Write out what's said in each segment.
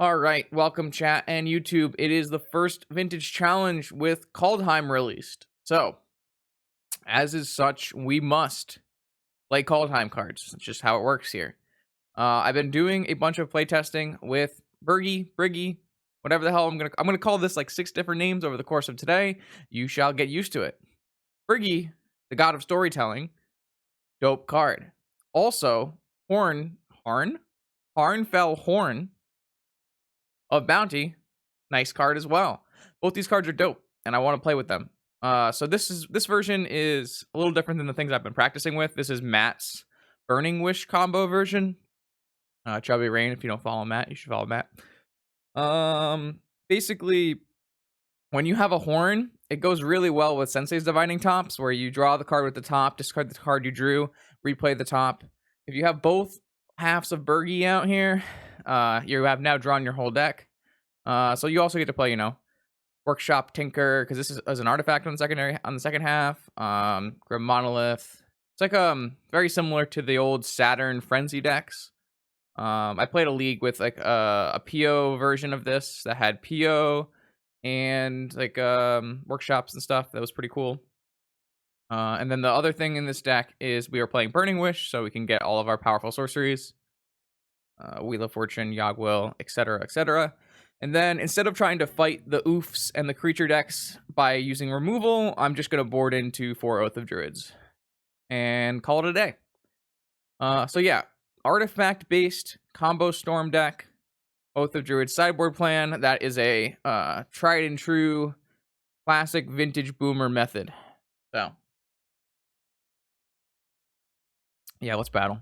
All right, welcome chat and YouTube. It is the first vintage challenge with Kaldheim released. So, as is such, we must play Kaldheim cards. That's just how it works here. I've been doing a bunch of playtesting with Birgi, whatever the hell I'm gonna call this like 6 different names over the course of today. You shall get used to it. Birgi, the god of storytelling, dope card. Also, Harnfell Horn of Bounty, nice card as well. Both these cards are dope, and I want to play with them. So this version is a little different than the things I've been practicing with. This is Matt's Burning Wish combo version. Chubby Rain, if you don't follow Matt, you should follow Matt. Basically, when you have a horn, it goes really well with Sensei's Divining Tops, where you draw the card with the top, discard the card you drew, replay the top. If you have both halves of Birgi out here, you have now drawn your whole deck. So you also get to play, Workshop Tinker, because this is as an artifact on the second half. Grim Monolith. It's like very similar to the old Saturn Frenzy decks. I played a league with like a PO version of this that had PO and like workshops and stuff. That was pretty cool. And then the other thing in this deck is we are playing Burning Wish, so we can get all of our powerful sorceries. Wheel of Fortune, Yogg-Will, etc., etc. And then instead of trying to fight the oofs and the creature decks by using removal, I'm just going to board into 4 Oath of Druids and call it a day. So yeah, artifact-based combo storm deck, Oath of Druids sideboard plan. That is a tried and true classic vintage boomer method. So yeah, let's battle.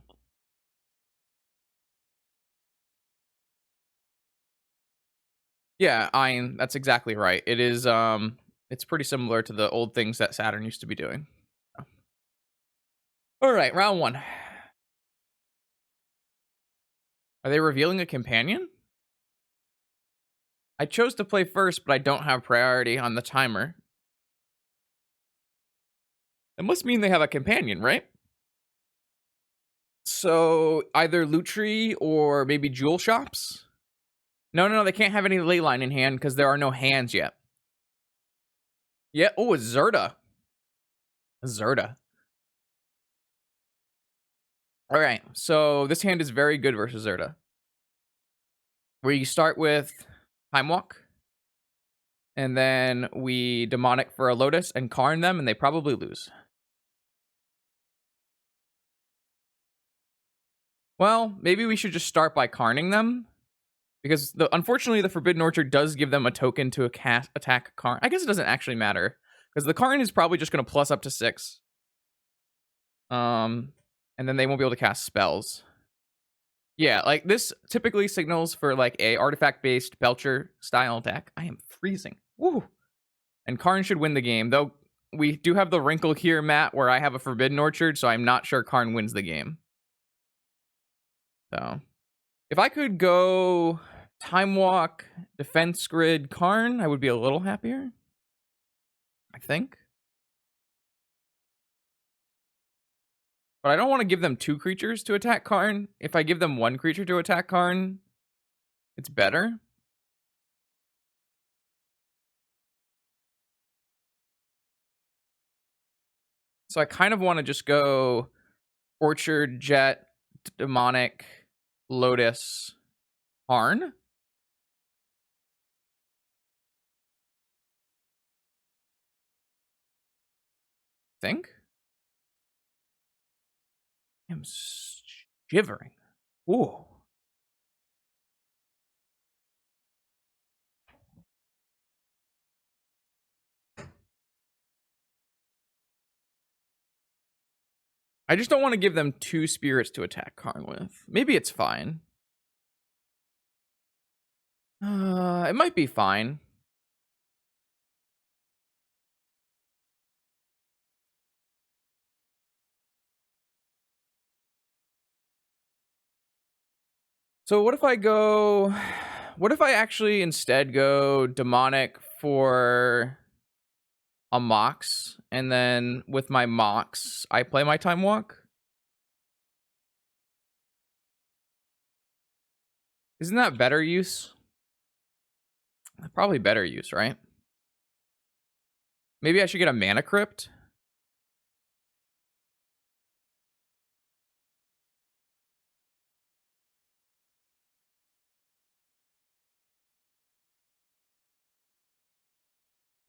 Yeah, that's exactly right. It is it's pretty similar to the old things that Saturn used to be doing. All right, round 1. Are they revealing a companion? I chose to play first, but I don't have priority on the timer. It must mean they have a companion, right? So either Loot Tree or maybe Jewel Shops? No, they can't have any Leyline in hand because there are no hands yet. Yeah, oh, it's Zerda. All right, so this hand is very good versus Zerda. Where you start with Time Walk, and then we Demonic for a Lotus and Karn them, and they probably lose. Well, maybe we should just start by Karning them, because unfortunately the Forbidden Orchard does give them a token to attack Karn. I guess it doesn't actually matter, because the Karn is probably just going to plus up to 6. And then they won't be able to cast spells. Yeah, like this typically signals for like a artifact-based Belcher style deck. I am freezing. Woo! And Karn should win the game, though we do have the wrinkle here, Matt, where I have a Forbidden Orchard, so I'm not sure Karn wins the game. So, if I could go Time Walk, Defense Grid, Karn, I would be a little happier, I think. But I don't want to give them 2 creatures to attack Karn. If I give them 1 creature to attack Karn, it's better. So I kind of want to just go Orchard, Jet, Demonic, Lotus, Karn. Think. I'm shivering. Ooh. I just don't want to give them 2 spirits to attack Karn with. Maybe it's fine. It might be fine. So what if I actually instead go Demonic for a Mox, and then with my Mox, I play my Time Walk? Isn't that better use? Probably better use, right? Maybe I should get a mana crypt.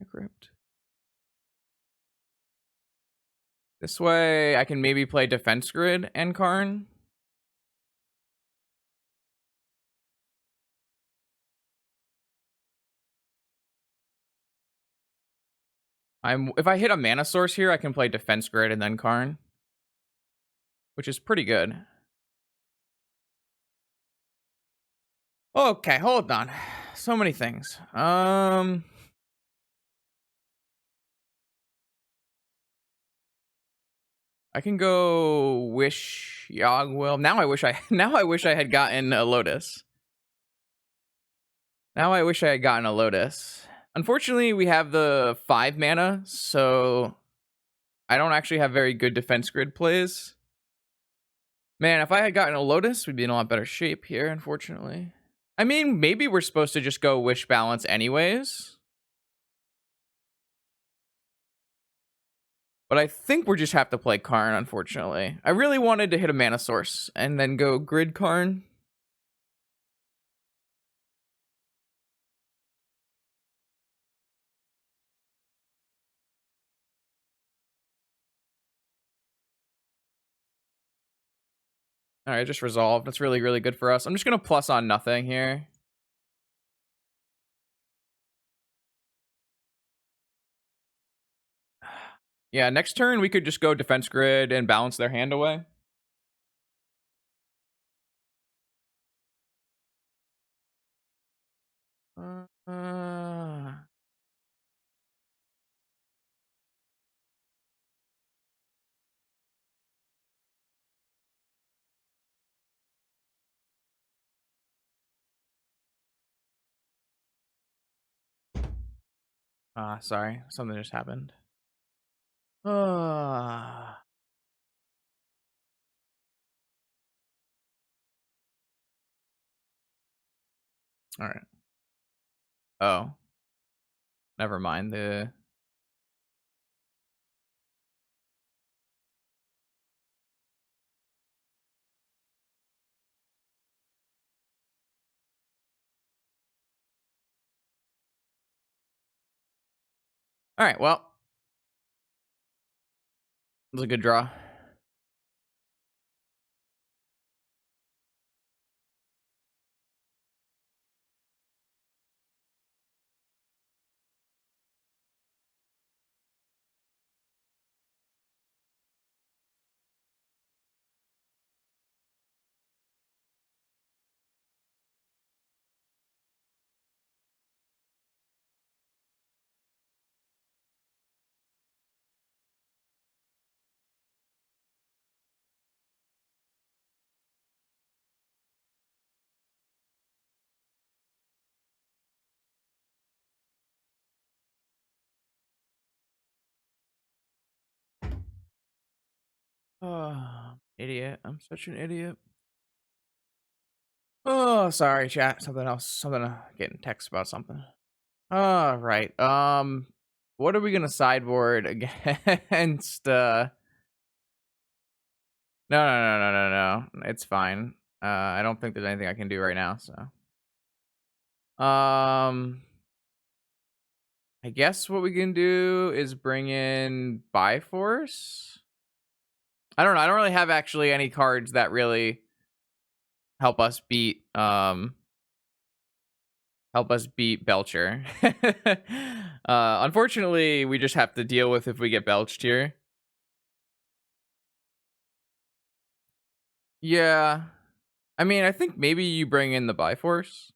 Crypt. This way I can maybe play Defense Grid and Karn. If I hit a mana source here, I can play Defense Grid and then Karn, which is pretty good. Okay, hold on. So many things. I can go Wish Yogwill. Now I wish I had gotten a Lotus. Now I wish I had gotten a Lotus. Unfortunately, we have the 5 mana, so I don't actually have very good Defense Grid plays. Man, if I had gotten a Lotus, we'd be in a lot better shape here, unfortunately. I mean, maybe we're supposed to just go Wish Balance anyways. But I think we just have to play Karn, unfortunately. I really wanted to hit a mana source and then go Grid Karn. Alright, just resolved. That's really, really good for us. I'm just going to plus on nothing here. Yeah, next turn we could just go Defense Grid and balance their hand away. Sorry. Something just happened. Alright. Oh. Never mind. Alright, well. It was a good draw. Oh, idiot. I'm such an idiot. Oh, sorry, chat. Something else. Getting text about something. All right. What are we gonna sideboard against? No. It's fine. I don't think there's anything I can do right now. So, I guess what we can do is bring in Biforce. I don't know. I don't really have actually any cards that really help us beat Belcher. Unfortunately, we just have to deal with if we get belched here. Yeah. I mean, I think maybe you bring in the Biforce.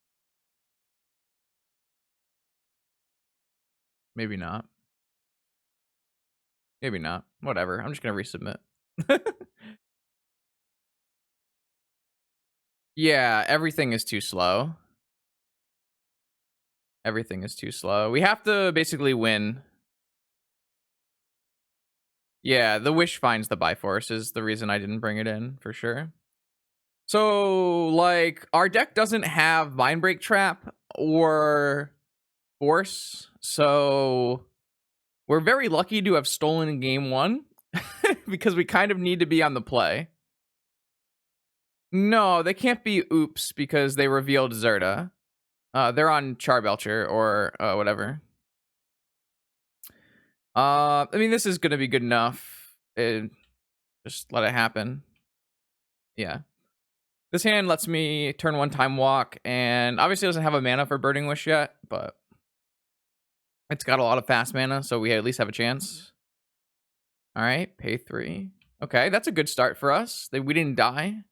Maybe not. Maybe not. Whatever. I'm just gonna resubmit. Yeah, everything is too slow. Everything is too slow. We have to basically win. Yeah, the Wish finds the Biforce is the reason I didn't bring it in, for sure. So, like, our deck doesn't have Mindbreak Trap or force. So we're very lucky to have stolen in game 1 because we kind of need to be on the play. No, they can't be oops because they revealed Zerta. They're on Belcher or whatever. I mean, this is gonna be good enough. Just let it happen. Yeah. This hand lets me turn 1 time walk, and obviously doesn't have a mana for Burning Wish yet, but it's got a lot of fast mana, so we at least have a chance. All right, pay 3. Okay, that's a good start for us. We didn't die.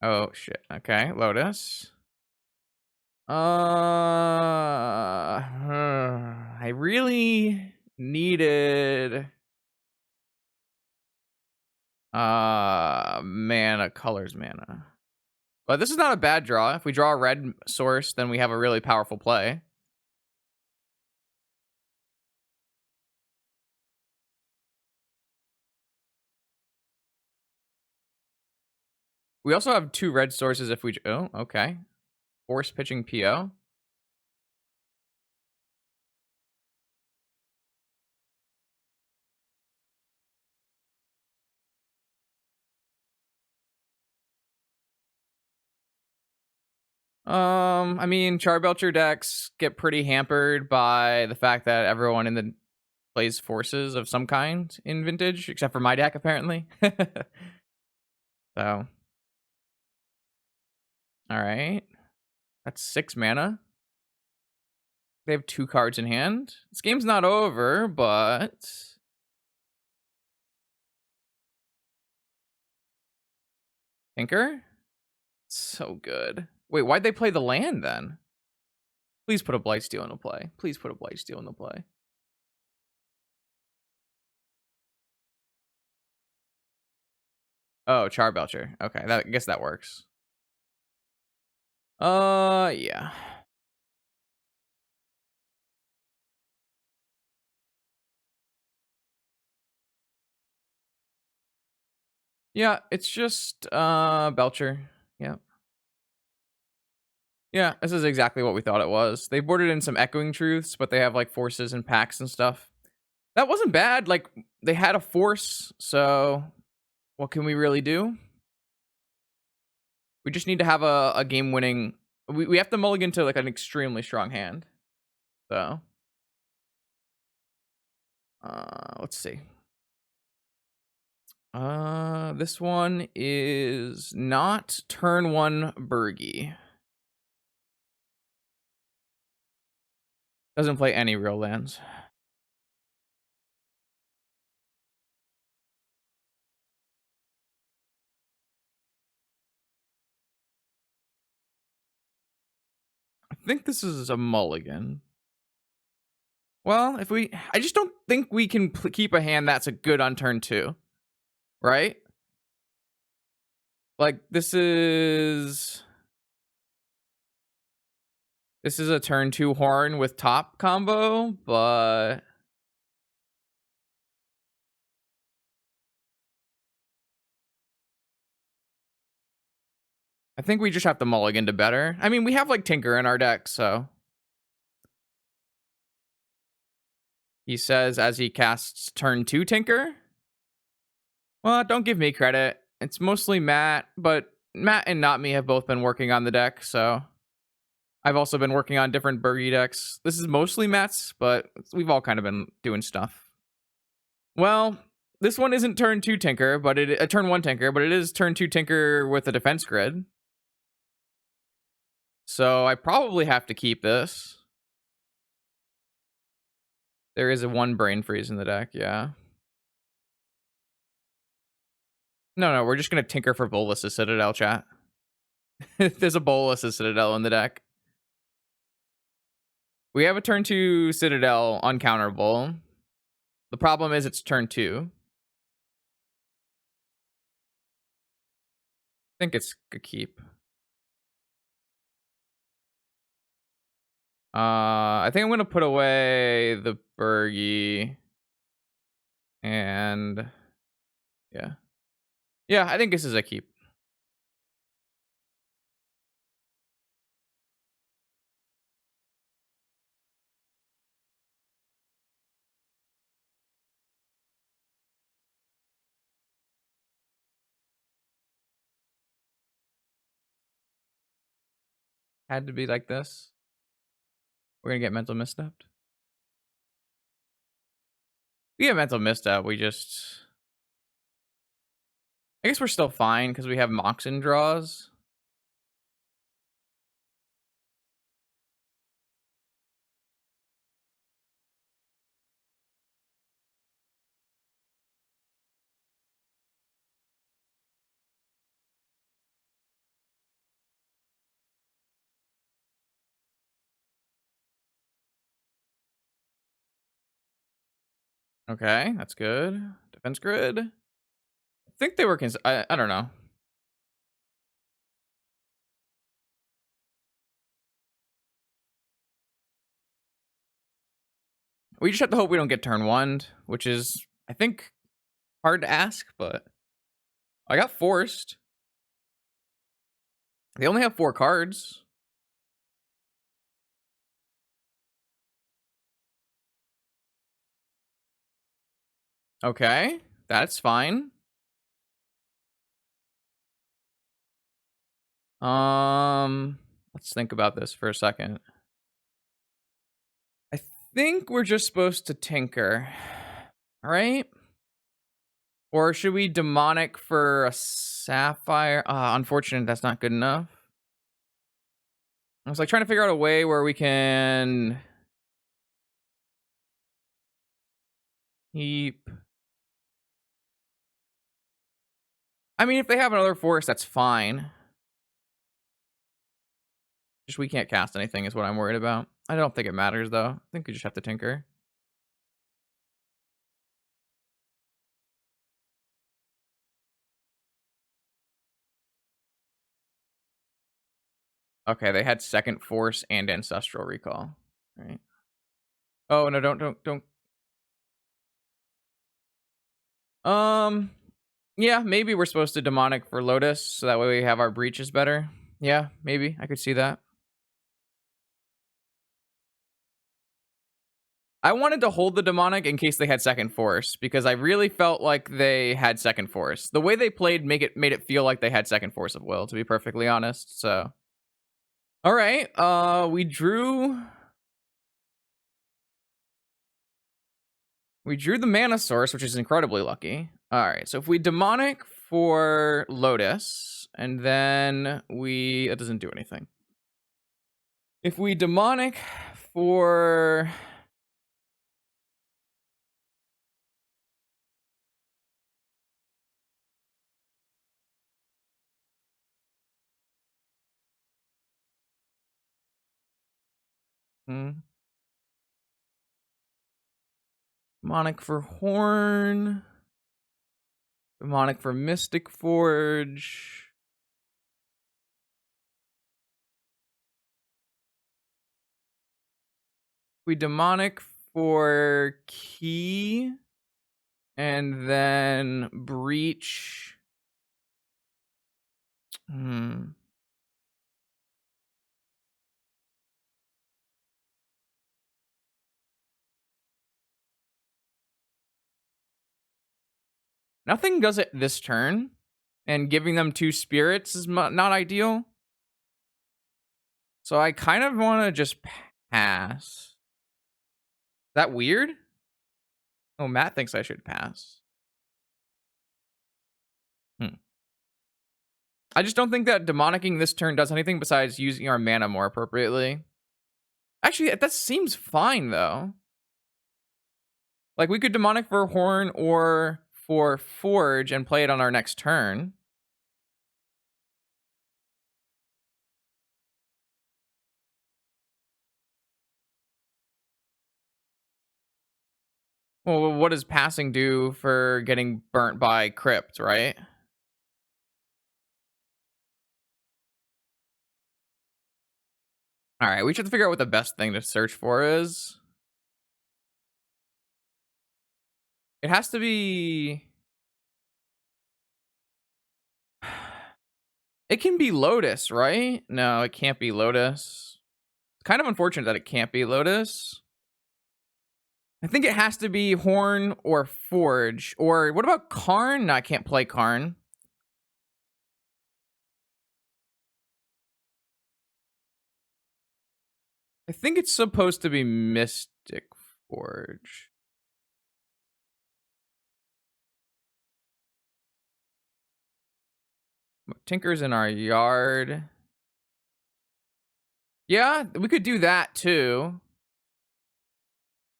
Oh shit. Okay, Lotus. I really needed colors mana. But this is not a bad draw. If we draw a red source, then we have a really powerful play. We also have 2 red sources if we... Oh, okay. Force pitching PO. I mean, Charbelcher decks get pretty hampered by the fact that everyone in the plays forces of some kind in Vintage, except for my deck, apparently. So... Alright. That's 6 mana. They have 2 cards in hand. This game's not over, but... Tinker? So good. Wait, why'd they play the land then? Please put a Blightsteel into play. Please put a Blightsteel into play. Oh, Charbelcher. Okay, I guess that works. Yeah. Yeah, it's just Belcher. Yeah. Yeah, this is exactly what we thought it was. They boarded in some Echoing Truths, but they have like forces and packs and stuff. That wasn't bad. Like, they had a force, so what can we really do? We just need to have a game winning... We have to mulligan to like an extremely strong hand. So let's see. This one is not turn 1 Birgi. Doesn't play any real lands. I think this is a mulligan. Well, I just don't think we can keep a hand that's a good on turn 2. Right? Like, this is a turn 2 horn with top combo, but... I think we just have to mulligan to better. I mean, we have like Tinker in our deck, so... He says as he casts turn 2 Tinker. Well, don't give me credit. It's mostly Matt, but Matt and not me have both been working on the deck, so... I've also been working on different Birgi decks. This is mostly Matt's, but we've all kind of been doing stuff. Well, this one isn't turn 2 Tinker, but turn 1 Tinker, but it is turn 2 Tinker with a defense grid. So I probably have to keep this. There is a 1 brain freeze in the deck, yeah. No, we're just gonna Tinker for Bolas' Citadel, chat. There's a Bolas' Citadel in the deck. We have a turn 2 Citadel uncounterable. The problem is it's turn 2. I think it's a keep. I think I'm gonna put away the Birgi and yeah. Yeah, I think this is a keep. Had to be like this. We're gonna get mental misstepped. We get mental misstep, we just I guess we're still fine because we have Moxen draws. Okay, that's good. Defense grid. I think they were I don't know. We just have to hope we don't get turn one, which is, I think, hard to ask, but I got forced. They only have 4 cards. Okay, that's fine. Let's think about this for a second. I think we're just supposed to tinker, right? Or should we demonic for a sapphire? Unfortunate, that's not good enough. I was like trying to figure out a way where we can keep. I mean, if they have another force, that's fine. Just we can't cast anything is what I'm worried about. I don't think it matters though. I think we just have to tinker. Okay, they had second force and ancestral recall. Right. Oh no, don't. Yeah, maybe we're supposed to demonic for Lotus, so that way we have our breaches better. Yeah, maybe. I could see that. I wanted to hold the demonic in case they had second force, because I really felt like they had second force. The way they played made it feel like they had second force of will, to be perfectly honest. So alright, we drew the mana source, which is incredibly lucky. Alright, so if we demonic for Lotus, and then that doesn't do anything. If we demonic for demonic for Horn, demonic for Mystic Forge. We demonic for Key, and then Breach. Nothing does it this turn, and giving them 2 spirits is not ideal. So I kind of want to just pass. Is that weird? Oh, Matt thinks I should pass. I just don't think that demonicking this turn does anything besides using our mana more appropriately. Actually, that seems fine, though. Like, we could demonic for Horn or for Forge and play it on our next turn. Well, what does passing do for getting burnt by Crypt, right? All right, we should figure out what the best thing to search for is. It has to be. It can be Lotus, right? No, it can't be Lotus. It's kind of unfortunate that it can't be Lotus. I think it has to be Horn or Forge. Or what about Karn? No, I can't play Karn. I think it's supposed to be Mystic Forge. Tinker's in our yard. Yeah, we could do that too.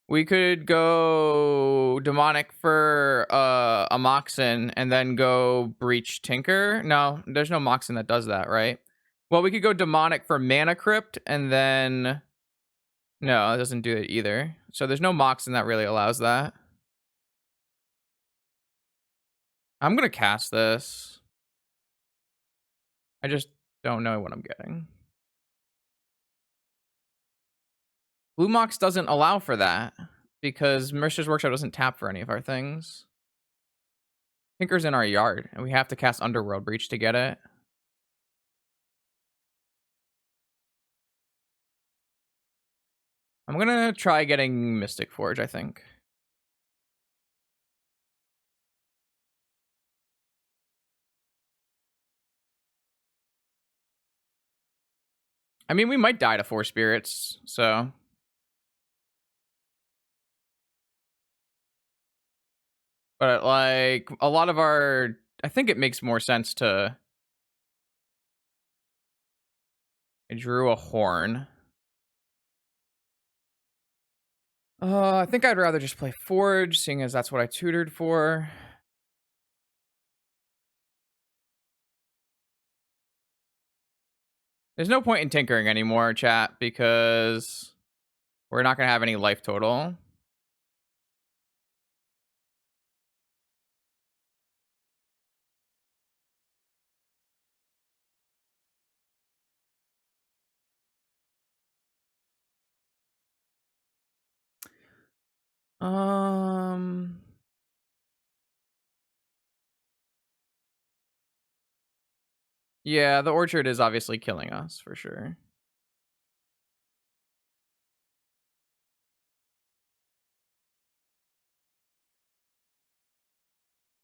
We could go Demonic for a Moxen and then go Breach Tinker. No, there's no Moxen that does that, right? Well, we could go Demonic for Mana Crypt and then... No, it doesn't do it either. So there's no Moxen that really allows that. I'm going to cast this. I just don't know what I'm getting. Blue Mox doesn't allow for that because Mishra's Workshop doesn't tap for any of our things. Tinker's in our yard, and we have to cast Underworld Breach to get it. I'm gonna try getting Mystic Forge, I think. I mean, we might die to 4 spirits, so... But, like, a lot of our... I think it makes more sense to... I drew a horn. I think I'd rather just play Forge, seeing as that's what I tutored for. There's no point in tinkering anymore, chat, because we're not going to have any life total. Yeah, the orchard is obviously killing us, for sure.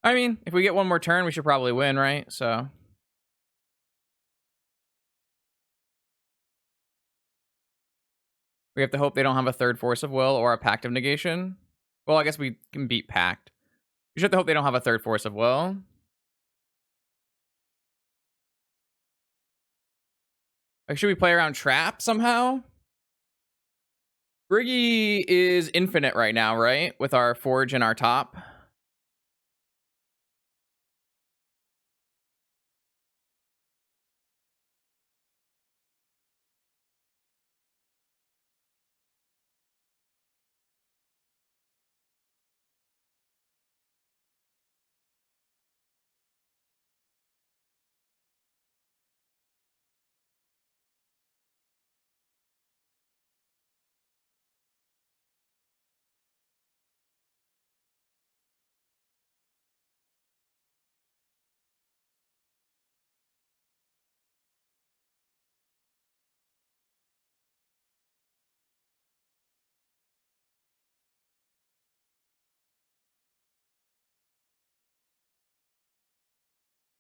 I mean, if we get one more turn, we should probably win, right? So... We have to hope they don't have a third Force of Will or a Pact of Negation. Well, I guess we can beat Pact. We should have to hope they don't have a third Force of Will. Like, should we play around Trap somehow? Birgi is infinite right now, right? With our Forge and our top.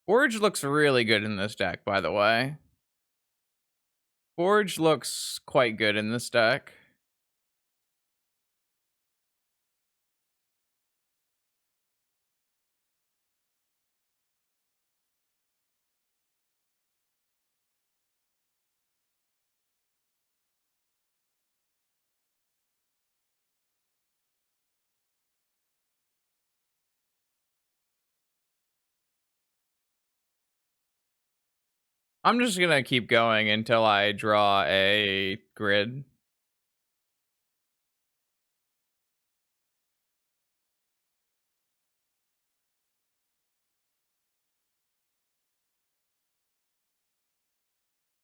Forge looks really good in this deck, by the way. Forge looks quite good in this deck. I'm just gonna keep going until I draw a grid.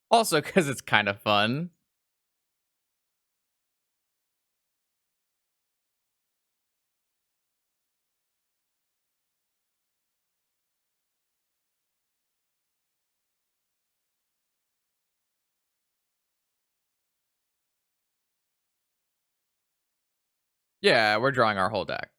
Also, because it's kind of fun. Yeah, we're drawing our whole deck.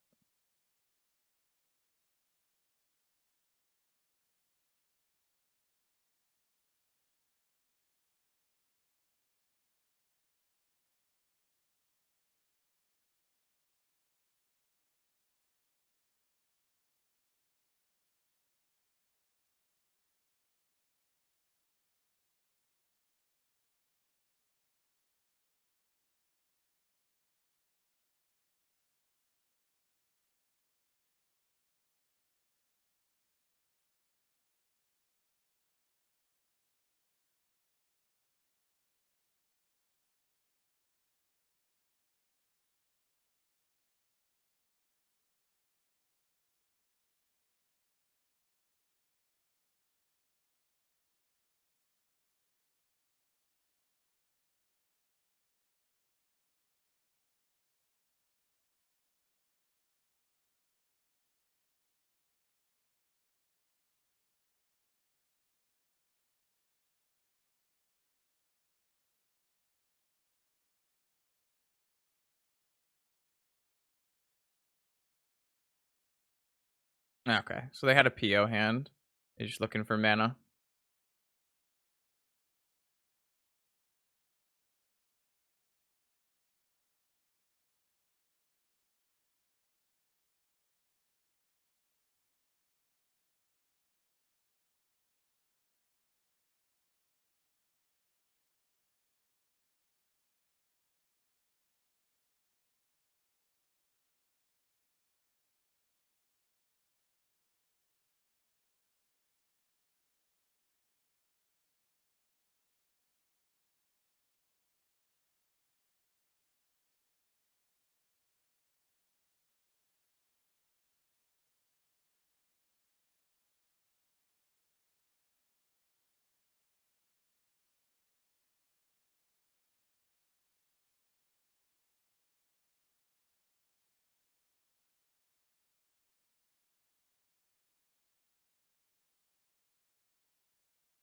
Okay, so they had a PO hand. They're just looking for mana.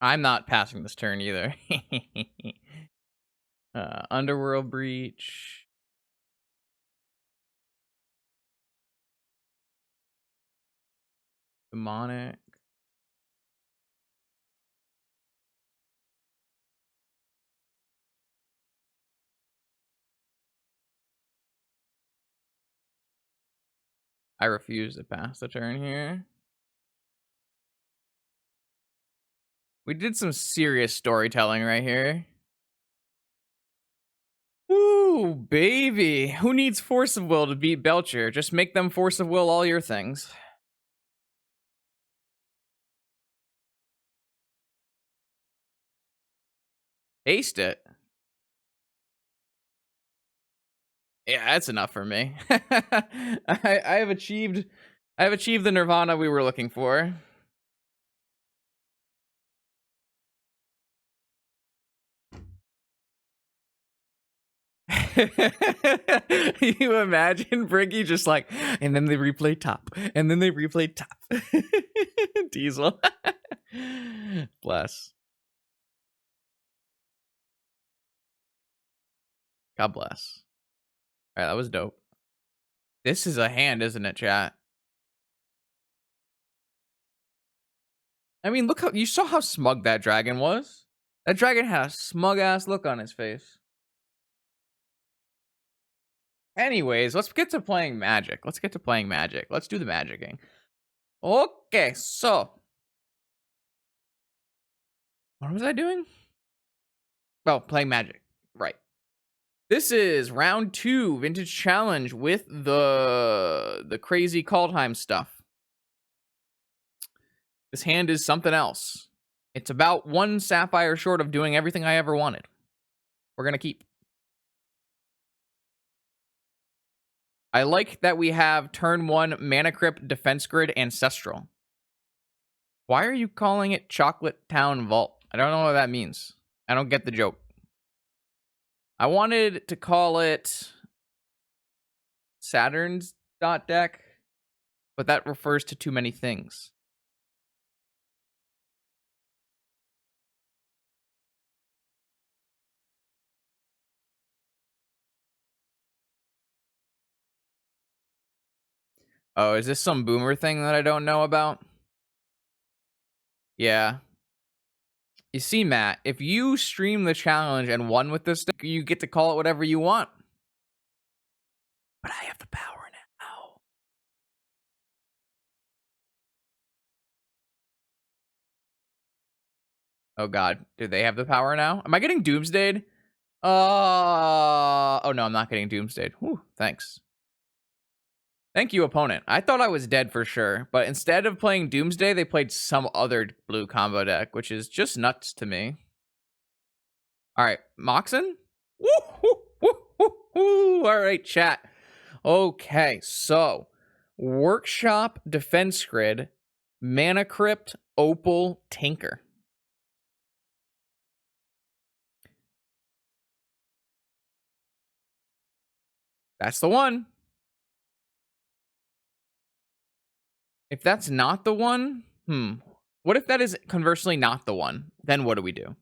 I'm not passing this turn either. Underworld Breach. Demonic. I refuse to pass the turn here. We did some serious storytelling right here. Ooh, baby. Who needs Force of Will to beat Belcher? Just make them Force of Will all your things. Taste it. Yeah, that's enough for me. I have achieved the nirvana we were looking for. You imagine Birgi just like, and then they replay top, and then they replay top. Diesel. Bless. God bless. All right, that was dope. This is a hand, isn't it, chat? I mean, look how you saw how smug that dragon was. That dragon had a smug ass look on his face. Anyways, let's get to playing Magic. Let's get to playing Magic. Let's do the magicking. Okay, so what was I doing? Oh, playing Magic. Right. This is round 2 vintage challenge with the crazy Kaldheim stuff. This hand is something else. It's about 1 sapphire short of doing everything I ever wanted. We're gonna keep. I like that we have turn 1 Mana Crypt, Defense Grid, Ancestral. Why are you calling it Chocolate Town Vault? I don't know what that means. I don't get the joke. I wanted to call it Saturn's dot deck, but that refers to too many things. Oh, is this some boomer thing that I don't know about? Yeah. You see, Matt, if you stream the challenge and won with this deck, you get to call it whatever you want. But I have the power now. Oh god, do they have the power now? Am I getting doomsdayed? Oh no, I'm not getting doomsdayed. Whew, thanks. Thank you, opponent. I thought I was dead for sure, but instead of playing Doomsday, they played some other blue combo deck, which is just nuts to me. All right, Moxen? Woo, woo, woo, woo, woo. All right, chat. Okay, so Workshop, Defense Grid, Mana Crypt, Opal, Tinker. That's the one. If that's not the one, what if that is conversely not the one? Then what do we do?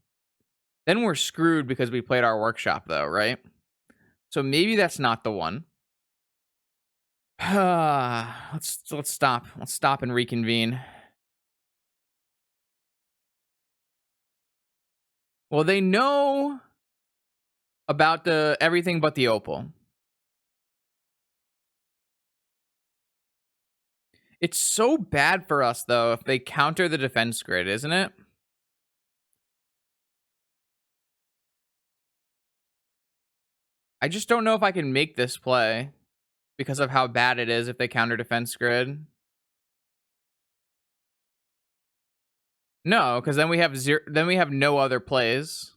Then we're screwed because we played our workshop though, right? So maybe that's not the one. let's stop. Let's stop and reconvene. Well, they know about the everything but the opal. It's so bad for us though if they counter the defense grid, isn't it? I just don't know if I can make this play because of how bad it is if they counter defense grid. No, because then we have zero. Then we have no other plays.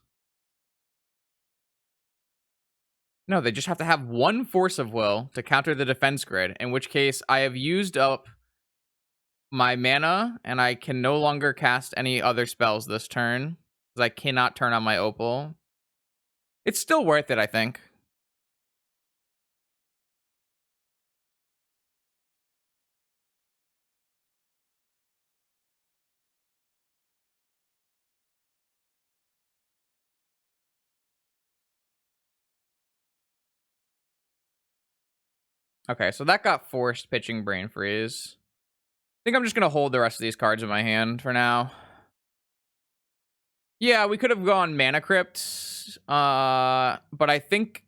No, they just have to have one force of will to counter the defense grid. In which case, I have used up my mana and I can no longer cast any other spells this turn because I cannot turn on my opal. It's still worth it, I think. Okay, so that got forced pitching Brain Freeze. I think I'm just going to hold the rest of these cards in my hand for now. Yeah, we could have gone Mana Crypt, but I think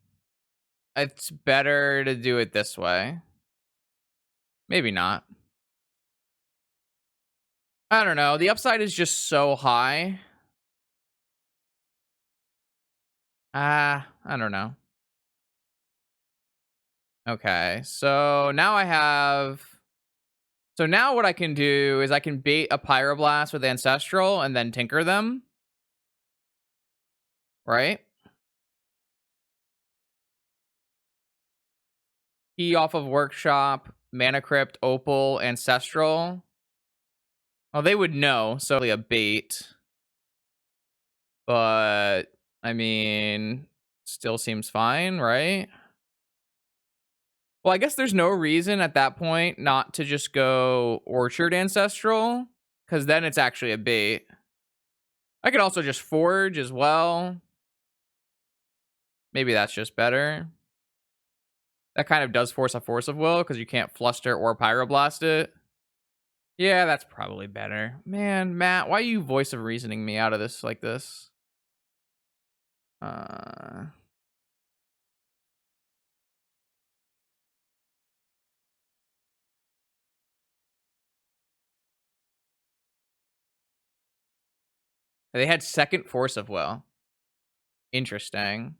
it's better to do it this way. Maybe not. I don't know. The upside is just so high. I don't know. Okay, so now I have... So now what I can do is I can bait a Pyroblast with Ancestral and then tinker them. Right? Key off of Workshop, Mana Crypt, Opal, Ancestral. Well, they would know, so a bait. But, I mean, still seems fine, right? Well, I guess there's no reason at that point not to just go Orchard Ancestral, because then it's actually a bait. I could also just Forge as well. Maybe that's just better. That kind of does force a force of will, because you can't Fluster or Pyroblast it. Yeah, that's probably better. Man, Matt, why are you voice of reasoning me out of this like this? They had second force of will. Interesting.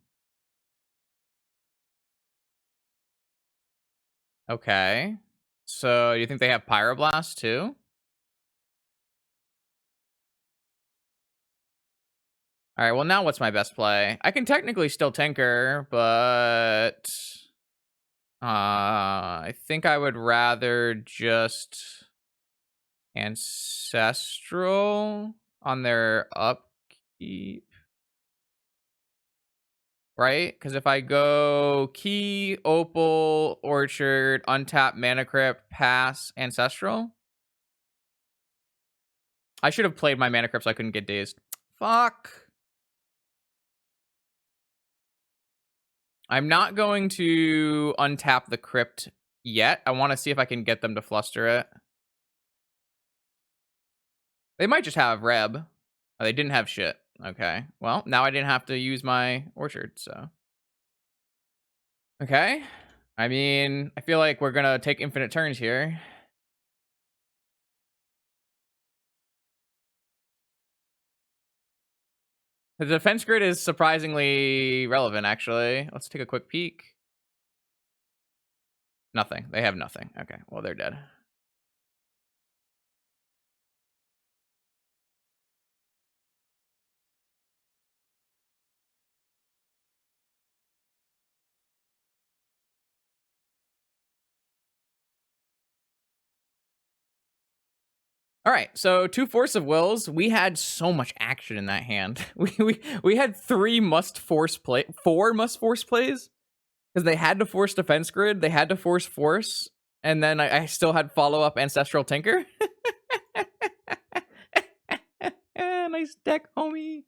Okay. So you think they have Pyroblast too? All right, well now what's my best play? I can technically still tinker, but I think I would rather just Ancestral on their upkeep. Right? Because if I go Key, Opal, Orchard, untap, Mana Crypt, pass, Ancestral. I should have played my Mana Crypt so I couldn't get dazed. Fuck. I'm not going to untap the Crypt yet. I want to see if I can get them to fluster it. They might just have Reb. Oh, they didn't have shit. Okay. Well, now I didn't have to use my orchard, so. Okay. I mean, I feel like we're gonna take infinite turns here. The defense grid is surprisingly relevant, actually. Let's take a quick peek. Nothing. They have nothing. Okay. Well, they're dead. All right, so 2 Force of Wills. We had so much action in that hand. We had 4 must force plays because they had to force defense grid, they had to force, and then I still had follow up Ancestral Tinker. Nice deck, homie.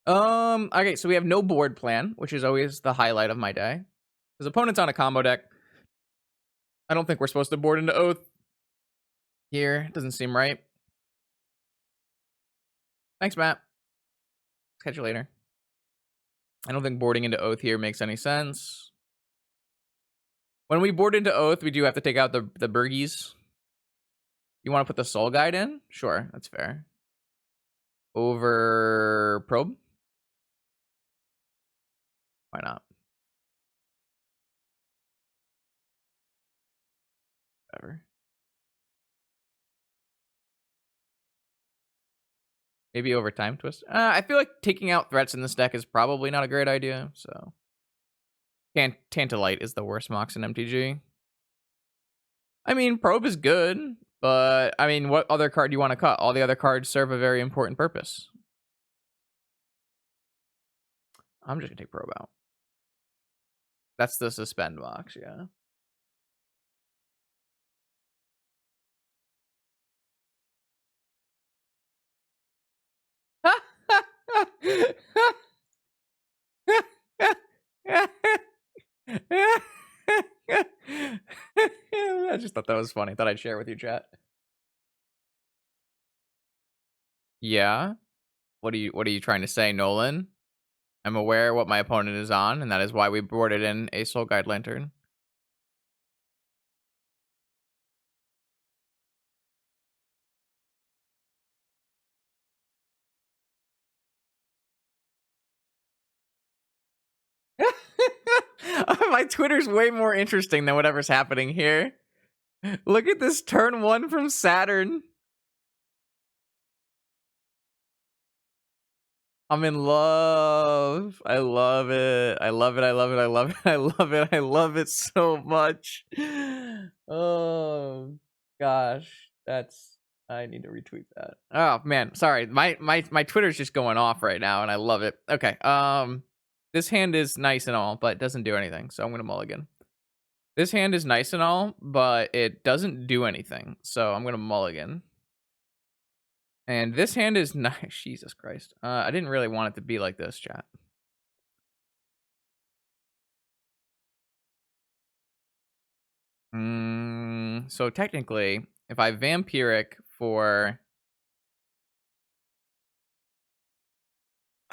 Okay, so we have no board plan, which is always the highlight of my day. His opponent's on a combo deck. I don't think we're supposed to board into Oath here. Doesn't seem right. Thanks, Matt. Catch you later. I don't think boarding into Oath here makes any sense. When we board into Oath, we do have to take out the Birgis. You want to put the Soul Guide in? Sure, that's fair. Over Probe? Why not? Whatever. Maybe over Time Twist. I feel like taking out threats in this deck is probably not a great idea, so. Tantalite is the worst Mox in MTG. I mean, Probe is good, but I mean, what other card do you want to cut? All the other cards serve a very important purpose. I'm just gonna take Probe out. That's the suspend box, yeah. I just thought that was funny. Thought I'd share with you, chat. Yeah. What are you trying to say, Nolan? I'm aware what my opponent is on, and that is why we boarded in a Soul Guide Lantern. My Twitter's way more interesting than whatever's happening here. Look at this turn 1 from Saturn. I'm in love. I love it. I love it. I love it. I love it. I love it. I love it so much. Oh gosh. I need to retweet that. Oh man, sorry. My Twitter's just going off right now and I love it. Okay. This hand is nice and all, but doesn't do anything. So I'm gonna mulligan. This hand is nice and all, but it doesn't do anything. So I'm gonna mulligan. And this hand is nice. Jesus Christ. I didn't really want it to be like this, chat. So technically, if I Vampiric for...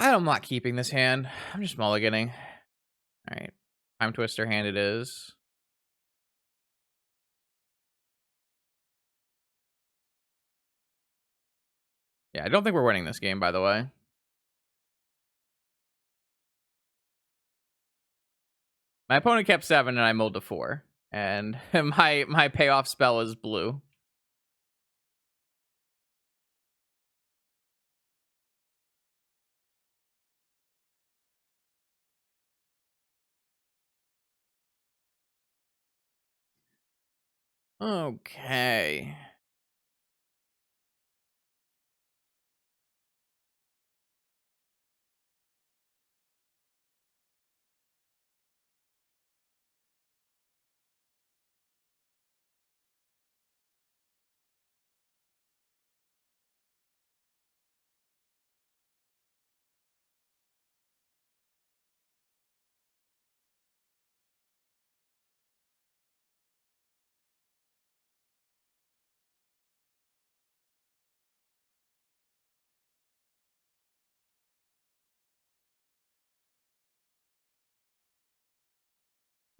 I'm not keeping this hand. I'm just mulliganing. Alright. Time Twister hand it is. Yeah, I don't think we're winning this game, by the way. My opponent kept 7 and I mulled to 4. And my payoff spell is blue. Okay.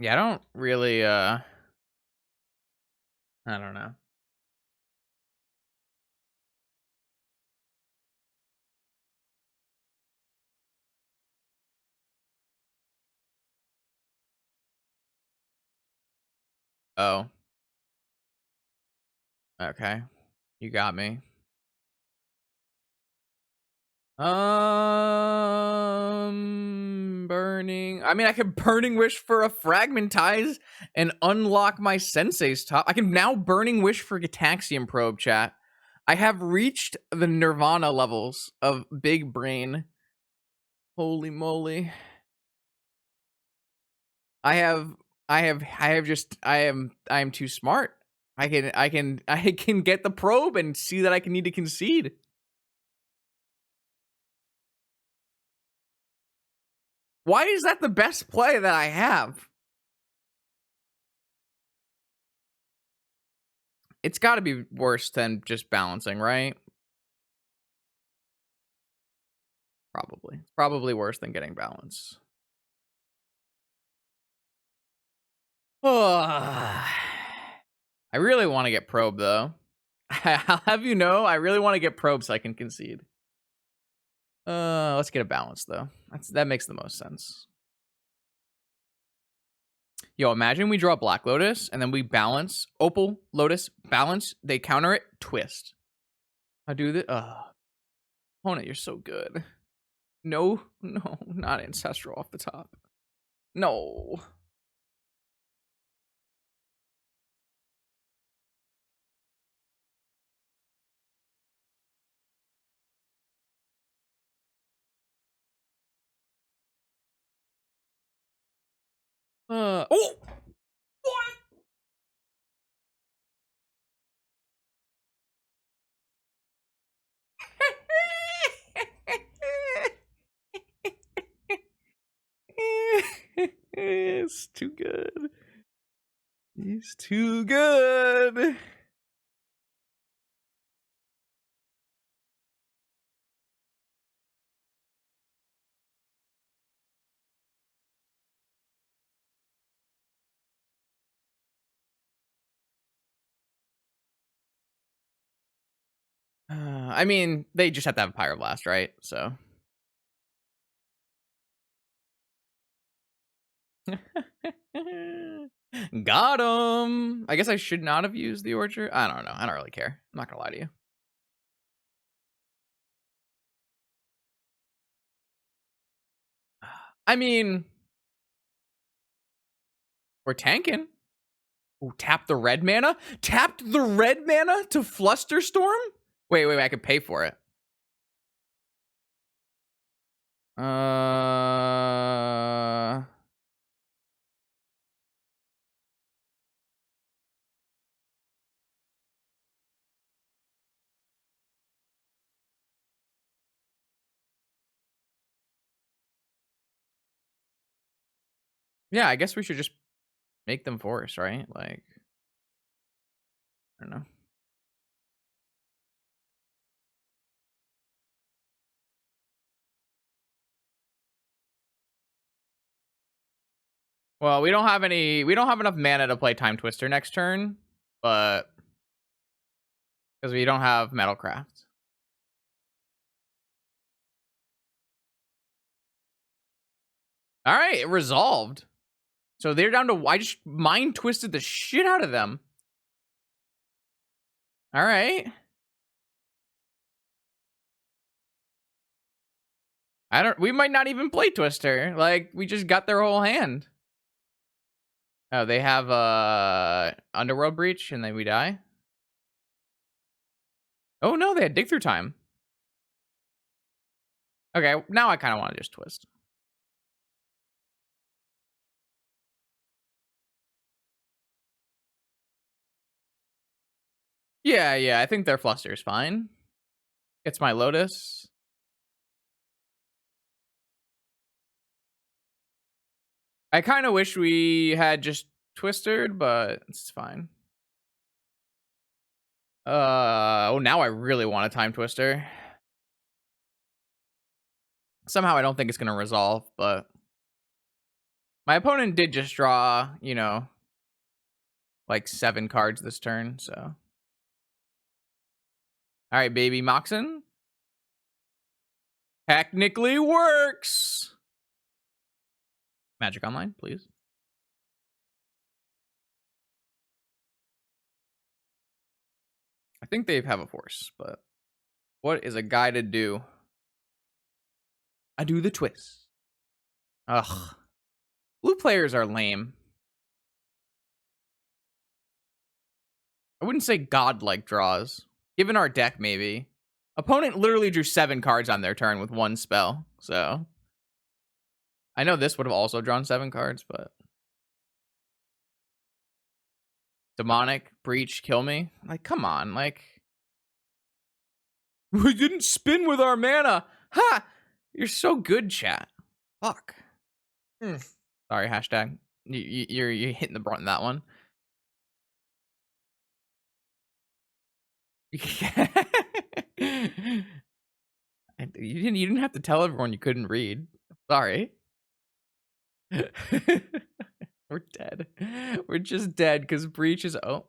Yeah, I don't really, I don't know. Oh, okay. You got me. Burning. I mean, I could burning wish for a fragmentize and unlock my sensei's top. I can now burning wish for Gataxium probe, chat. I have reached the nirvana levels of big brain. Holy moly. I have I am too smart. I can get the probe and see that I can need to concede. Why is that the best play that I have? It's got to be worse than just balancing, right? Probably. It's probably worse than getting balance. I really want to get probe though. I'll have you know, I really want to get probe so I can concede. Let's get a balance though. That makes the most sense. Yo, imagine we draw Black Lotus and then we balance Opal, Lotus, balance. They counter it, twist. I do this. Opponent, you're so good. No, not ancestral off the top. No. Oh. It's too good. He's too good. I mean, they just have to have a Pyroblast, right? So. Got him. I guess I should not have used the orchard. I don't know. I don't really care. I'm not gonna lie to you. I mean, we're tanking. Ooh, tap the red mana? Tapped the red mana to Flusterstorm? Wait, I could pay for it. Yeah, I guess we should just make them force, right? Like, I don't know. Well, we don't have enough mana to play Time Twister next turn, but because we don't have Metalcraft. All right, it resolved. So they're down to, I just mind twisted the shit out of them. All right. We might not even play Twister. Like, we just got their whole hand. Oh, they have Underworld Breach and then we die? Oh no, they had Dig Through Time. Okay, now I kind of want to just twist. Yeah, I think their Fluster is fine. Gets my Lotus. I kind of wish we had just twisted, but it's fine. Oh, now I really want a Time Twister. Somehow I don't think it's going to resolve, but My opponent did just draw, you know, like 7 cards this turn, so. All right, baby, Moxen. Technically works. Magic Online, please. I think they have a force, but what is a guy to do? I do the twist. Ugh. Blue players are lame. I wouldn't say godlike draws. Given our deck, maybe. Opponent literally drew 7 cards on their turn with 1 spell, so. I know this would have also drawn 7 cards, but. Demonic, Breach, kill me. Like, come on, like. We didn't spin with our mana. Ha! You're so good, chat. Fuck. Sorry, hashtag. You're hitting the brunt in that one. You didn't have to tell everyone you couldn't read. Sorry. We're dead. We're just dead because Breach is. Oh.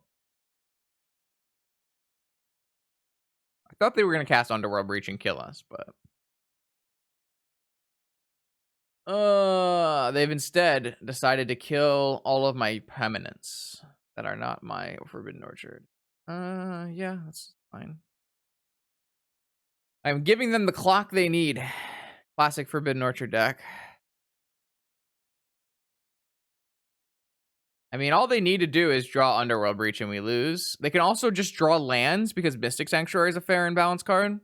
I thought they were gonna cast Underworld Breach and kill us, but. They've instead decided to kill all of my permanents that are not my Forbidden Orchard. Yeah, that's fine. I'm giving them the clock they need. Classic Forbidden Orchard deck. I mean, all they need to do is draw Underworld Breach and we lose. They can also just draw lands because Mystic Sanctuary is a fair and balanced card.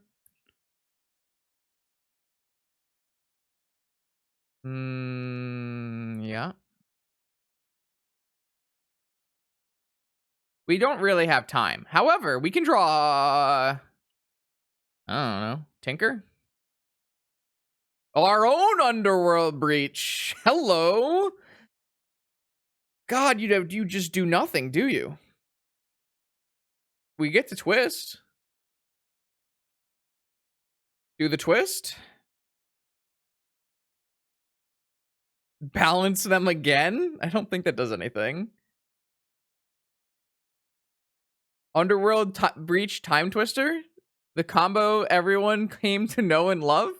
Yeah. We don't really have time. However, we can draw... I don't know. Tinker? Our own Underworld Breach. Hello? God, you just do nothing, do you? We get to twist. Do the twist. Balance them again? I don't think that does anything. Underworld Breach Time Twister? The combo everyone came to know and love?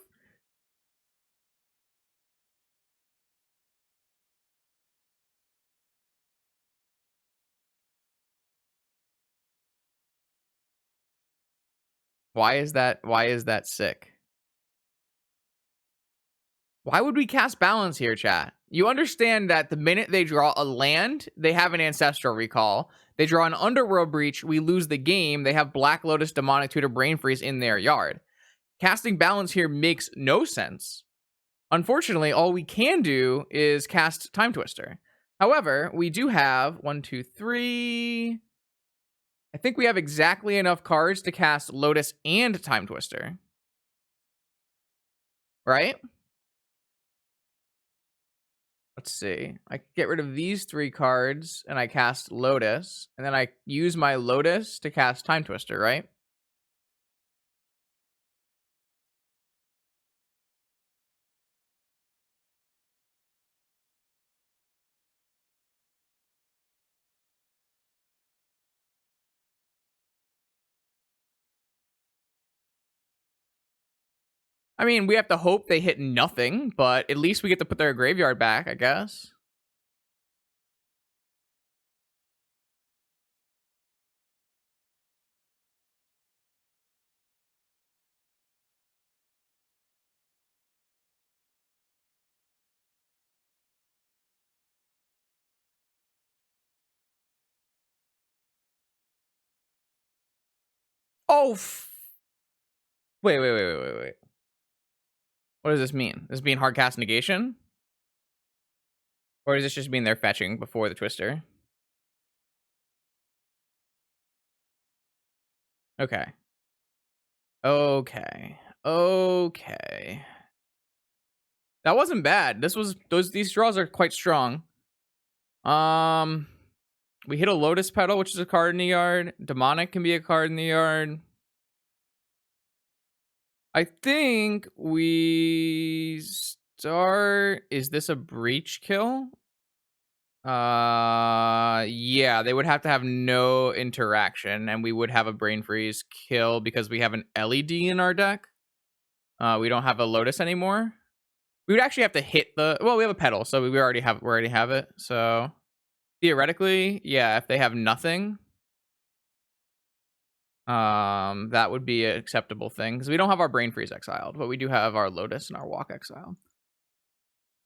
Why is that sick? Why would we cast Balance here, chat? You understand that the minute they draw a land, they have an Ancestral Recall. They draw an Underworld Breach, we lose the game. They have Black Lotus, Demonic Tutor, Brain Freeze in their yard. Casting Balance here makes no sense. Unfortunately, all we can do is cast Time Twister. However, we do have 1, 2, 3. I think we have exactly enough cards to cast Lotus and Time Twister. Right? Let's see. I get rid of these 3 cards and I cast Lotus. And then I use my Lotus to cast Time Twister, right? I mean, we have to hope they hit nothing, but at least we get to put their graveyard back, I guess. Oh, wait. What does this mean? Does this mean hard cast negation? Or does this just mean they're fetching before the Twister? Okay. That wasn't bad. These draws are quite strong. We hit a Lotus Petal, which is a card in the yard. Demonic can be a card in the yard. I think we start... Is this a Breach kill? Yeah, they would have to have no interaction, and we would have a brain freeze kill because we have an LED in our deck. We don't have a Lotus anymore. We would actually have to hit the. Well, we have a pedal, so we already have it. So theoretically, yeah, if they have nothing, that would be an acceptable thing because we don't have our brain freeze exiled, but we do have our Lotus and our walk exiled.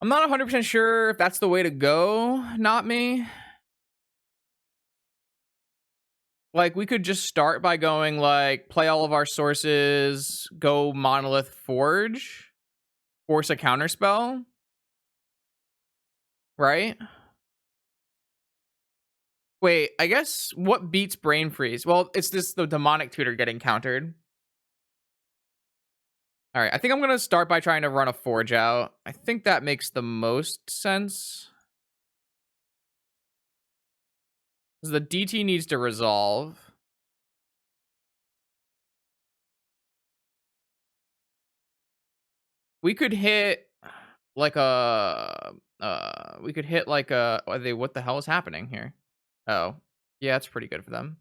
I'm not 100% sure if that's the way to go. Not me. Like, we could just start by going, like, play all of our sources, go Monolith Forge, force a counterspell, right? Wait, I guess what beats Brain Freeze? Well, it's the Demonic Tutor getting countered. All right, I think I'm going to start by trying to run a Forge out. I think that makes the most sense. Because the DT needs to resolve. We could hit like a what the hell is happening here? Oh. Yeah, it's pretty good for them.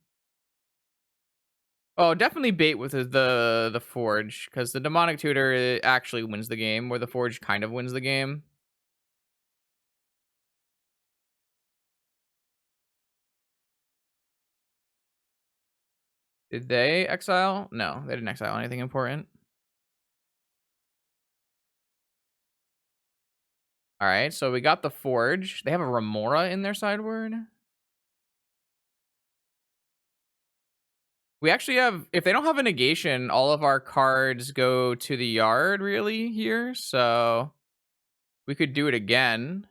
Oh, definitely bait with the Forge, because the Demonic Tutor actually wins the game, where the Forge kind of wins the game. Did they exile? No, they didn't exile anything important. All right, so we got the Forge. They have a Remora in their sideboard. We actually have, if they don't have a negation, all of our cards go to the yard really here. So we could do it again.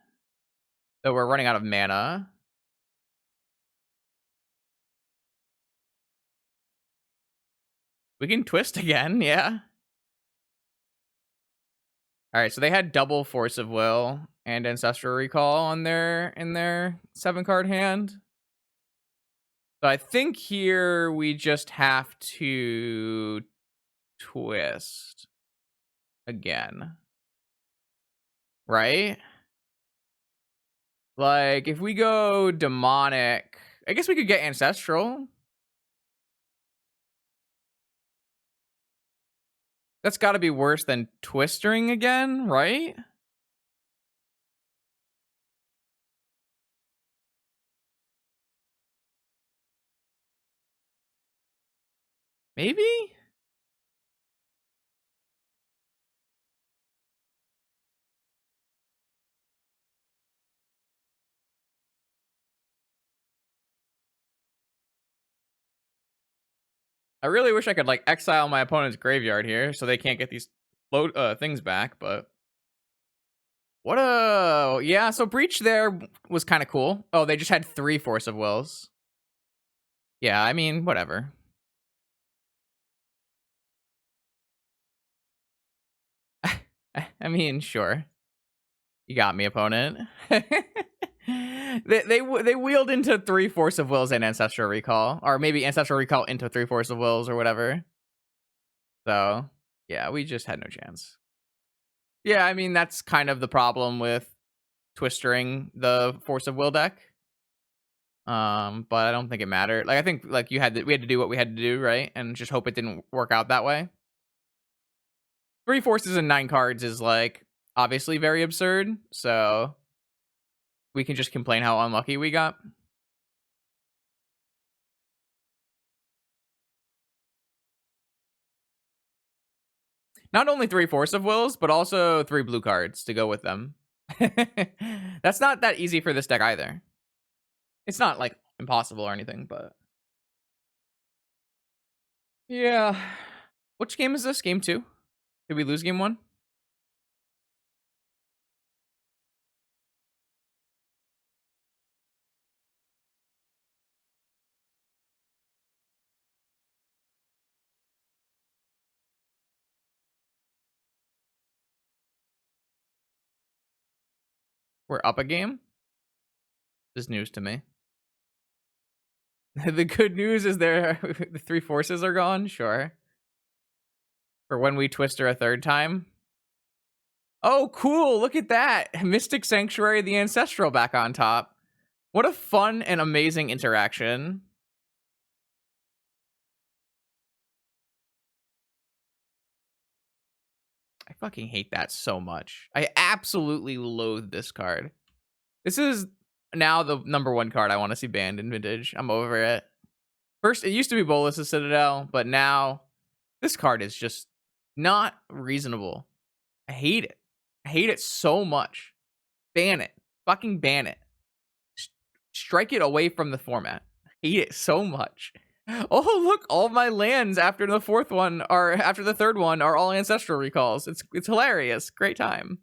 Though we're running out of mana. We can twist again, yeah. All right, so they had double Force of Will and Ancestral Recall in their 7-card hand. So I think here we just have to twist again. Right? Like, if we go Demonic, I guess we could get Ancestral. That's got to be worse than Twistering again, right? Maybe? I really wish I could, like, exile my opponent's graveyard here so they can't get these things back, but... What a... Yeah, so Breach there was kind of cool. Oh, they just had 3 Force of Wills. Yeah, I mean, whatever. I mean, sure. You got me, opponent. they wheeled into 3 Force of Wills and Ancestral Recall. Or maybe Ancestral Recall into 3 Force of Wills or whatever. So, yeah, we just had no chance. Yeah, I mean, that's kind of the problem with twistering the Force of Will deck. But I don't think it mattered. Like, I think, like, we had to do what we had to do, right? And just hope it didn't work out that way. 3 Forces and 9 cards is, like, obviously very absurd. So we can just complain how unlucky we got. Not only 3 Force of Wills, but also 3 blue cards to go with them. That's not that easy for this deck either. It's not, like, impossible or anything, but... Yeah. Which game is this? Game 2? Did we lose game 1? We're up a game? This is news to me. The good news is the 3 Forces are gone? Sure. For when we twister a 3rd time? Oh, cool! Look at that! Mystic Sanctuary, the Ancestral back on top. What a fun and amazing interaction. I fucking hate that so much. I absolutely loathe this card. This is now the number one card I want to see banned in Vintage. I'm over it. First, it used to be Bolas' Citadel, but now this card is just not reasonable. I hate it. I hate it so much. Ban it. Fucking ban it. Strike it away from the format. I hate it so much. Oh, look, all my lands after the third one are all ancestral recalls. It's hilarious. Great time.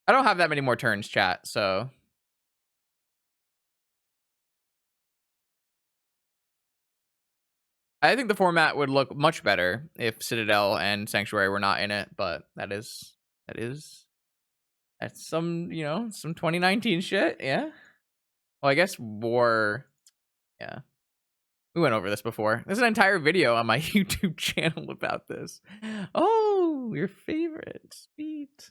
I don't have that many more turns, chat, so I think the format would look much better if Citadel and Sanctuary were not in it, but that's some, some 2019 shit, yeah? Well, I guess War, yeah. We went over this before. There's an entire video on my YouTube channel about this. Oh, your favorite. Sweet.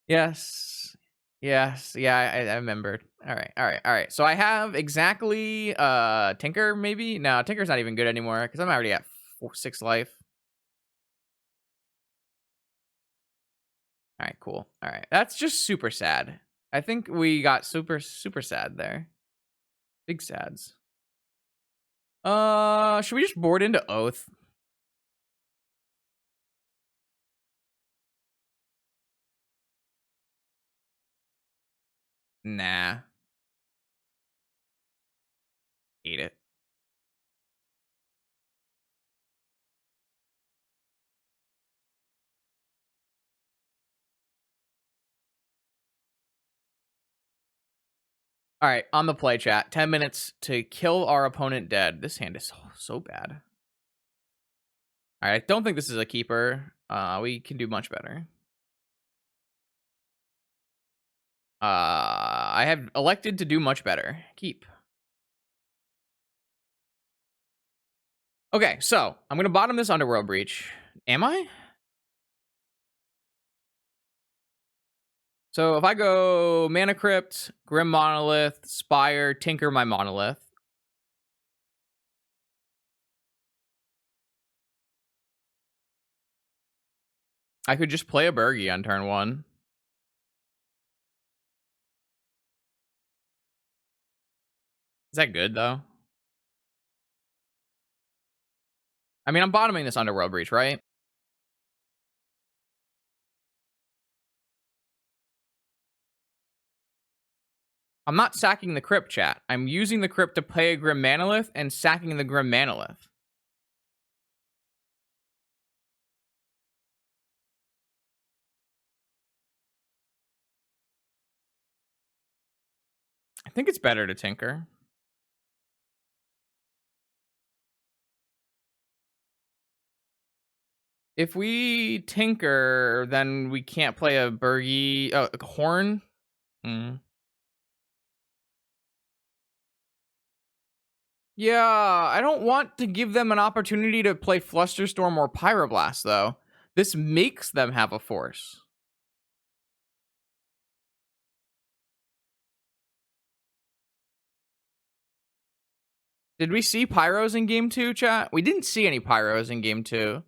Yes. Yes. Yeah, I remembered. All right. So I have exactly Tinker, maybe? No, Tinker's not even good anymore because I'm already at 6 life. All right, cool. All right. That's just super sad. I think we got super sad there. Big sads. Should we just board into Oath? Nah. Eat it. All right, on the play chat. 10 minutes to kill our opponent dead. This hand is so bad. All right, I don't think this is a keeper. We can do much better. I have elected to do much better. Keep. Okay, so I'm gonna bottom this Underworld Breach. Am I? So if I go Mana Crypt, Grim Monolith, Spire, Tinker my Monolith. I could just play a Birgi on turn 1. Is that good, though? I mean, I'm bottoming this Underworld Breach, right? I'm not sacking the Crypt, chat. I'm using the Crypt to play a Grim Manolith and sacking the Grim Manolith. I think it's better to Tinker. If we Tinker, then we can't play a Birgi... Oh, a Horn? Yeah, I don't want to give them an opportunity to play Flusterstorm or Pyroblast, though. This makes them have a force. Did we see Pyros in Game 2, chat? We didn't see any Pyros in Game 2.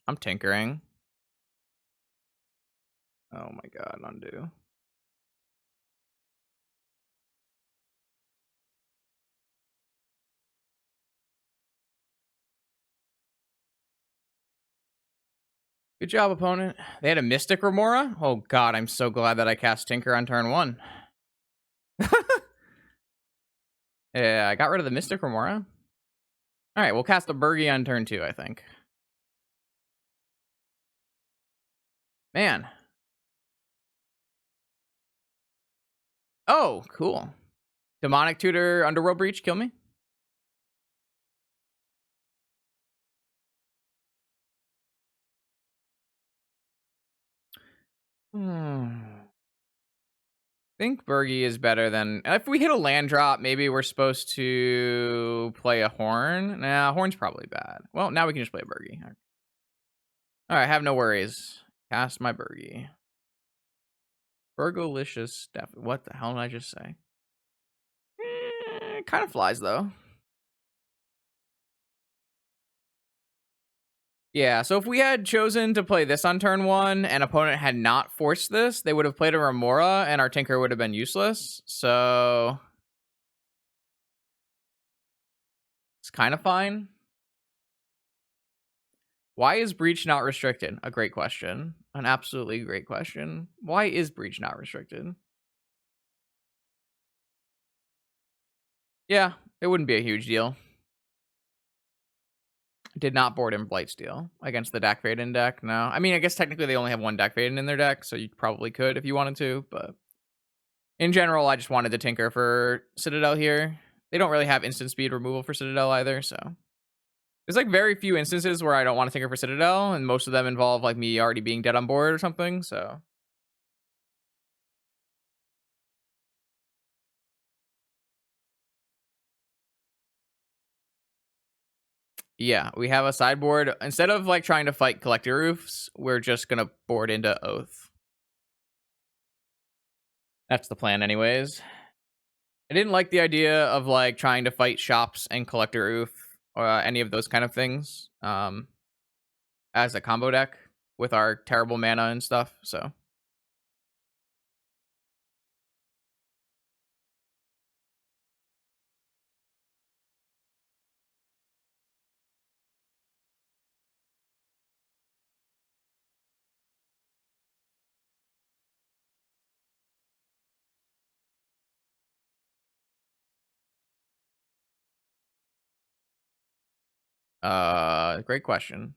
I'm tinkering. Oh my god, undo. Good job, opponent. They had a Mystic Remora? Oh god, I'm so glad that I cast Tinker on turn 1. Yeah, I got rid of the Mystic Remora. Alright, we'll cast a Birgi on turn 2, I think. Man. Oh, cool. Demonic Tutor, Underworld Breach, kill me. think Birgi is better than... If we hit a land drop, maybe we're supposed to play a horn. Nah, horn's probably bad. Well, now we can just play a Birgi. Alright, have no worries. Cast my Birgi. Burgolicious Steph. What the hell did I just say? Kind of flies, though. Yeah, so if we had chosen to play this on turn 1 and opponent had not forced this, they would have played a Remora and our Tinker would have been useless. So it's kind of fine. Why is Breach not restricted? A great question. An absolutely great question. Why is Breach not restricted? Yeah, it wouldn't be a huge deal. Did not board in Blightsteel against the Dak Faden deck. No. I mean, I guess technically they only have one Dak Faden in their deck, so you probably could if you wanted to, but in general, I just wanted to Tinker for Citadel here. They don't really have instant speed removal for Citadel either, so there's like very few instances where I don't want to Tinker for Citadel, and most of them involve like me already being dead on board or something, so. Yeah, we have a sideboard. Instead of like trying to fight Collector Roofs, we're just gonna board into Oath. That's the plan anyways. I didn't like the idea of like trying to fight Shops and Collector Roof or any of those kind of things as a combo deck with our terrible mana and stuff, so. Great question.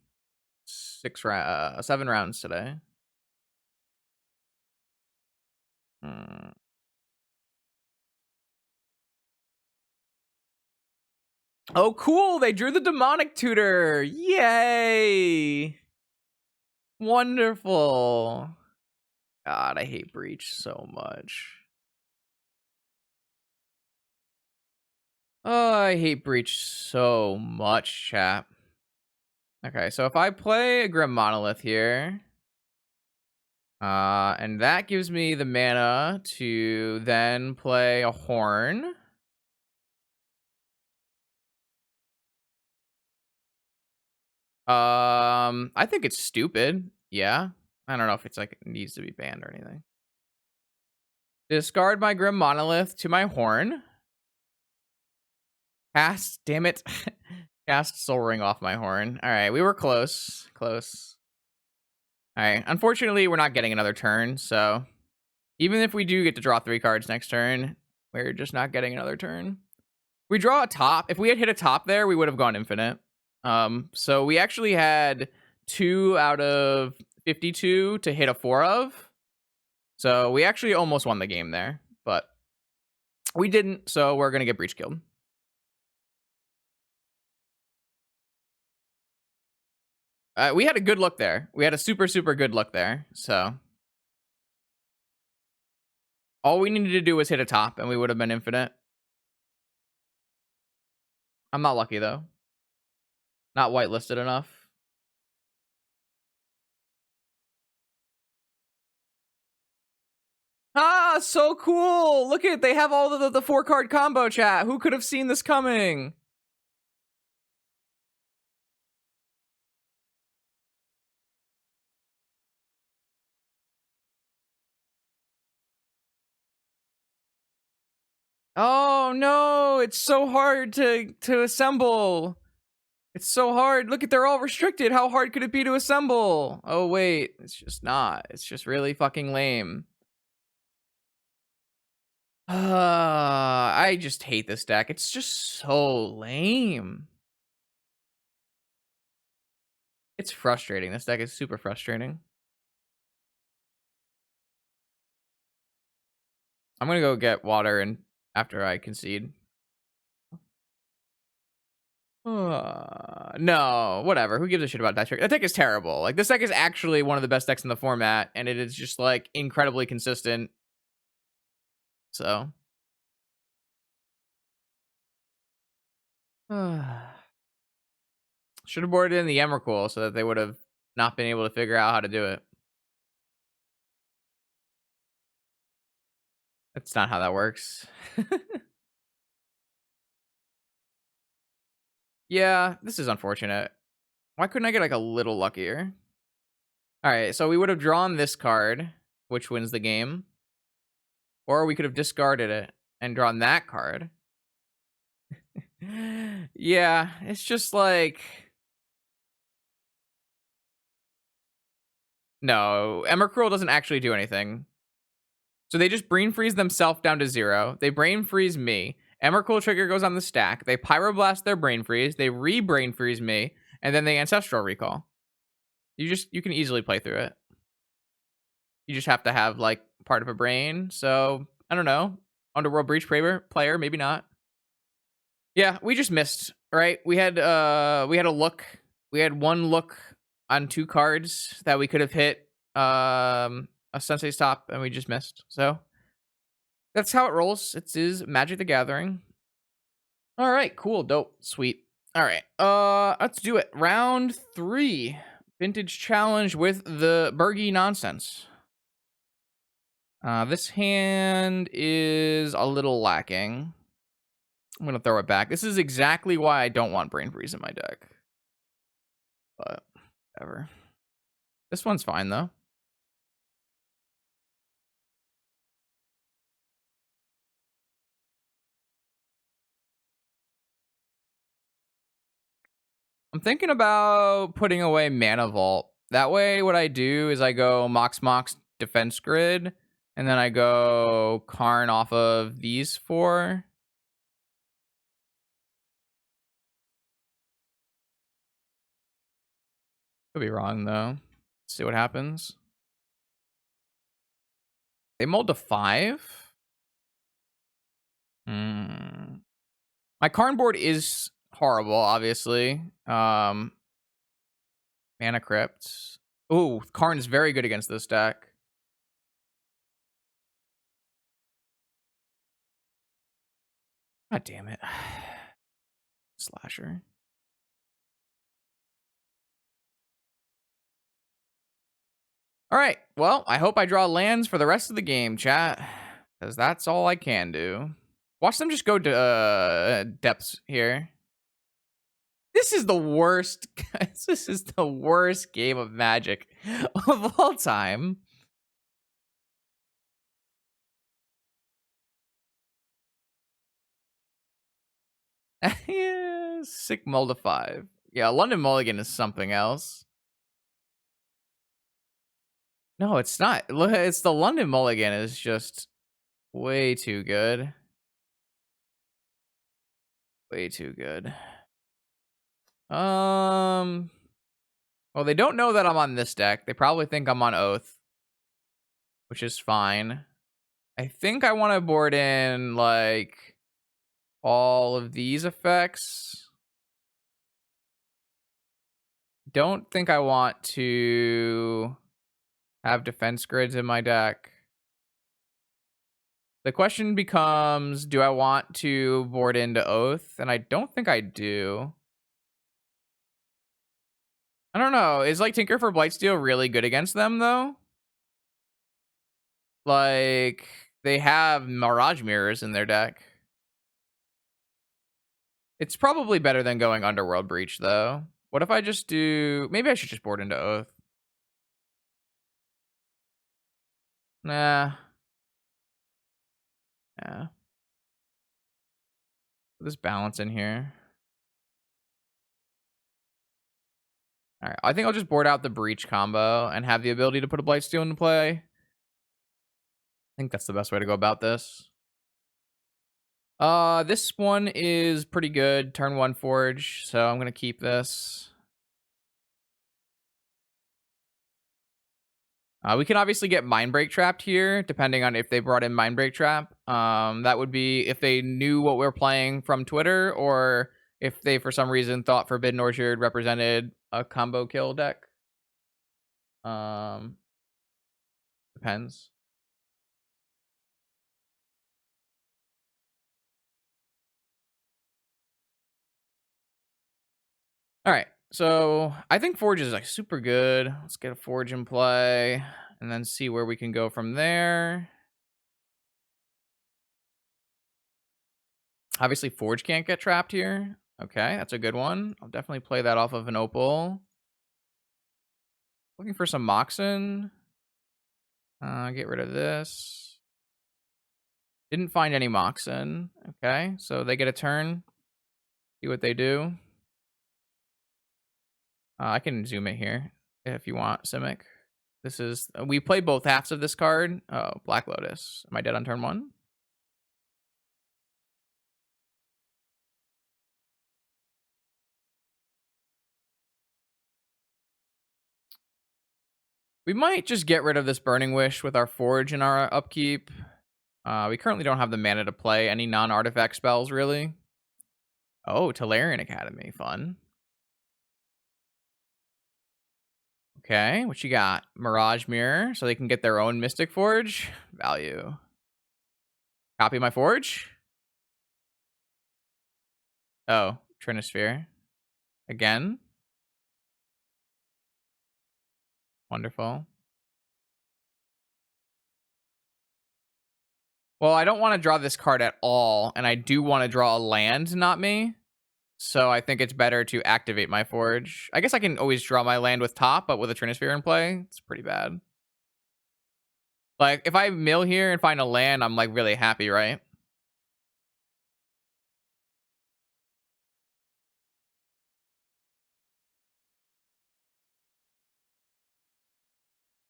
7 rounds today. Hmm. Oh, cool! They drew the Demonic Tutor! Yay! Wonderful. God, I hate Breach so much. Oh, I hate Breach so much, chat. Okay, so if I play a Grim Monolith here, and that gives me the mana to then play a Horn. I think it's stupid. Yeah. I don't know if it's like it needs to be banned or anything. Discard my Grim Monolith to my Horn. Cast, damn it. Cast Soul Ring off my Horn. All right, we were close. Close. All right. Unfortunately, we're not getting another turn, so even if we do get to draw 3 cards next turn, we're just not getting another turn. We draw a top. If we had hit a top there, we would have gone infinite. So we actually had 2 out of 52 to hit a 4 of. So we actually almost won the game there, but we didn't, so we're going to get Breach killed. We had a good look there. We had a super, super good look there, so. All we needed to do was hit a top, and we would have been infinite. I'm not lucky, though. Not whitelisted enough. Ah, so cool! Look at it, they have all the 4-card combo, chat. Who could have seen this coming? Oh no, it's so hard to assemble. It's so hard. Look at, they're all restricted. How hard could it be to assemble? Oh wait, it's just not. It's just really fucking lame. I just hate this deck. It's just so lame. It's frustrating. This deck is super frustrating. I'm gonna go get water and after I concede. No, whatever. Who gives a shit about that trick? That deck is terrible. Like, this deck is actually one of the best decks in the format, and it is just like incredibly consistent. So should have boarded in the Emrakul so that they would have not been able to figure out how to do it. That's not how that works. Yeah, this is unfortunate. Why couldn't I get like a little luckier? All right, so we would have drawn this card, which wins the game, or we could have discarded it and drawn that card. Yeah, it's just like no, Emrakul doesn't actually do anything. So they just brain freeze themselves down to 0. They brain freeze me. Emrakul trigger goes on the stack. They pyroblast their brain freeze. They re-brain freeze me, and then they ancestral recall. You can easily play through it. You just have to have like part of a brain. So I don't know. Underworld Breach player, maybe not. Yeah, we just missed, right? We had a look. We had one look on 2 cards that we could have hit a Sensei's top, and we just missed. So that's how it rolls. It is Magic the Gathering. All right, cool, dope, sweet. All right, let's do it. Round 3, vintage challenge with the Birgi nonsense. This hand is a little lacking. I'm gonna throw it back. This is exactly why I don't want Brain Freeze in my deck. But whatever. This one's fine though. I'm thinking about putting away Mana Vault. That way, what I do is I go Mox Defense Grid, and then I go Karn off of these 4. Could be wrong though. See what happens. They mold to 5. My Karn board is horrible, obviously. Mana Crypt. Ooh, Karn is very good against this deck. God damn it. Slasher. All right. Well, I hope I draw lands for the rest of the game, chat. Because that's all I can do. Watch them just go to depths here. This is the worst. Guys, this is the worst game of Magic of all time. Yeah, sick mold of 5. Yeah, London Mulligan is something else. No, it's not. It's the London Mulligan is just way too good. Way too good. Well, they don't know that I'm on this deck. They probably think I'm on Oath, which is fine. I think I want to board in like all of these effects. Don't think I want to have defense grids in my deck. The question becomes, do I want to board into Oath? And I don't think I do. I don't know. Is like Tinker for Blightsteel really good against them though? Like they have Mirage Mirrors in their deck. It's probably better than going Underworld Breach though. What if I just do, maybe I should just board into Oath. Nah. Yeah. Put this balance in here. All right, I think I'll just board out the Breach combo and have the ability to put a Blightsteel into play. I think that's the best way to go about this. This one is pretty good. Turn 1 Forge, so I'm gonna keep this. We can obviously get Mindbreak trapped here, depending on if they brought in Mindbreak Trap. That would be if they knew what we're playing from Twitter, or if they, for some reason, thought Forbidden Orchard represented a combo kill deck. Depends. All right. So I think Forge is like super good. Let's get a Forge in play and then see where we can go from there. Obviously, Forge can't get trapped here. Okay, that's a good one. I'll definitely play that off of an Opal. Looking for some Moxen. Get rid of this. Didn't find any Moxen. Okay, so they get a turn. See what they do. I can zoom it here if you want, Simic. This is we play both halves of this card. Oh, Black Lotus. Am I dead on turn 1? We might just get rid of this Burning Wish with our Forge and our upkeep. We currently don't have the mana to play any non-artifact spells, really. Oh, Tolarian Academy. Fun. Okay, what you got? Mirage Mirror, so they can get their own Mystic Forge. Value. Copy my Forge. Oh, Trinisphere. Again. Wonderful. Well, I don't want to draw this card at all, and I do want to draw a land, not me. So I think it's better to activate my Forge. I guess I can always draw my land with top, but with a Trinisphere in play, it's pretty bad. Like, if I mill here and find a land, I'm, like, really happy, right?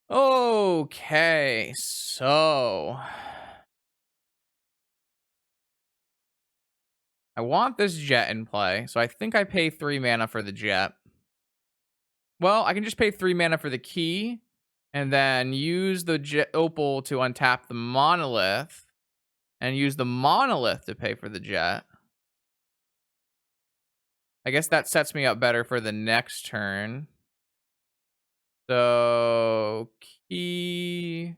Okay, so I want this jet in play, so I think I pay 3 mana for the jet. Well, I can just pay 3 mana for the key, and then use the jet opal to untap the monolith, and use the monolith to pay for the jet. I guess that sets me up better for the next turn. So, key.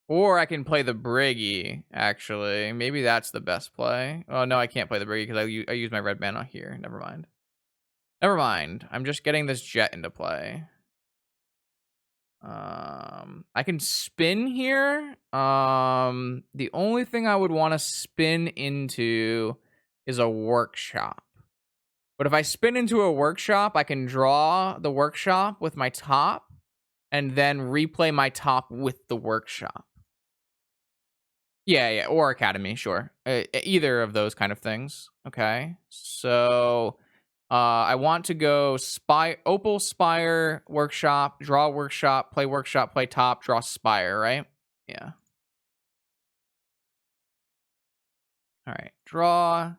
Or I can play the Birgi, actually. Maybe that's the best play. Oh, no, I can't play the Birgi because I use my red mana here. Never mind. Never mind. I'm just getting this jet into play. I can spin here. The only thing I would want to spin into is a workshop. But if I spin into a workshop, I can draw the workshop with my top and then replay my top with the workshop. Yeah, or Academy, sure. Either of those kind of things. Okay. So I want to go Opal, Spire, Workshop, draw Workshop, play top, draw Spire, right? Yeah. All right. Draw.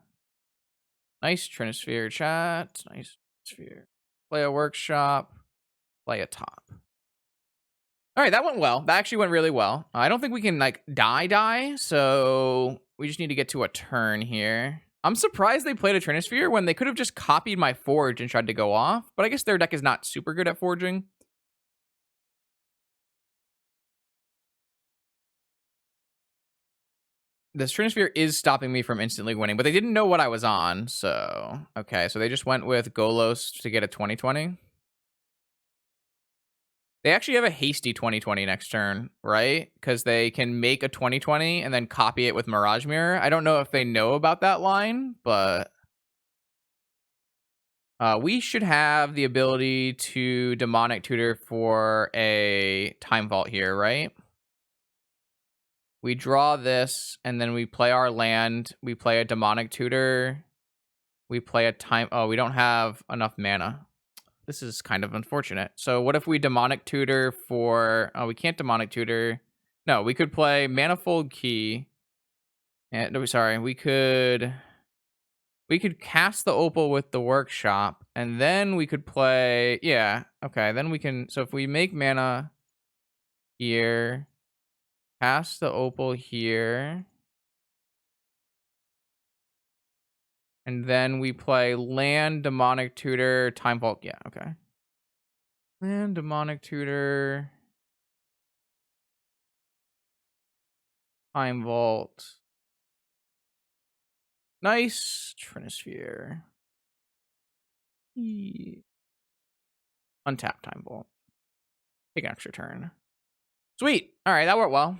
Nice Trinisphere chat. Nice Trinisphere. Play a Workshop, play a top. All right, that went well. That actually went really well. I don't think we can, like, die, so we just need to get to a turn here. I'm surprised they played a Trinisphere when they could have just copied my Forge and tried to go off, but I guess their deck is not super good at forging. This Trinisphere is stopping me from instantly winning, but they didn't know what I was on, so... Okay, so they just went with Golos to get a 2020. They actually have a hasty 2020 next turn, right? Because they can make a 2020 and then copy it with Mirage Mirror. I don't know if they know about that line, but we should have the ability to Demonic Tutor for a Time Vault here, right? We draw this, and then we play our land. We play a Demonic Tutor. We play a time... Oh, we don't have enough mana. This is kind of unfortunate. So what if we Demonic Tutor for... Oh, we can't Demonic Tutor. No, we could play Manifold Key. And, no, sorry. We could cast the Opal with the Workshop. And then we could play... Yeah, okay. Then we can... So if we make mana here... Cast the Opal here... And then we play land, Demonic Tutor, Time Vault. Yeah, okay. Land, Demonic Tutor, Time Vault. Nice Trinisphere. Untap Time Bolt. Take an extra turn. Sweet. All right, that worked well.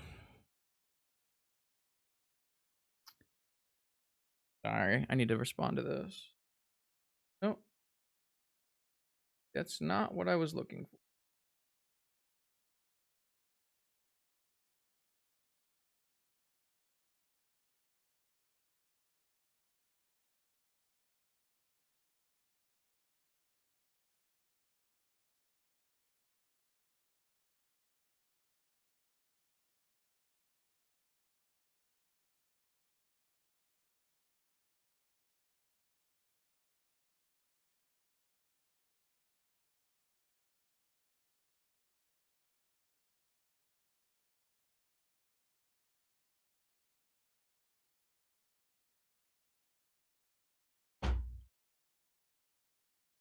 Sorry, I need to respond to this. Nope. That's not what I was looking for.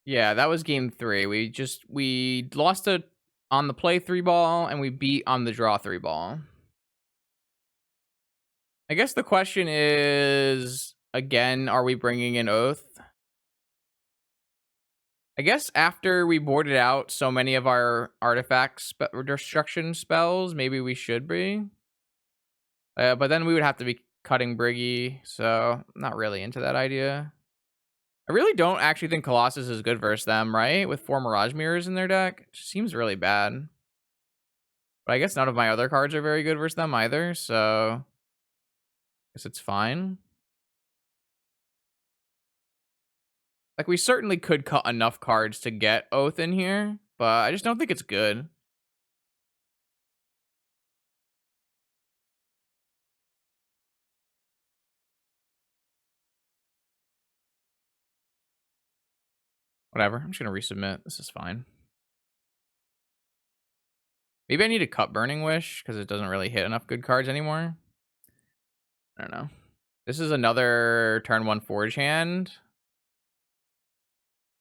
Yeah, that was game 3. We lost it on the play 3 ball and we beat on the draw 3 ball. I guess the question is, again, are we bringing in Oath? I guess after we boarded out so many of our artifact destruction spells, maybe we should be. But then we would have to be cutting Birgi, so I'm not really into that idea. I really don't actually think Colossus is good versus them, right? With 4 Mirage Mirrors in their deck. It just seems really bad. But I guess none of my other cards are very good versus them either, so I guess it's fine. Like, we certainly could cut enough cards to get Oath in here, but I just don't think it's good. Whatever, I'm just gonna resubmit. This is fine. Maybe I need to cut Burning Wish, because it doesn't really hit enough good cards anymore. I don't know. This is another turn 1 Forge hand.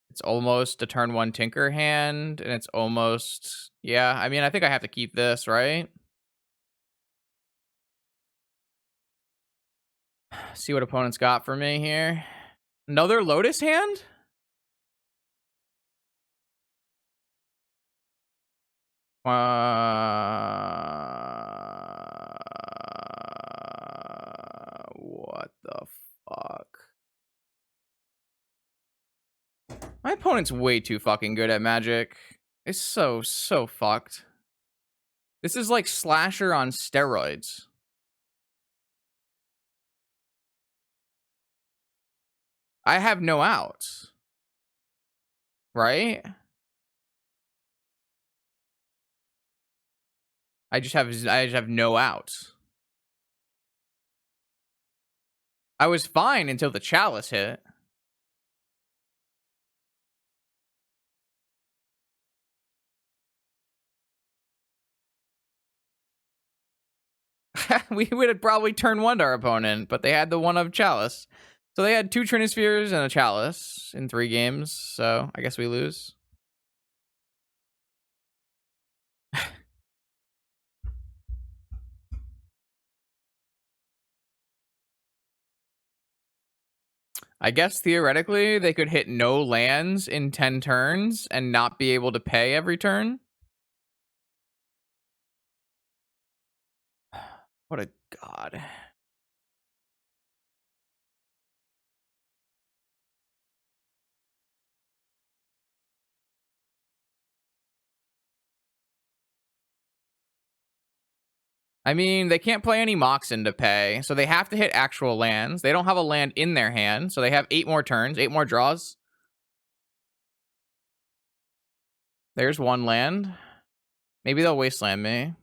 It's almost a turn 1 Tinker hand, and it's almost... Yeah, I mean, I think I have to keep this, right? See what opponents got for me here. Another Lotus hand? What the fuck? My opponent's way too fucking good at Magic. It's so fucked. This is like Slasher on steroids. I have no outs. Right? I just have no outs. I was fine until the Chalice hit. We would have probably turned 1 to our opponent, but they had the 1 of Chalice. So they had 2 Trinispheres and a Chalice in 3 games, so I guess we lose. I guess theoretically they could hit no lands in 10 turns and not be able to pay every turn. What a god. I mean, they can't play any Moxen to pay, so they have to hit actual lands. They don't have a land in their hand, so they have 8 more turns, 8 more draws. There's 1 land. Maybe they'll Wasteland me.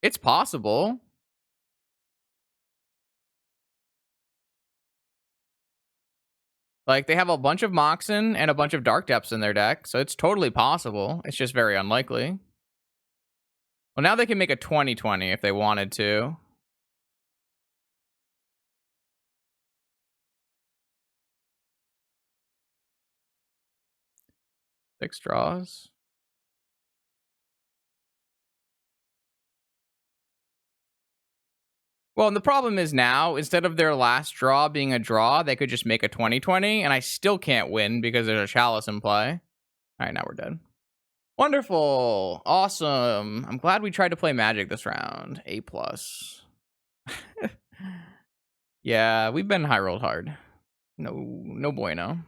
It's possible. Like, they have a bunch of Moxen and a bunch of Dark Depths in their deck, so it's totally possible. It's just very unlikely. Well, now they can make a 20/20 if they wanted to. 6 draws. Well, and the problem is now, instead of their last draw being a draw, they could just make a 20-20, and I still can't win because there's a chalice in play. All right, now we're dead. Wonderful. Awesome. I'm glad we tried to play Magic this round. A+. Yeah, we've been high rolled hard. No bueno.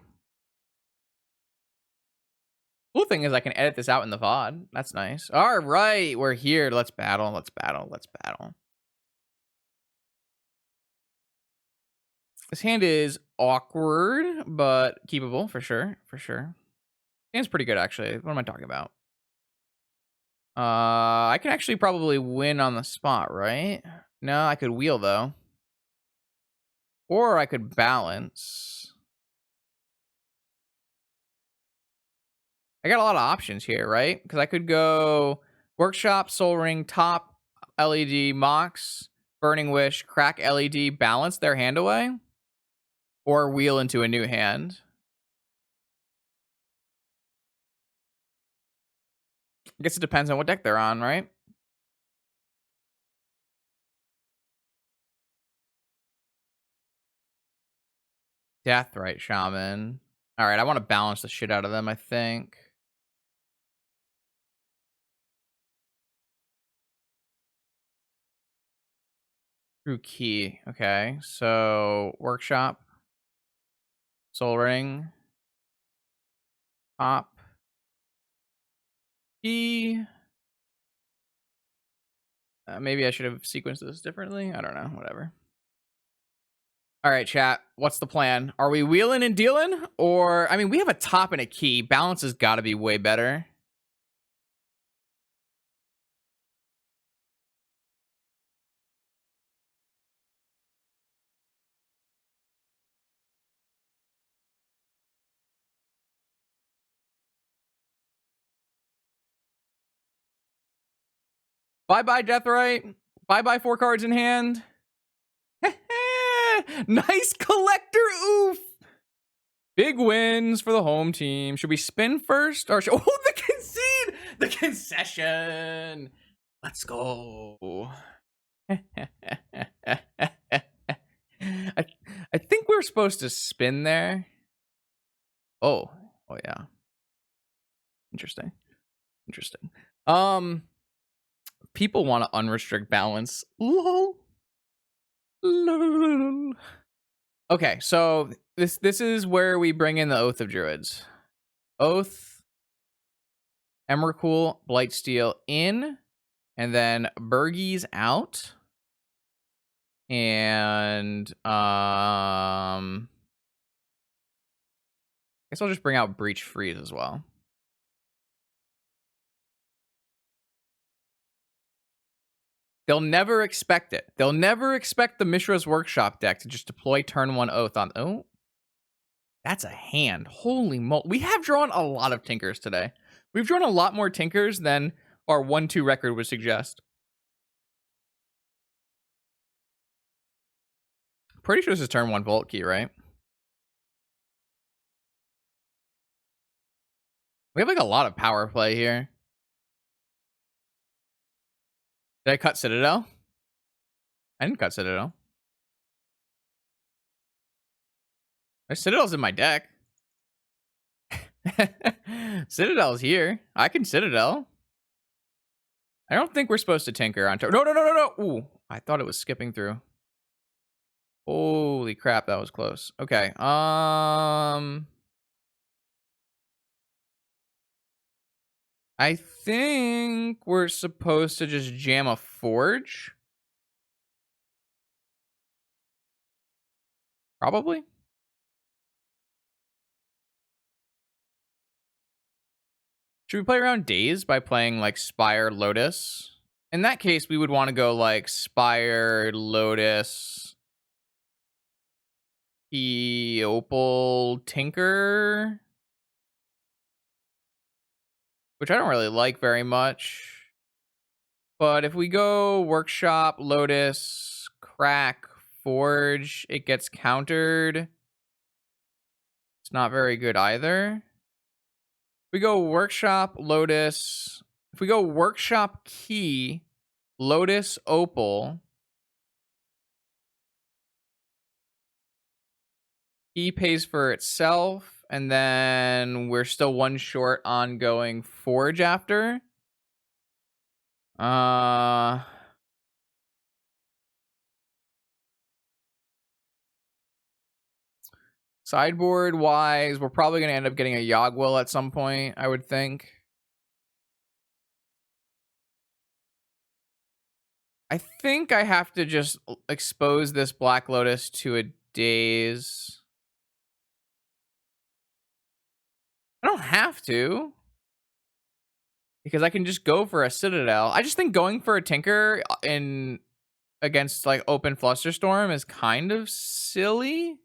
Cool thing is I can edit this out in the VOD. That's nice. All right, we're here. Let's battle. Let's battle. Let's battle. This hand is awkward, but keepable for sure. For sure. Hand's pretty good, actually. What am I talking about? I can actually probably win on the spot, right? No, I could wheel, though. Or I could balance. I got a lot of options here, right? Because I could go Workshop, Soul Ring, Top, LED, Mox, Burning Wish, Crack LED, balance their hand away. Or wheel into a new hand. I guess it depends on what deck they're on, right? Deathrite Shaman. All right, I want to balance the shit out of them, I think. True Key. Okay, so Workshop. Soul Ring. Top. Key. Maybe I should have sequenced this differently. I don't know. Whatever. All right, chat. What's the plan? Are we wheeling and dealing? Or, I mean, we have a top and a key. Balance has got to be way better. Bye-bye, Deathrite. Bye-bye, 4 cards in hand. Nice collector, oof. Big wins for the home team. Should we spin first? Or oh, the concede! The concession. Let's go. I think we're supposed to spin there. Oh yeah. Interesting. People want to unrestrict balance. Lol. Okay, so this is where we bring in the Oath of Druids. Oath, Emrakul, Blightsteel in, and then Birgi's out. And I guess I'll just bring out Breach Freeze as well. They'll never expect it. They'll never expect the Mishra's Workshop deck to just deploy turn 1 Oath on. Oh, that's a hand. Holy moly. We have drawn a lot of Tinkers today. We've drawn a lot more Tinkers than our 1-2 record would suggest. Pretty sure this is turn 1 Vault Key, right? We have like a lot of power play here. Did I cut Citadel? I didn't cut Citadel. Citadel's in my deck. Citadel's here. I can Citadel. I don't think we're supposed to tinker on turn. No. Ooh, I thought it was skipping through. Holy crap, that was close. Okay. I think we're supposed to just jam a Forge. Probably. Should we play around Daze by playing like Spire Lotus? In that case, we would want to go like Spire Lotus, Opal Tinker, which I don't really like very much. But if we go Workshop, Lotus, Crack, Forge, it gets countered. It's not very good either. We go Workshop, Lotus. If we go Workshop Key, Lotus, Opal. Key pays for itself, and then we're still one short on going Forge after. Sideboard wise, we're probably gonna end up getting a Yogwill at some point, I would think. I think I have to just expose this Black Lotus to a Daze. I don't have to, because I can just go for a Citadel. I just think going for a Tinker in against like open Flusterstorm is kind of silly.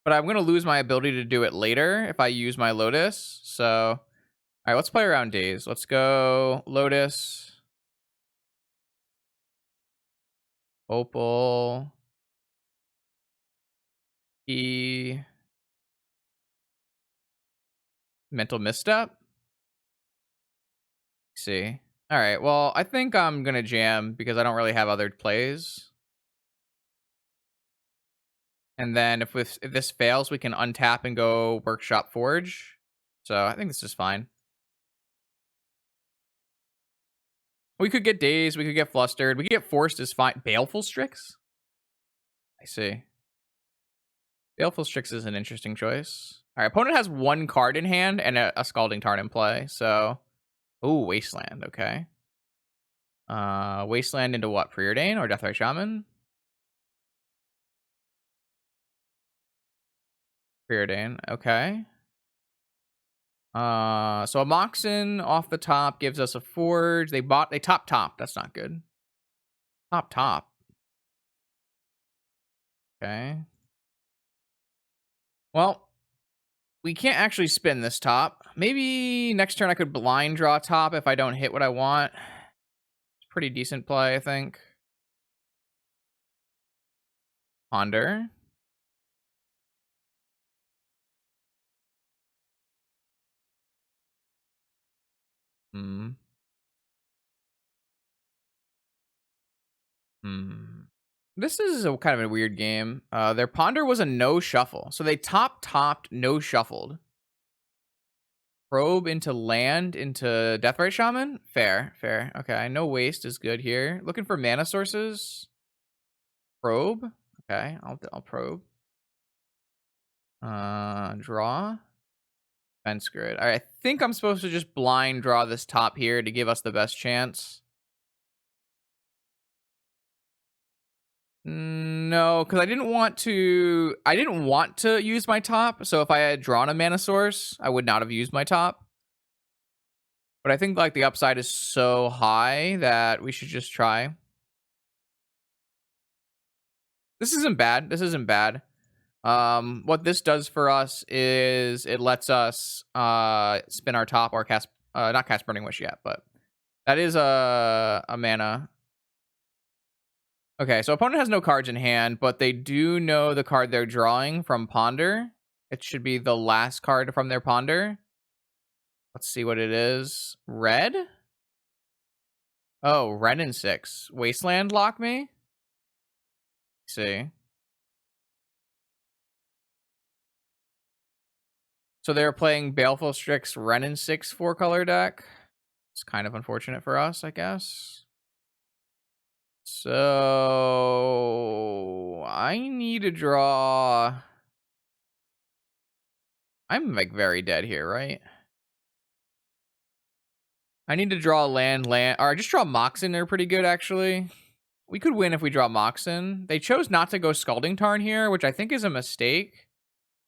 But I'm gonna lose my ability to do it later if I use my Lotus. So, all right, let's play around Daze. Let's go Lotus, Opal, E, Mental Misstep. See. All right. Well, I think I'm gonna jam because I don't really have other plays. And then if this fails, we can untap and go Workshop Forge. So I think this is fine. We could get Dazed. We could get Flustered. We could get Forced is fine. Baleful Strix? I see. Baleful Strix is an interesting choice. All right, opponent has one card in hand and a Scalding Tarn in play. So, ooh, Wasteland. Okay. Wasteland into what? Preordain or Deathray Shaman? Preordain. Okay. So a Moxen off the top gives us a Forge. They top. That's not good. Top. Okay. Well, we can't actually spin this top. Maybe next turn I could blind draw top if I don't hit what I want. It's pretty decent play, I think. Ponder. Hmm. This is a kind of a weird game. Their Ponder was a no shuffle. So they topped, no shuffled. Probe into land into Deathrite Shaman? Fair. Okay, no waste is good here. Looking for mana sources. Probe. Okay, I'll probe. Draw. Fence grid. All right, I think I'm supposed to just blind draw this top here to give us the best chance. No, because I didn't want to use my top. So if I had drawn a mana source, I would not have used my top. But I think like the upside is so high that we should just try. This isn't bad. What this does for us is it lets us spin our top or cast not cast Burning Wish yet, but that is a mana. Okay, so opponent has no cards in hand, but they do know the card they're drawing from Ponder. It should be the last card from their Ponder. Let's see what it is. Red? Oh, red and 6. Wasteland lock me? See. So they're playing Baleful Strix Ren and 6 4-color deck. It's kind of unfortunate for us, I guess. So I need to draw. I'm like very dead here, right? I need to draw land, or just draw Moxen. They're pretty good, actually. We could win if we draw Moxen. They chose not to go Scalding Tarn here, which I think is a mistake.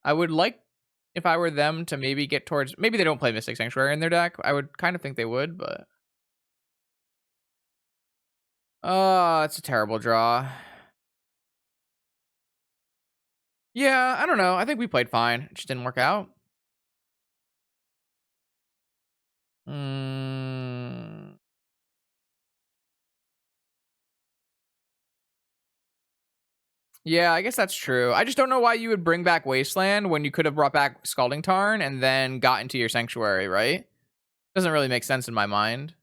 I would like, if I were them, to maybe get towards... Maybe they don't play Mystic Sanctuary in their deck. I would kind of think they would, but... It's a terrible draw. Yeah, I don't know. I think we played fine. It just didn't work out. Yeah, I guess that's true. I just don't know why you would bring back Wasteland when you could have brought back Scalding Tarn and then got into your Sanctuary, right? Doesn't really make sense in my mind.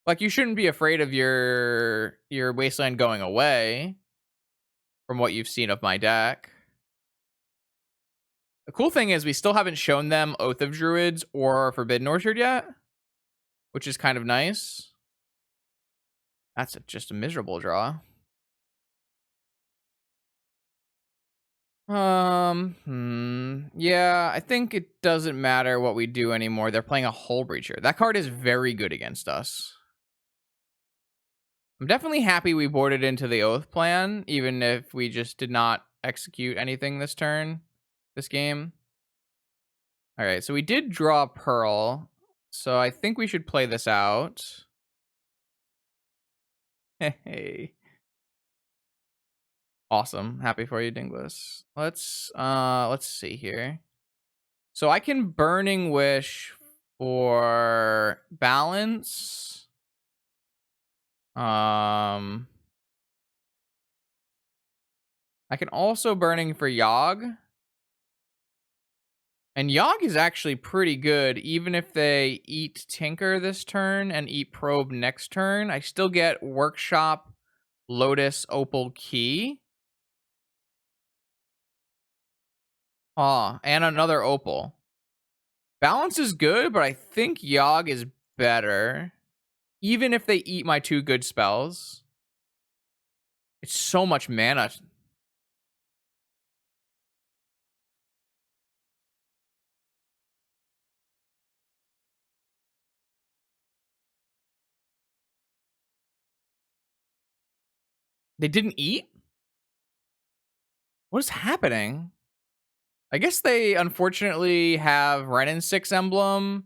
Like, you shouldn't be afraid of your Wasteland going away from what you've seen of my deck. The cool thing is we still haven't shown them Oath of Druids or Forbidden Orchard yet, which is kind of nice. That's just a miserable draw. Yeah, I think it doesn't matter what we do anymore. They're playing a Hull Breacher. That card is very good against us. I'm definitely happy we boarded into the Oath plan, even if we just did not execute anything this turn, this game. All right, so we did draw Pearl, so I think we should play this out. Hey. Awesome. Happy for you, Dinglis. Let's see here. So I can Burning Wish for balance. I can also Burning for Yogg. And Yogg is actually pretty good, even if they eat Tinker this turn and eat Probe next turn. I still get Workshop, Lotus, Opal, Key. And another Opal. Balance is good, but I think Yogg is better. Even if they eat my 2 good spells. It's so much mana. They didn't eat? What is happening? I guess they unfortunately have Renin 6 emblem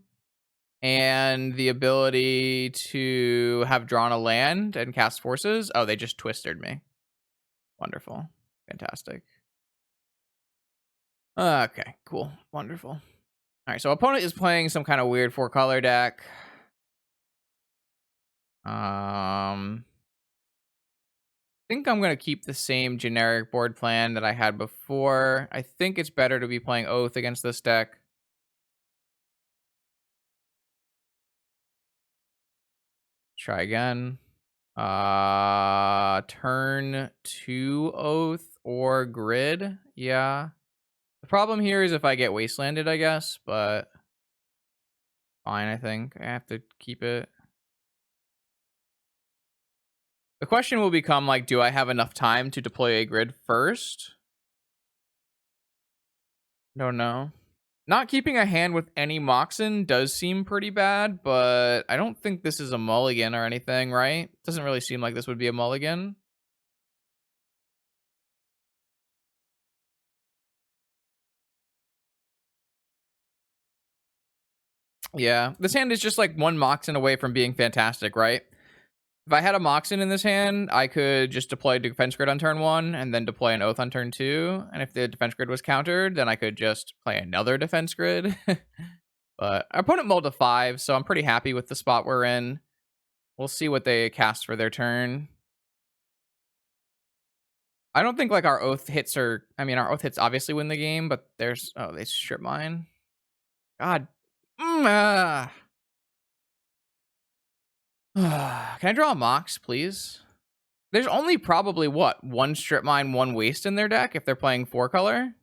and the ability to have drawn a land and cast forces. Oh, they just twisted me. Wonderful. Fantastic. Okay, cool. Wonderful. All right, so opponent is playing some kind of weird 4-color deck. I think I'm going to keep the same generic board plan that I had before. I think it's better to be playing Oath against this deck. Try again. Turn 2 Oath or Grid. Yeah. The problem here is if I get Wastelanded, I guess, but fine, I think. I have to keep it. The question will become, like, do I have enough time to deploy a Grid first? Don't know. Not keeping a hand with any Moxen does seem pretty bad, but I don't think this is a mulligan or anything, right? Doesn't really seem like this would be a mulligan. Yeah, this hand is just like 1 Moxen away from being fantastic, right? If I had a Moxen in this hand, I could just deploy Defense Grid on turn 1 and then deploy an Oath on turn 2. And if the Defense Grid was countered, then I could just play another Defense Grid. But our opponent mulled a 5, so I'm pretty happy with the spot we're in. We'll see what they cast for their turn. I don't think, like, our Oath hits are... I mean, our Oath hits obviously win the game, but there's... Oh, they strip mine. God. Can I draw a Mox, please? There's only probably, what, 1 strip mine, 1 waste in their deck if they're playing 4-color?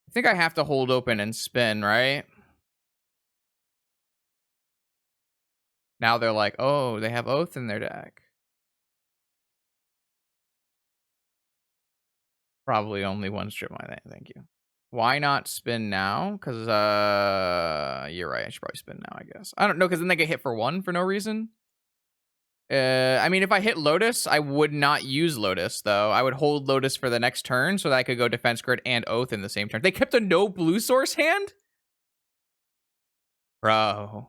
I think I have to hold open and spin, right? Now they're like, oh, they have Oath in their deck. Probably only 1 strip mine, thank you. Why not spin now? Because, you're right, I should probably spin now, I guess. I don't know, because then they get hit for 1 for no reason. I mean, if I hit Lotus, I would not use Lotus, though. I would hold Lotus for the next turn so that I could go Defense Grid and Oath in the same turn. They kept a no blue source hand? Bro.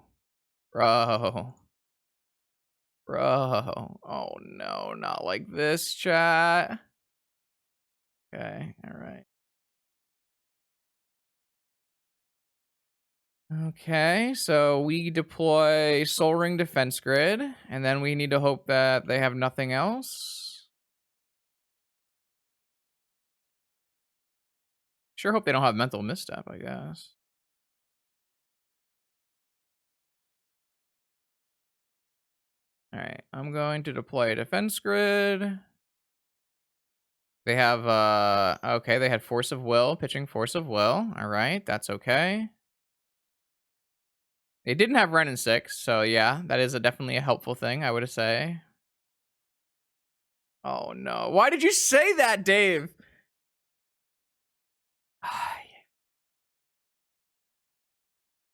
Bro. Bro. Oh, no, not like this, chat. Okay, all right. Okay, so we deploy Soul Ring Defense Grid, and then we need to hope that they have nothing else. Sure hope they don't have Mental Misstep, I guess. Alright, I'm going to deploy a Defense Grid. They have, okay, they had Force of Will, pitching Force of Will. Alright, that's okay. They didn't have Ren and 6, so yeah, that is definitely a helpful thing, I would say. Oh no. Why did you say that, Dave?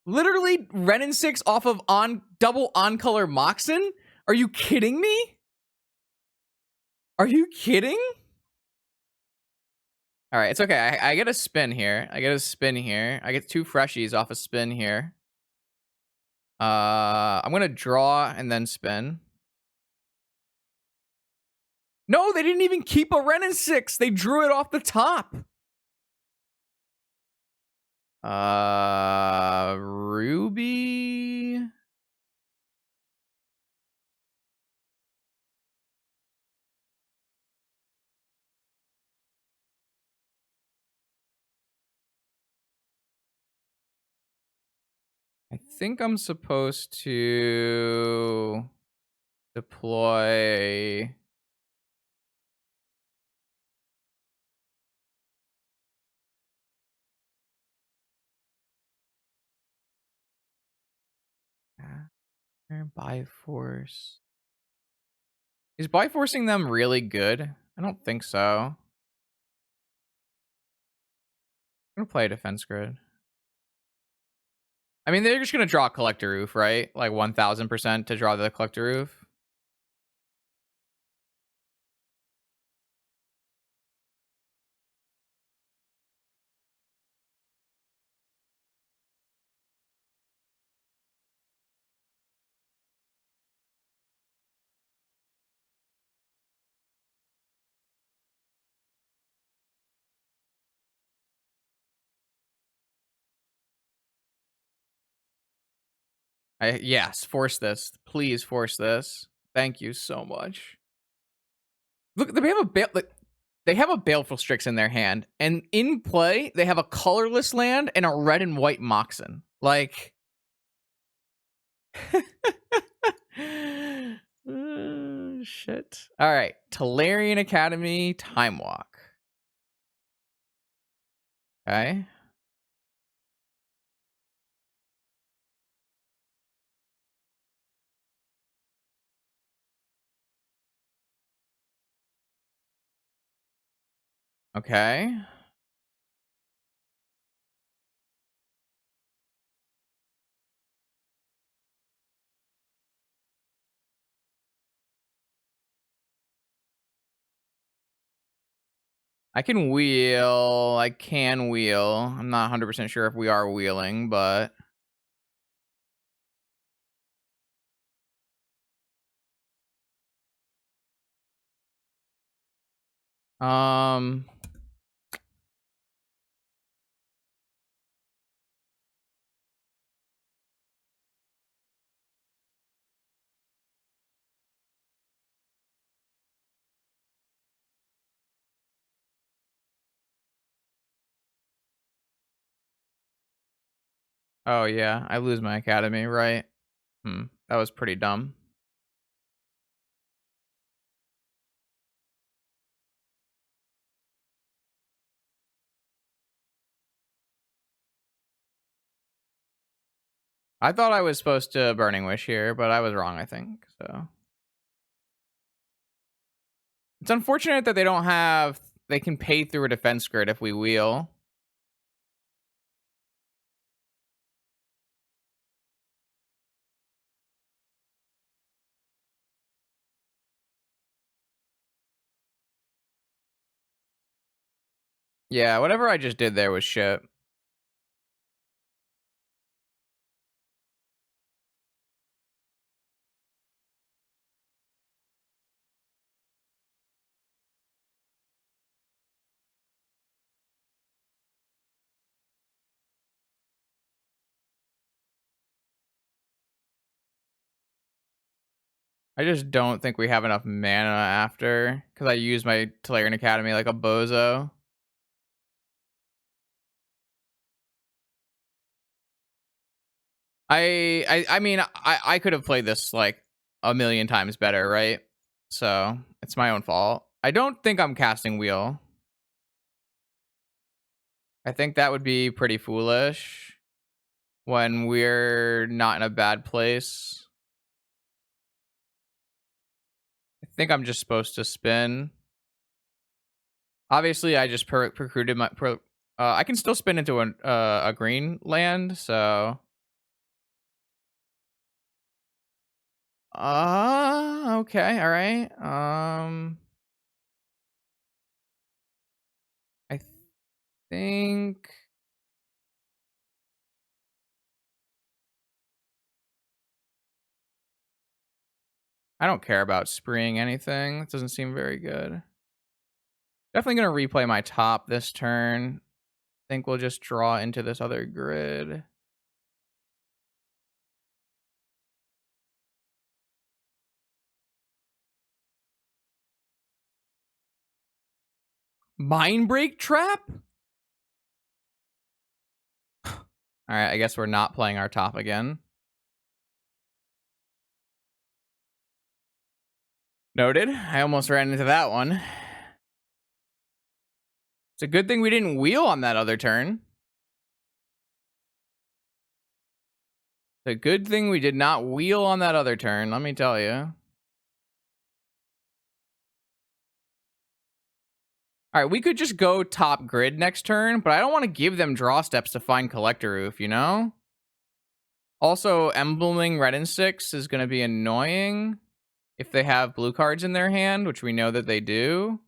Literally Ren and 6 off of double on color Moxen? Are you kidding me? Are you kidding? All right, it's okay. I get a spin here. I get 2 freshies off a spin here. I'm gonna draw and then spin. No, they didn't even keep a Ren and 6. They drew it off the top. Ruby. I think I'm supposed to deploy. Biforce. Is Biforcing them really good? I don't think so. I'm gonna play a Defense Grid. I mean, they're just gonna draw a Collector Roof, right? Like 1000% to draw the Collector Roof. Yes, force this. Please force this. Thank you so much. Look, they have they have a Baleful Strix in their hand, and in play, they have a colorless land and a red and white Moxen. Like, shit. All right, Talarian Academy, Time Walk. Okay. Okay. I can wheel. I can wheel. I'm not 100% sure if we are wheeling, but um oh yeah, I lose my academy, right? That was pretty dumb. I thought I was supposed to Burning Wish here, but I was wrong, I think. So it's unfortunate that they can pay through a defense grid if we wheel. Yeah, whatever I just did there was shit. I just don't think we have enough mana after, because I use my Tolarian Academy like a bozo. I mean, I could have played this like a million times better, right? So it's my own fault. I don't think I'm casting Wheel. I think that would be pretty foolish when we're not in a bad place. I think I'm just supposed to spin. Obviously, I just recruited my. I can still spin into a green land, so. Okay, all right. I think. I don't care about spreeing anything. It doesn't seem very good. Definitely gonna replay my top this turn. Think we'll just draw into this other grid. Mindbreak Trap? Alright, I guess we're not playing our top again. Noted. I almost ran into that one. It's a good thing we didn't wheel on that other turn. It's a good thing we did not wheel on that other turn, let me tell you. Alright, we could just go top grid next turn, but I don't want to give them draw steps to find Collector Roof, you know? Also, embleming red and 6 is going to be annoying if they have blue cards in their hand, which we know that they do.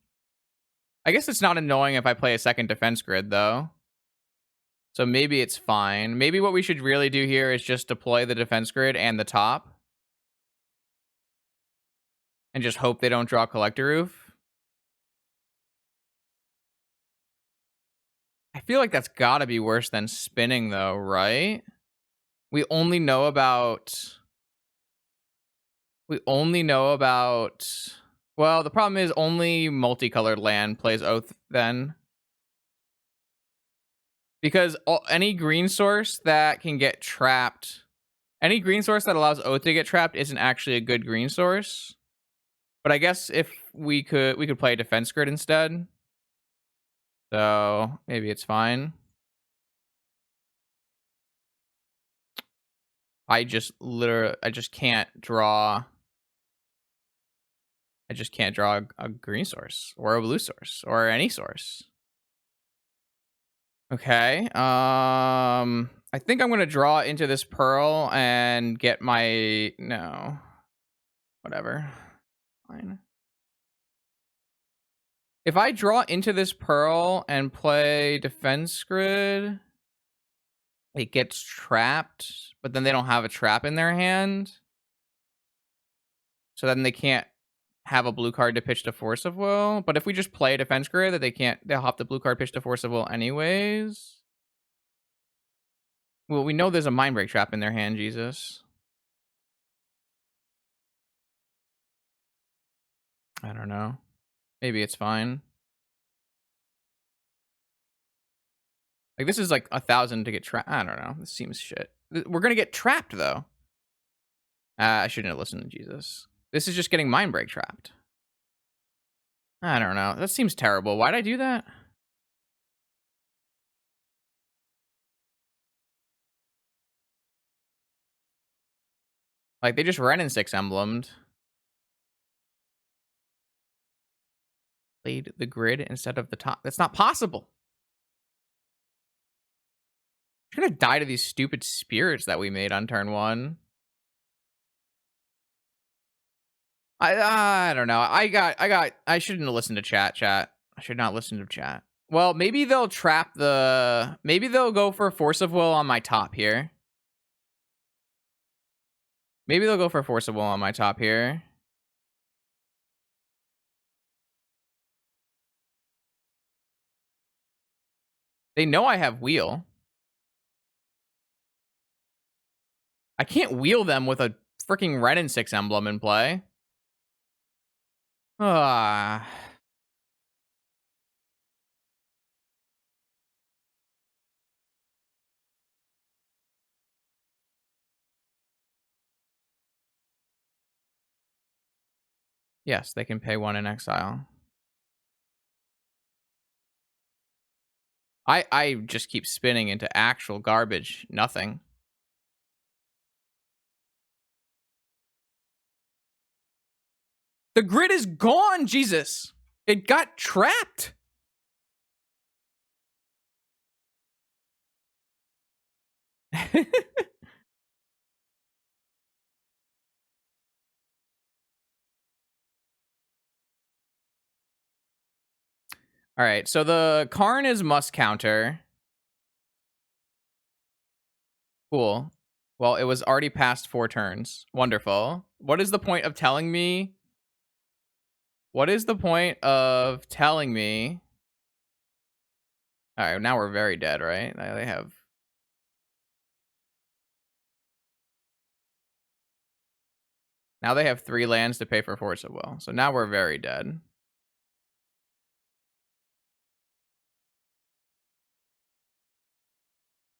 I guess it's not annoying if I play a second defense grid, though. So maybe it's fine. Maybe what we should really do here is just deploy the defense grid and the top. And just hope they don't draw Collector Roof. I feel like that's gotta be worse than spinning, though, right? We only know about... Well, the problem is only multicolored land plays Oath then. Because any green source that can get trapped... Any green source that allows Oath to get trapped isn't actually a good green source. But I guess if we could play a defense grid instead. So maybe it's fine. I just can't draw. I just can't draw a green source or a blue source or any source. Okay. I think I'm gonna draw into this pearl and get my no. Whatever. Fine. If I draw into this pearl and play defense grid, it gets trapped, but then they don't have a trap in their hand. So then they can't have a blue card to pitch to Force of Will. But if we just play a defense grid, that they'll have the blue card pitch to Force of Will anyways. Well, we know there's a Mindbreak Trap in their hand, Jesus. I don't know. Maybe it's fine. Like, this is like 1,000 to get trapped. I don't know. This seems shit. We're gonna get trapped, though. I shouldn't have listened to Jesus. This is just getting Mindbreak trapped. I don't know. That seems terrible. Why'd I do that? Like, they just ran in 6 emblemed. Played the grid instead of the top. That's not possible. I'm gonna die to these stupid spirits that we made on turn 1. I don't know. I shouldn't have listened to chat. I should not listen to chat. Well, maybe they'll trap the... Maybe they'll go for Force of Will on my top here. Maybe they'll go for Force of Will on my top here. They know I have Wheel. I can't wheel them with a freaking red and 6 emblem in play. Ah. Yes, they can pay 1 in exile. I just keep spinning into actual garbage. Nothing. The grid is gone, Jesus! It got trapped! Alright, so the Karn is must counter. Cool. Well, it was already past 4 turns. Wonderful. What is the point of telling me? What is the point of telling me? Alright, now we're very dead, right? Now they have... Now they have 3 lands to pay for Force of Will. So now we're very dead.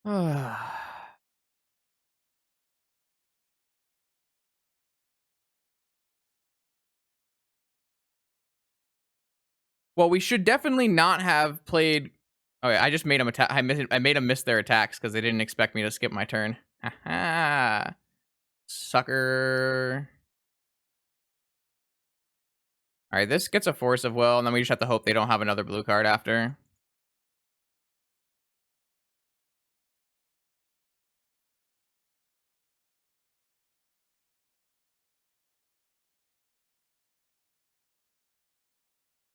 Well, we should definitely not have played... Okay, I just made them attack. I made them miss their attacks because they didn't expect me to skip my turn. Haha. Sucker. Alright, this gets a Force of Will, and then we just have to hope they don't have another blue card after.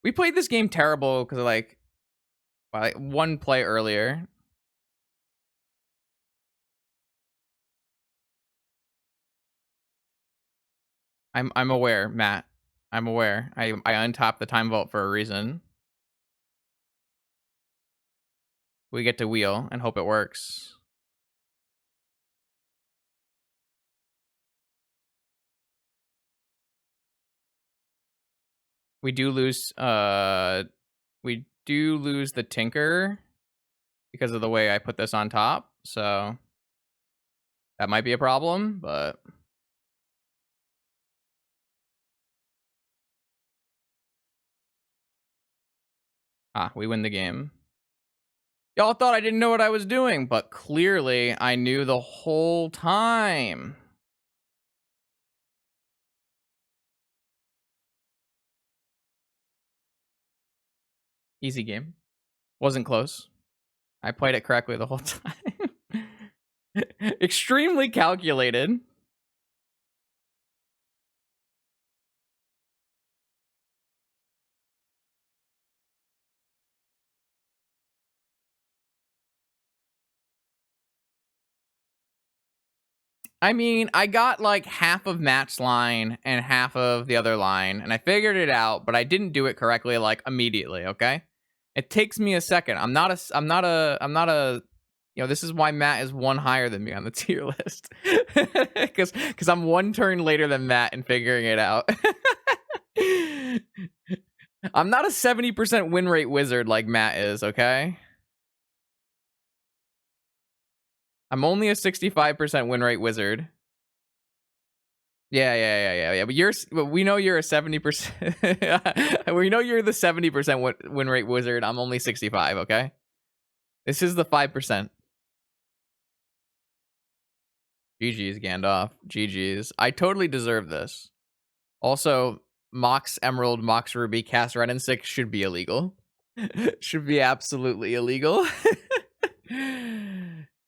We played this game terrible because of like one play earlier. I'm aware, Matt. I'm aware. I untapped the time vault for a reason. We get to wheel and hope it works. We do lose the Tinker because of the way I put this on top, so that might be a problem, but we win the game. Y'all thought I didn't know what I was doing, but clearly I knew the whole time. Easy game. Wasn't close. I played it correctly the whole time. Extremely calculated. I mean, I got like half of Matt's line and half of the other line, and I figured it out, but I didn't do it correctly like immediately, okay? It takes me a second. I'm not a you know, this is why Matt is 1 higher than me on the tier list. Cuz I'm 1 turn later than Matt in figuring it out. I'm not a 70% win rate wizard like Matt is, okay? I'm only a 65% win rate wizard. Yeah. But we know you're a 70%. We know you're the 70% win rate wizard. I'm only 65, okay? This is the 5%. GG's, Gandalf. GG's. I totally deserve this. Also, Mox Emerald, Mox Ruby, cast Red and 6 should be illegal. Should be absolutely illegal.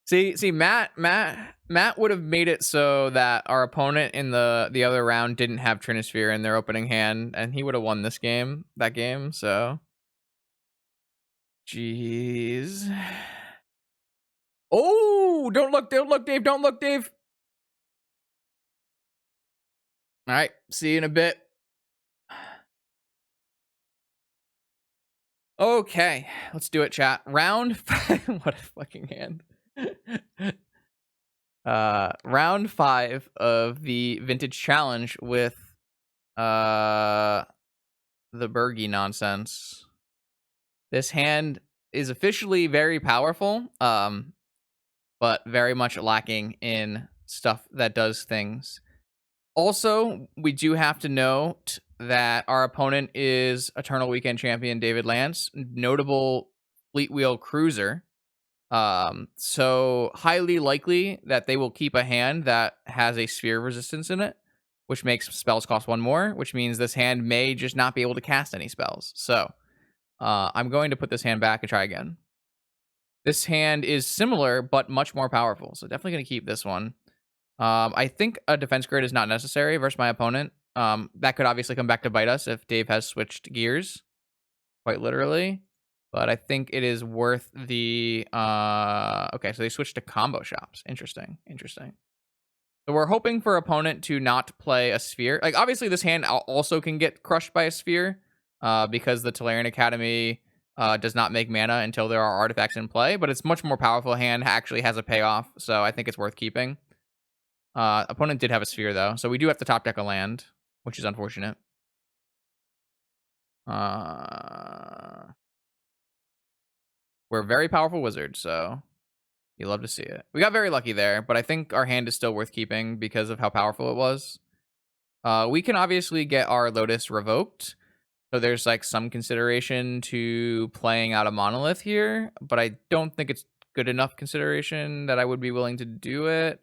See, Matt would have made it so that our opponent in the other round didn't have Trinisphere in their opening hand, and he would have won that game, so. Jeez. Oh, don't look, Dave, don't look, Dave. All right, see you in a bit. Okay, let's do it, chat. Round 5. What a fucking hand. Round 5 of the Vintage Challenge with the Birgi nonsense. This hand is officially very powerful, but very much lacking in stuff that does things. Also, we do have to note that our opponent is Eternal Weekend champion David Lance, notable fleet wheel cruiser. So highly likely that they will keep a hand that has a sphere resistance in it, which makes spells cost one more, which means this hand may just not be able to cast any spells. So I'm going to put this hand back and try again. This hand is similar, but much more powerful. So definitely going to keep this one. I think a defense grid is not necessary versus my opponent. That could obviously come back to bite us if Dave has switched gears, quite literally. But I think it is worth the... Okay, so they switched to combo shops. Interesting. So we're hoping for opponent to not play a sphere. Like, obviously, this hand also can get crushed by a sphere because the Tolarian Academy does not make mana until there are artifacts in play, but it's much more powerful hand, actually has a payoff, so I think it's worth keeping. Opponent did have a sphere, though, so we do have to top deck a land, which is unfortunate. We're a very powerful wizard, so you love to see it. We got very lucky there, but I think our hand is still worth keeping because of how powerful it was. We can obviously get our Lotus revoked, so there's like some consideration to playing out a monolith here, but I don't think it's good enough consideration that I would be willing to do it.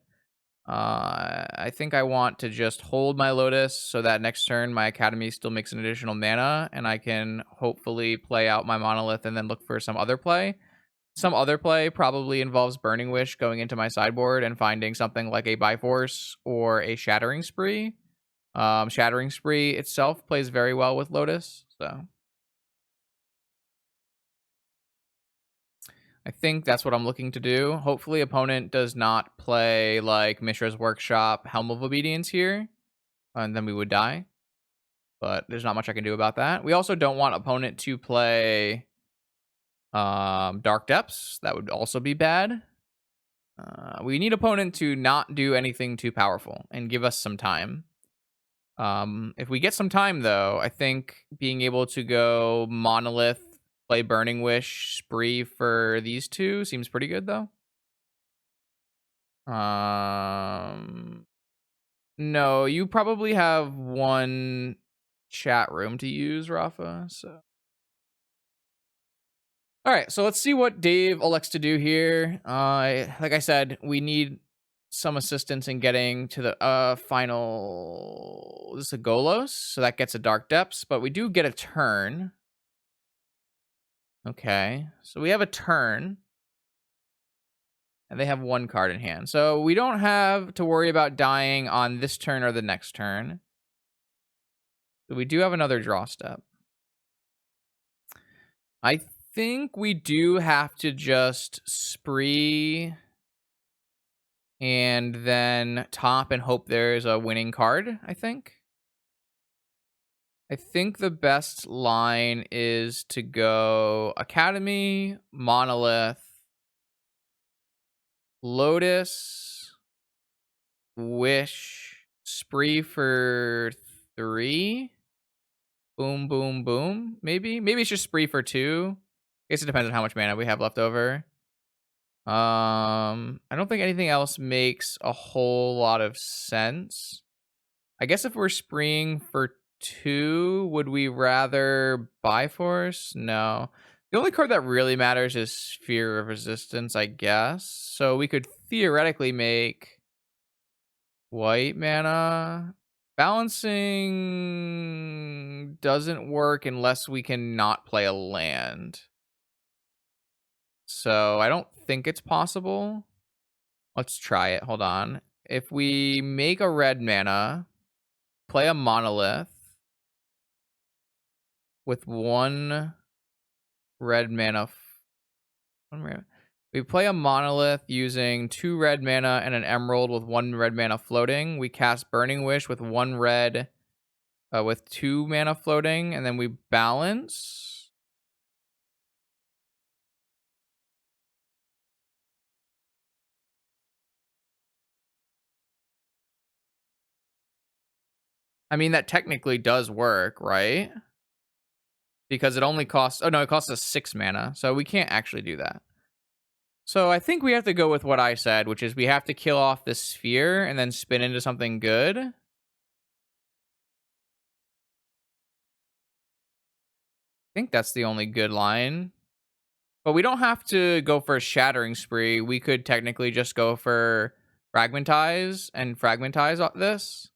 I think I want to just hold my Lotus so that next turn my Academy still makes an additional mana, and I can hopefully play out my monolith and then look for some other play. Some other play probably involves Burning Wish going into my sideboard and finding something like a Biforce or a Shattering Spree. Shattering Spree itself plays very well with Lotus, so I think that's what I'm looking to do. Hopefully opponent does not play like Mishra's Workshop, Helm of Obedience here, and then we would die. But there's not much I can do about that. We also don't want opponent to play Dark Depths. That would also be bad. We need opponent to not do anything too powerful and give us some time. If we get some time, though, I think being able to go Monolith, play Burning Wish, Spree for these two seems pretty good, though. No, you probably have one chat room to use, Rafa, so... All right, so let's see what Dave elects to do here. Like I said, we need some assistance in getting to the final... This is a Golos, so that gets a Dark Depths, but we do get a turn. Okay, so we have a turn. And they have one card in hand. So we don't have to worry about dying on this turn or the next turn. But we do have another draw step. I think we do have to just spree and then top and hope there's a winning card, I think. I think the best line is to go Academy, Monolith, Lotus, Wish, Spree for 3. Boom, boom, boom. Maybe it's just Spree for 2. I guess it depends on how much mana we have left over. I don't think anything else makes a whole lot of sense. I guess if we're spreeing for 2, would we rather Biforce? No. The only card that really matters is Sphere of Resistance, I guess. So we could theoretically make white mana. Balancing doesn't work unless we can not play a land. So I don't think it's possible. Let's try it. Hold on. If we make a red mana, play a monolith with one red mana. We play a monolith using 2 red mana and an emerald with 1 red mana floating. We cast Burning Wish with 1 red with 2 mana floating, and then we balance. I mean, that technically does work, right? because it only costs. Oh no, it costs us 6 mana, so we can't actually do that. So I think we have to go with what I said, which is we have to kill off this sphere and then spin into something good. I think that's the only good line. But we don't have to go for a shattering spree. We could technically just go for fragmentize and fragmentize this.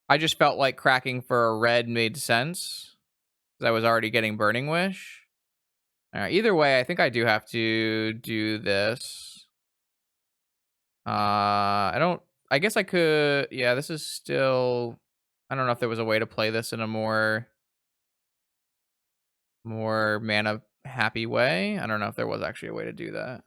I just felt like cracking for a red made sense because I was already getting Burning Wish. All right, either way, I think I do have to do this. I don't. I guess I could. Yeah, this is still. I don't know if there was a way to play this in a more mana happy way. I don't know if there was actually a way to do that.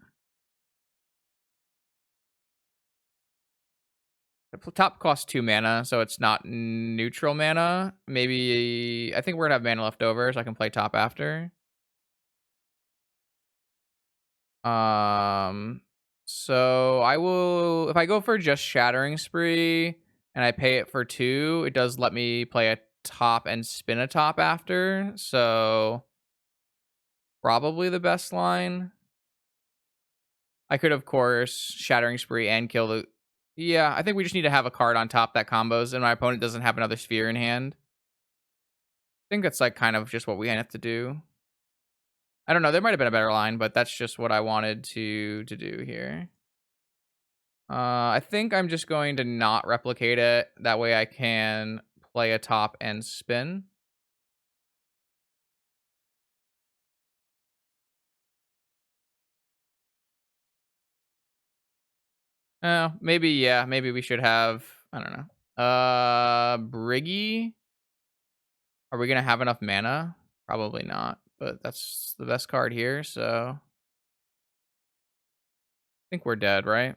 The top costs 2 mana, so it's not neutral mana. Maybe I think we're gonna have mana left over, so I can play top after. So I will if I go for just Shattering Spree and I pay it for 2, it does let me play a top and spin a top after. So probably the best line. I could, of course, Shattering Spree and kill the. Yeah, I think we just need to have a card on top that combos, and my opponent doesn't have another sphere in hand. I think that's like kind of just what we have to do. I don't know. There might have been a better line, but that's just what I wanted to do here. I think I'm just going to not replicate it. That way I can play a top and spin. Maybe, yeah. Maybe we should have, I don't know. Birgi? Are we going to have enough mana? Probably not, but that's the best card here, so I think we're dead, right?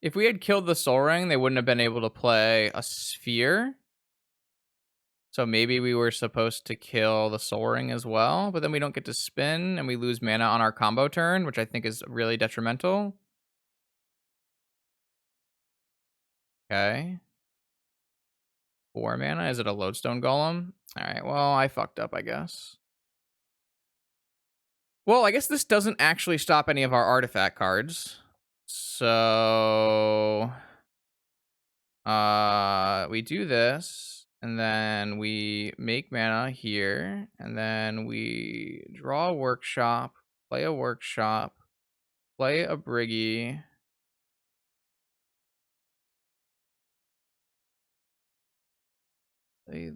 If we had killed the Soul Ring, they wouldn't have been able to play a sphere. So maybe we were supposed to kill the Soul Ring as well, but then we don't get to spin and we lose mana on our combo turn, which I think is really detrimental. Okay. 4 mana. Is it a Lodestone Golem? All right. Well, I fucked up, I guess. Well, I guess this doesn't actually stop any of our artifact cards. So we do this, and then we make mana here, and then we draw a workshop, play a workshop, play a Birgi. Play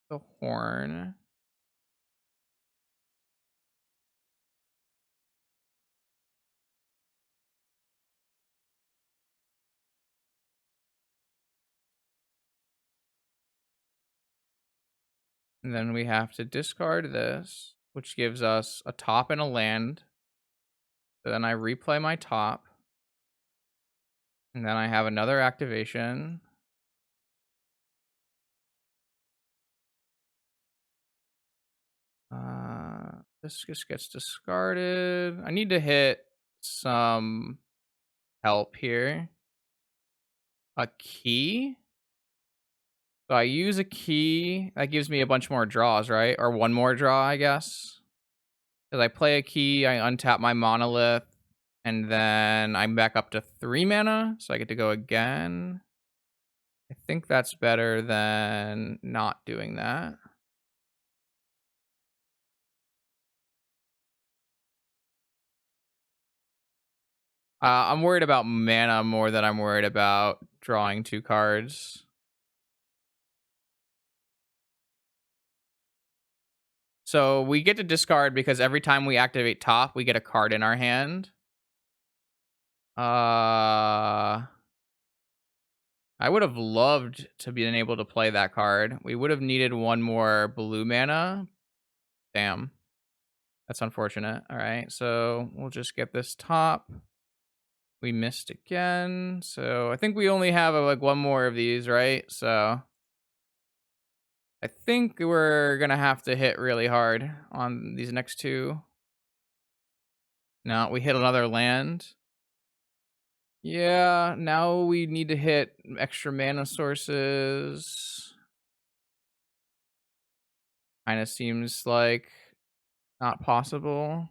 the horn. And then we have to discard this, which gives us a top and a land. So then I replay my top. And then I have another activation. This just gets discarded. I need to hit some help here. A key? So I use a key. That gives me a bunch more draws, right? Or one more draw, I guess. Because I play a key, I untap my monolith, and then I'm back up to 3 mana, so I get to go again. I think that's better than not doing that. I'm worried about mana more than I'm worried about drawing 2 cards. So we get to discard because every time we activate top, we get a card in our hand. I would have loved to be able to play that card. We would have needed 1 more blue mana. Damn. That's unfortunate. All right, so we'll just get this top. We missed again. So I think we only have like 1 more of these, right? So I think we're going to have to hit really hard on these next 2. No, we hit another land. Yeah, now we need to hit extra mana sources. Kind of seems like not possible.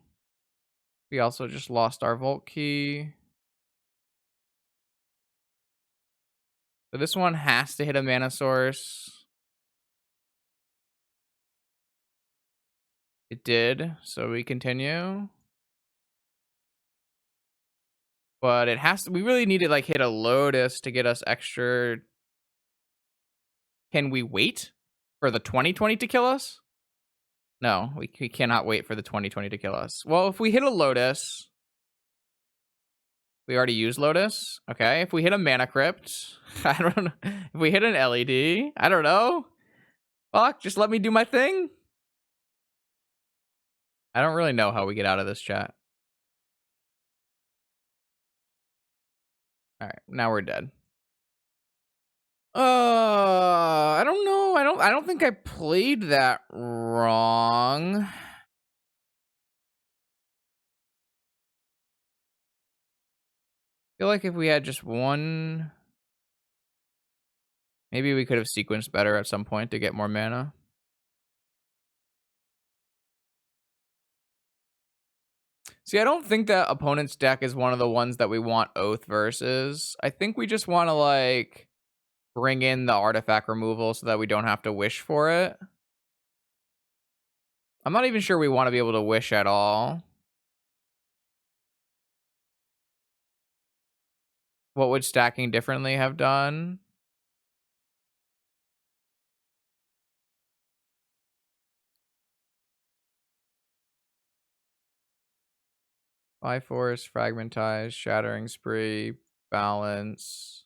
We also just lost our vault key. So this one has to hit a mana source. It did, so we continue. But it has to, we really need to like hit a Lotus to get us extra. Can we wait for the 2020 to kill us? No, we cannot wait for the 2020 to kill us. Well, if we hit a Lotus, we already used Lotus. Okay, if we hit a Mana Crypt, I don't know. If we hit an LED, I don't know. Fuck, just let me do my thing. I don't really know how we get out of this chat. All right, now we're dead. I don't know. I don't think I played that wrong. I feel like if we had just one, maybe we could have sequenced better at some point to get more mana. See, I don't think that opponent's deck is one of the ones that we want Oath versus. I think we just want to like bring in the artifact removal so that we don't have to wish for it. I'm not even sure we want to be able to wish at all. What would stacking differently have done? Fly Force, Fragmentize, Shattering Spree, Balance,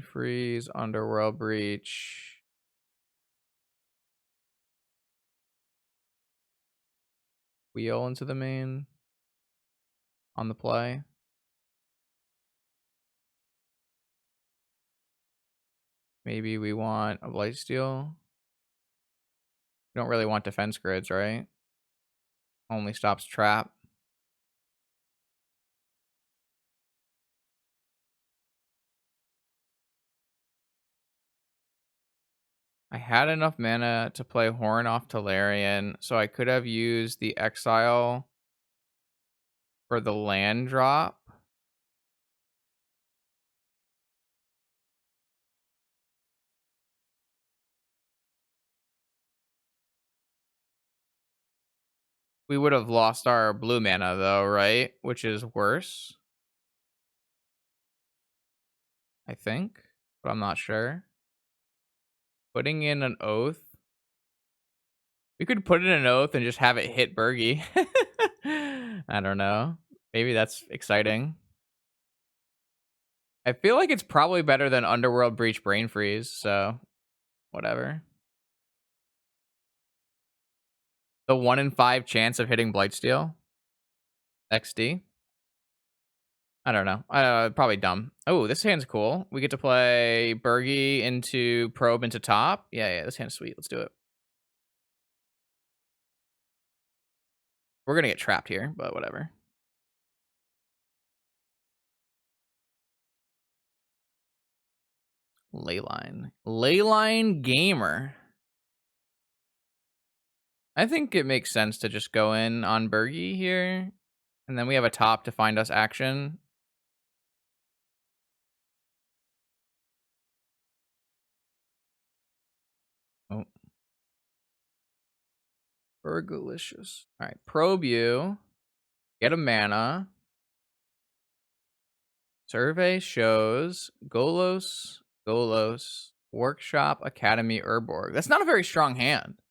Freeze, Underworld Breach. Wheel into the main. On the play. Maybe we want a Blightsteel. We don't really want defense grids, right? Only stops trap. I had enough mana to play Horn off Tolarian, so I could have used the Exile for the land drop. We would have lost our blue mana though, right? Which is worse, I think, but I'm not sure. Putting in an Oath. We could put in an Oath and just have it hit Birgi. I don't know. Maybe that's exciting. I feel like it's probably better than Underworld Breach Brain Freeze, so whatever. The 1 in 5 chance of hitting Blightsteel. XD. I don't know. Probably dumb. Oh, this hand's cool. We get to play Birgi into Probe into top. Yeah, this hand's sweet. Let's do it. We're gonna get trapped here, but whatever. Leyline. Leyline Gamer. I think it makes sense to just go in on Birgi here. And then we have a top to find us action. Oh. Burgalicious. Alright, probe you. Get a mana. Survey shows Golos, Workshop, Academy, Urborg. That's not a very strong hand.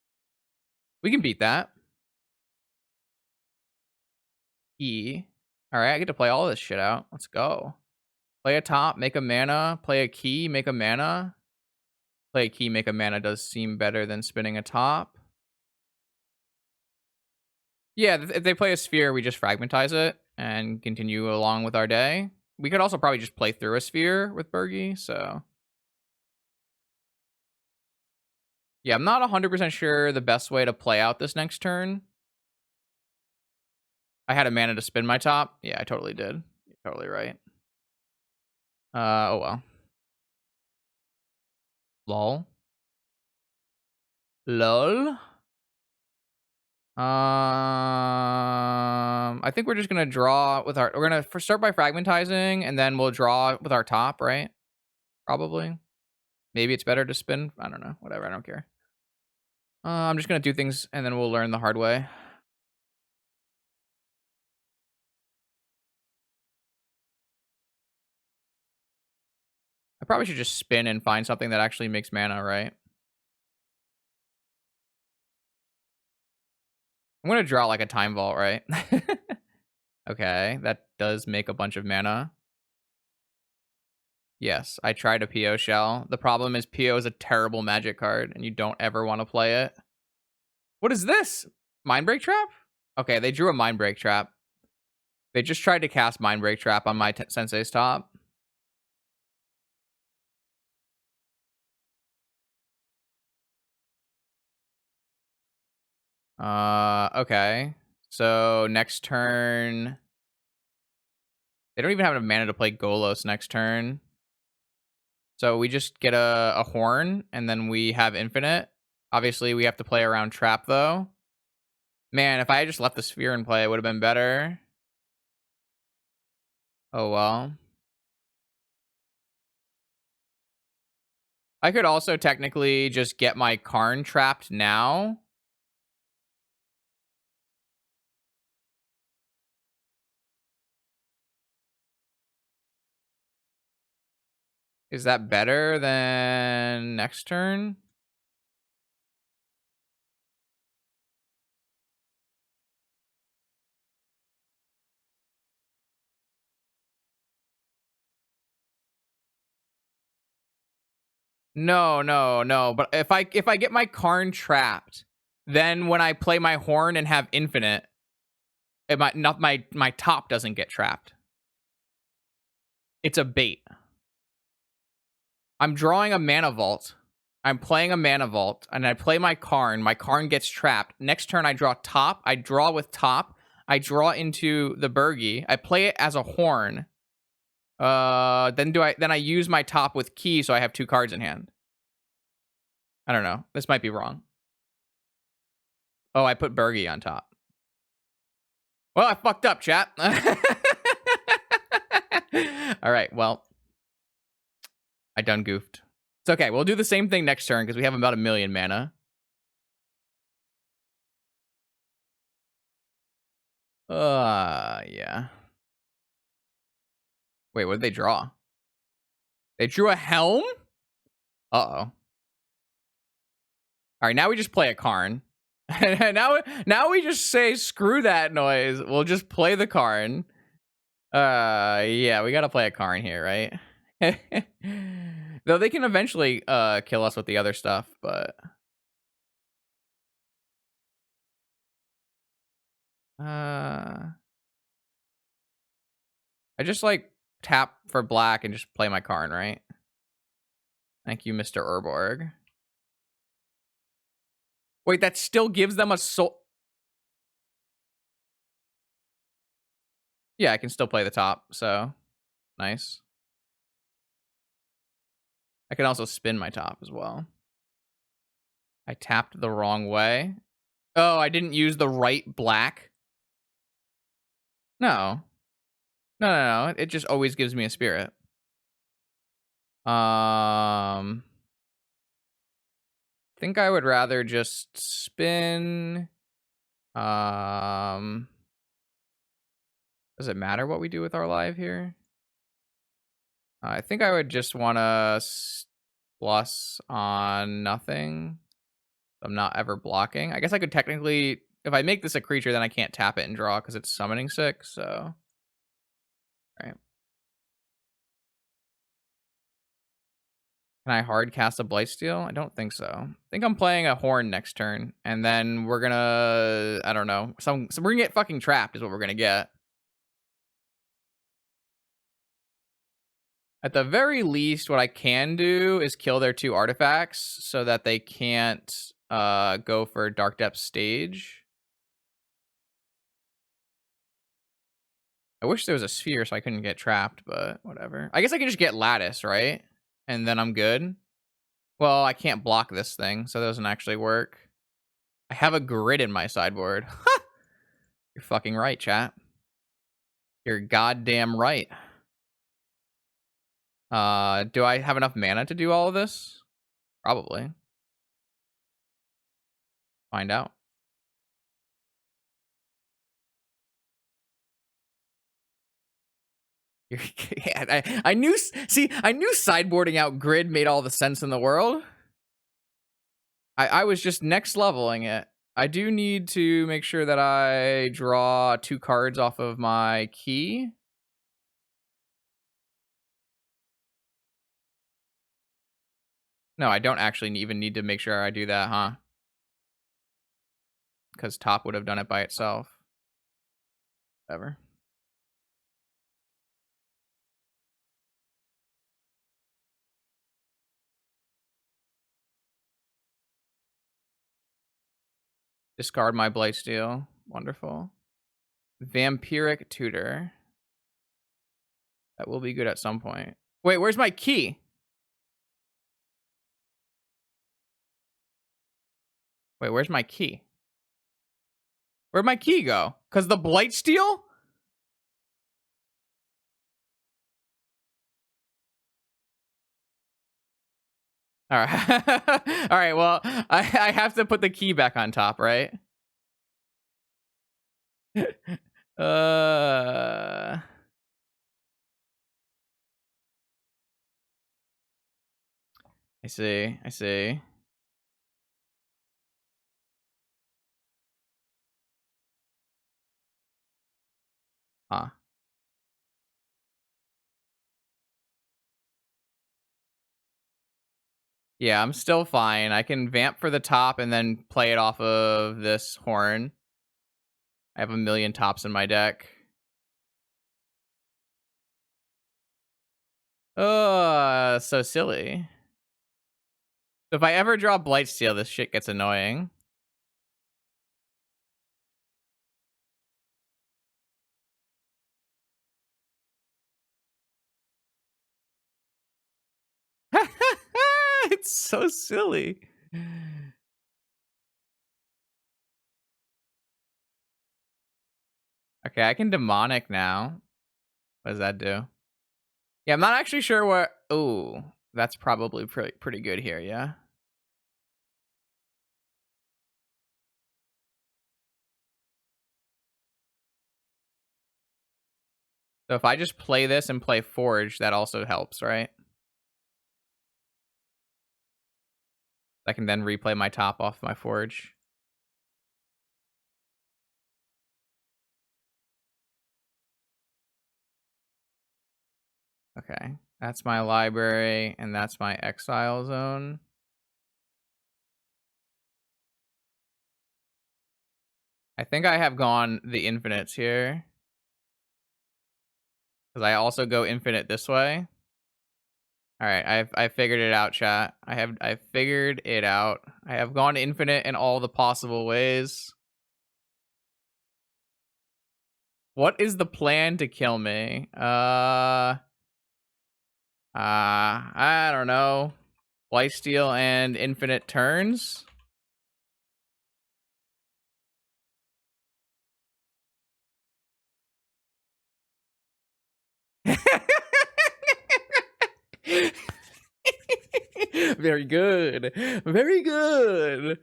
We can beat that. E. Alright, I get to play all this shit out. Let's go. Play a top, make a mana. Play a key, make a mana. Play a key, make a mana does seem better than spinning a top. Yeah, if they play a sphere, we just fragmentize it and continue along with our day. We could also probably just play through a sphere with Birgi, so. Yeah, I'm not 100% sure the best way to play out this next turn. I had a mana to spin my top. Yeah, I totally did. You're totally right. Oh well. Lol. Lol. I think we're just gonna draw with our. We're gonna start by fragmentizing, and then we'll draw with our top, right? Probably. Maybe it's better to spin. I don't know. Whatever. I don't care. I'm just gonna do things, and then we'll learn the hard way. I probably should just spin and find something that actually makes mana, right? I'm gonna draw like a time vault, right? Okay, that does make a bunch of mana. Yes, I tried a PO shell. The problem is PO is a terrible magic card, and you don't ever want to play it. What is this? Mindbreak Trap? Okay, they drew a Mindbreak Trap. They just tried to cast Mindbreak Trap on my sensei's top. Okay. So next turn, they don't even have enough mana to play Golos next turn. So we just get a horn, and then we have infinite. Obviously, we have to play around trap, though. Man, if I had just left the sphere in play, it would have been better. Oh, well. I could also technically just get my Karn trapped now. Is that better than next turn? No, no, no. But if I get my Karn trapped, then when I play my horn and have infinite, it might not my top doesn't get trapped. It's a bait. I'm drawing a mana vault. I'm playing a mana vault, and I play my Karn. My Karn gets trapped. Next turn, I draw top. I draw with top. I draw into the Birgi. I play it as a horn. Then I use my top with key, so I have 2 cards in hand. I don't know. This might be wrong. Oh, I put Birgi on top. Well, I fucked up, chat. All right. Well, I done goofed. It's okay. We'll do the same thing next turn because we have about 1 million mana. Yeah. Wait, what did they draw? They drew a helm? Uh-oh. All right, now we just play a Karn. now we just say screw that noise. We'll just play the Karn. Yeah, we gotta play a Karn here, right? Though they can eventually kill us with the other stuff, but I just like tap for black and just play my Karn, right? Thank you, Mr. Urborg. Wait, that still gives them a soul. Yeah, I can still play the top, so nice. I can also spin my top as well. I tapped the wrong way. Oh, I didn't use the right black. No. No. It just always gives me a spirit. Think I would rather just spin. Does it matter what we do with our live here? I think I would just want to plus on nothing. I'm not ever blocking. I guess I could technically, if I make this a creature, then I can't tap it and draw because it's summoning 6. So, right. Can I hard cast a Blightsteel? I don't think so. I think I'm playing a Horn next turn, and then we're gonna, I don't know, so we're gonna get fucking trapped is what we're gonna get. At the very least, what I can do is kill their 2 artifacts so that they can't go for Dark Depth Stage. I wish there was a sphere so I couldn't get trapped, but whatever. I guess I can just get lattice, right? And then I'm good. Well, I can't block this thing, so that doesn't actually work. I have a grid in my sideboard. You're fucking right, chat. You're goddamn right. Do I have enough mana to do all of this? Probably. Find out. Yeah, I knew. See, I knew sideboarding out grid made all the sense in the world. I was just next leveling it. I do need to make sure that I draw 2 cards off of my key. No, I don't actually even need to make sure I do that, huh? Because top would have done it by itself. Whatever. Discard my Blightsteel. Wonderful. Vampiric Tutor. That will be good at some point. Wait, where's my key? Wait, where's my key? Where'd my key go? Because the Blightsteel? All right. All right, well, I have to put the key back on top, right? uh... I see. I see. Huh. Yeah, I'm still fine. I can vamp for the top and then play it off of this horn. I have a million tops in my deck. Oh, so silly. So if I ever draw Blightsteel, this shit gets annoying. It's so silly. Okay, I can demonic now. What does that do? Yeah, I'm not actually sure what... Ooh, that's probably pretty good here, yeah? So if I just play this and play Forge, that also helps, right? I can then replay my top off my Forge. Okay, that's my library, and that's my exile zone. I think I have gone the infinites here. Because I also go infinite this way. Alright, I figured it out, chat. I figured it out. I have gone infinite in all the possible ways. What is the plan to kill me? I don't know. Lifesteal and infinite turns? Very good. Very good.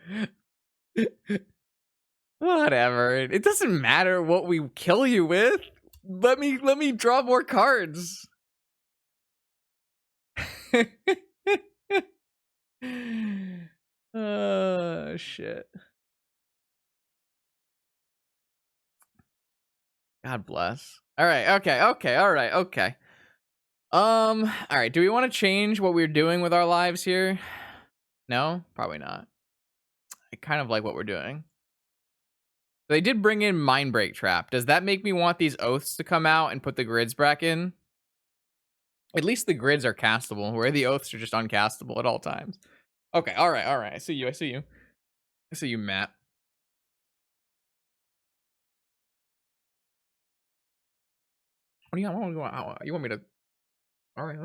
Whatever. It doesn't matter what we kill you with. Let me draw more cards. Oh shit. God bless. All right. Okay. Okay. All right. Okay. All right. Do we want to change what we're doing with our lives here? No, probably not. I kind of like what we're doing. They did bring in Mindbreak Trap. Does that make me want these oaths to come out and put the grids back in? At least the grids are castable, where the oaths are just uncastable at all times. Okay. All right. All right. I see you. I see you. I see you, Matt. What do you want? You want me to? All right.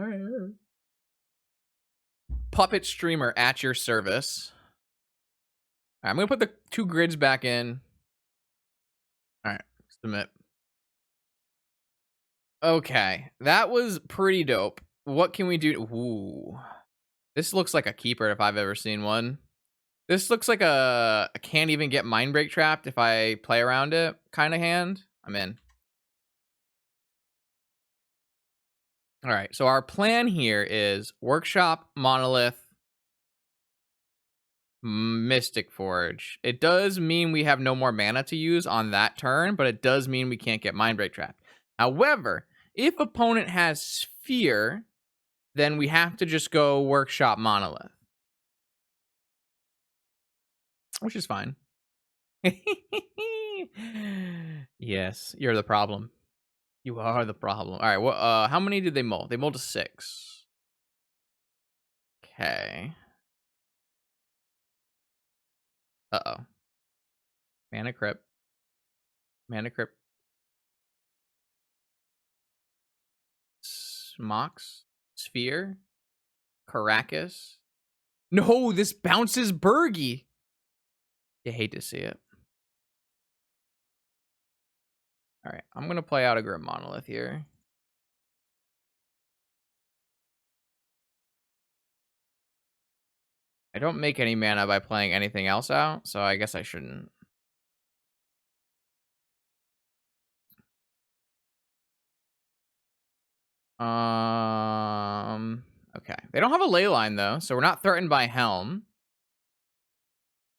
Puppet streamer at your service. All right, I'm gonna put the 2 grids back in. All right, submit. Okay, that was pretty dope. What can we do? Ooh, this looks like a keeper if I've ever seen one. This looks like I can't even get mind break trapped if I play around it kind of hand. I'm in. All right, so our plan here is Workshop, Monolith, Mystic Forge. It does mean we have no more mana to use on that turn, but it does mean we can't get mind break trapped. However, if opponent has Sphere, then we have to just go Workshop, Monolith, which is fine. Yes, you're the problem. You are the problem. All right, well, how many did they mold? They molded 6. Okay. Uh-oh. Mana Crypt. Mana Crypt. Mox. Sphere. Caracas. No, this bounces Birgi. You hate to see it. All right, I'm going to play out a Grim Monolith here. I don't make any mana by playing anything else out, so I guess I shouldn't. Okay. They don't have a ley line, though, so we're not threatened by Helm.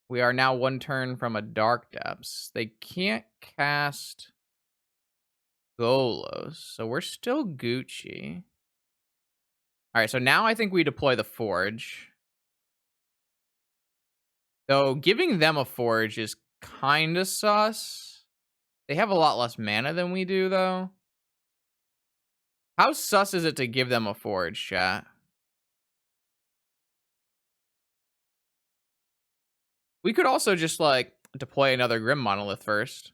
We are now 1 turn from a Dark Depths. They can't cast Golos, so we're still Gucci. All right, so now I think we deploy the Forge. Though giving them a Forge is kind of sus. They have a lot less mana than we do, though. How sus is it to give them a Forge, chat? We could also just, like, deploy another Grim Monolith first.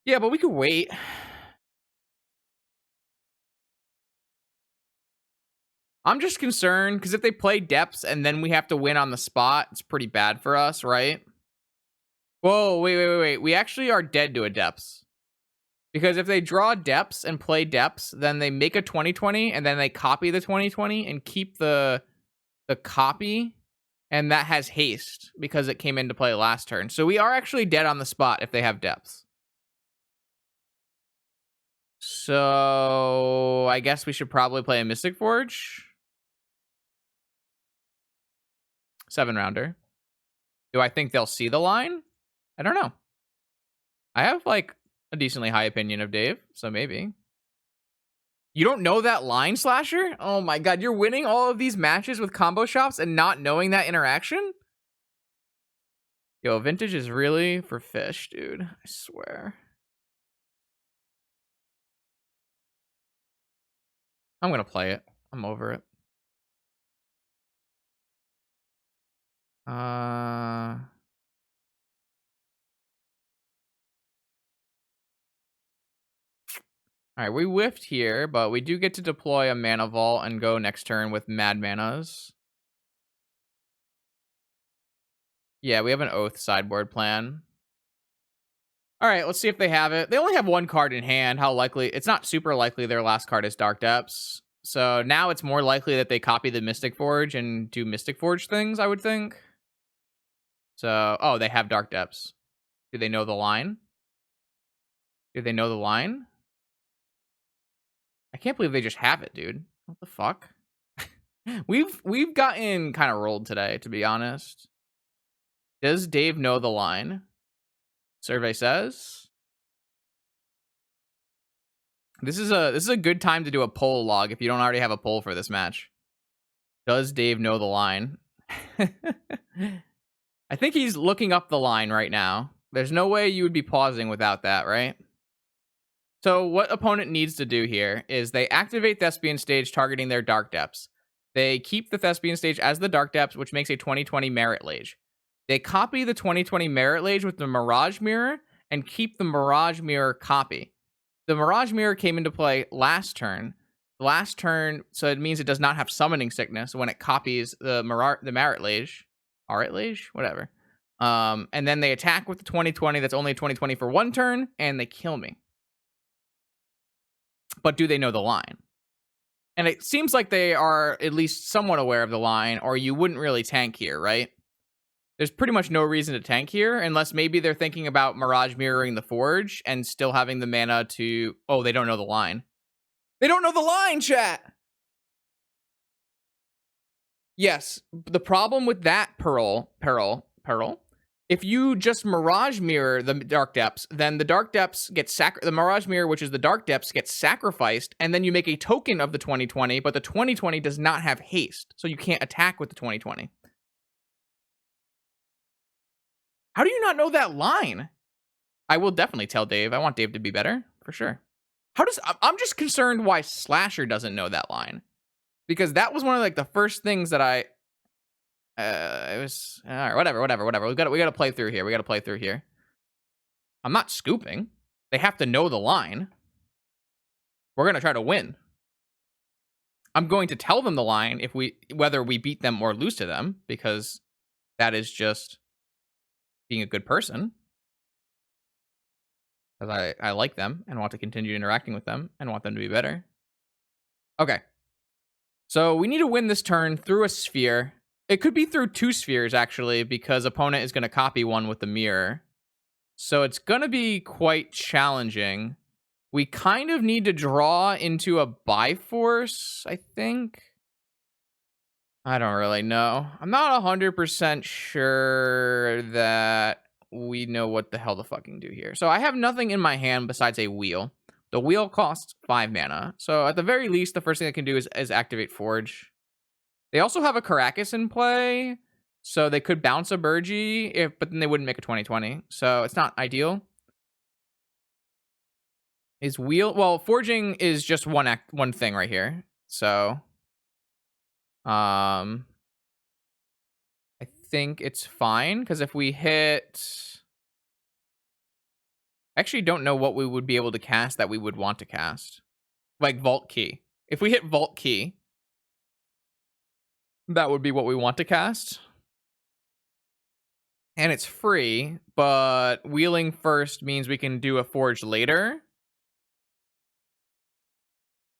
Yeah, but we could wait. I'm just concerned, because if they play Depths and then we have to win on the spot, it's pretty bad for us, right? Whoa, wait. We actually are dead to a Depths. Because if they draw Depths and play Depths, then they make a 20/20, and then they copy the 20/20 and keep the copy, and that has haste, because it came into play last turn. So we are actually dead on the spot if they have Depths. So I guess we should probably play a Mystic Forge. 7-rounder. Do I think they'll see the line? I don't know. I have, like, a decently high opinion of Dave, so maybe. You don't know that line, Slasher? Oh my god, you're winning all of these matches with combo shops and not knowing that interaction? Yo, Vintage is really for fish, dude. I swear. I'm gonna play it. I'm over it. Alright, we whiffed here, but we do get to deploy a Mana Vault and go next turn with Mad Manas. Yeah, we have an Oath sideboard plan. Alright, let's see if they have it. They only have 1 card in hand. How likely? It's not super likely their last card is Dark Depths. So now it's more likely that they copy the Mystic Forge and do Mystic Forge things, I would think. So, oh, they have Dark Depths. Do they know the line? Do they know the line? I can't believe they just have it, dude. What the fuck? We've gotten kind of rolled today, to be honest. Does Dave know the line? Survey says. This is a good time to do a poll log if you don't already have a poll for this match. Does Dave know the line? I think he's looking up the line right now. There's no way you would be pausing without that, right? So what opponent needs to do here is they activate Thespian Stage targeting their Dark Depths. They keep the Thespian Stage as the Dark Depths, which makes a 20/20 Merit Lage. They copy the 2020 Merit Lage with the Mirage Mirror and keep the Mirage Mirror copy. The Mirage Mirror came into play last turn. Last turn, so it means it does not have summoning sickness when it copies the Merit Lage. Merit Lage? Whatever. And then they attack with the 2020 that's only 2020 for one turn, and they kill me. But do they know the line? And it seems like they are at least somewhat aware of the line, or you wouldn't really tank here, right? There's pretty much no reason to tank here, unless maybe they're thinking about Mirage mirroring the Forge and still having the mana to... Oh, they don't know the line. They don't know the line, chat! Yes, the problem with that Pearl, if you just Mirage Mirror the Dark Depths, then the Dark Depths get the Mirage Mirror, which is the Dark Depths, gets sacrificed, and then you make a token of the 2020, but the 2020 does not have haste, so you can't attack with the 2020. How do you not know that line? I will definitely tell Dave. I want Dave to be better, for sure. I'm just concerned why Slasher doesn't know that line. Because that was one of like the first things that it was all right, whatever. We got to play through here. I'm not scooping. They have to know the line. We're going to try to win. I'm going to tell them the line whether we beat them or lose to them, because that is just being a good person. Because I like them and want to continue interacting with them and want them to be better. Okay. So we need to win this turn through a sphere. It could be through two spheres, actually, because opponent is going to copy one with the mirror. So it's going to be quite challenging. We kind of need to draw into a Biforce, I think. I don't really know. I'm not 100% sure that we know what the hell to fucking do here. So I have nothing in my hand besides a wheel. The wheel costs 5 mana. So at the very least, the first thing I can do is activate Forge. They also have a Caracas in play, so they could bounce a Birgi, but then they wouldn't make a 2020. So it's not ideal. Well, forging is just one thing right here. So I think it's fine, because if we hit... I actually don't know what we would be able to cast that we would want to cast. Like Vault Key. If we hit Vault Key, that would be what we want to cast. And it's free, but wheeling first means we can do a Forge later.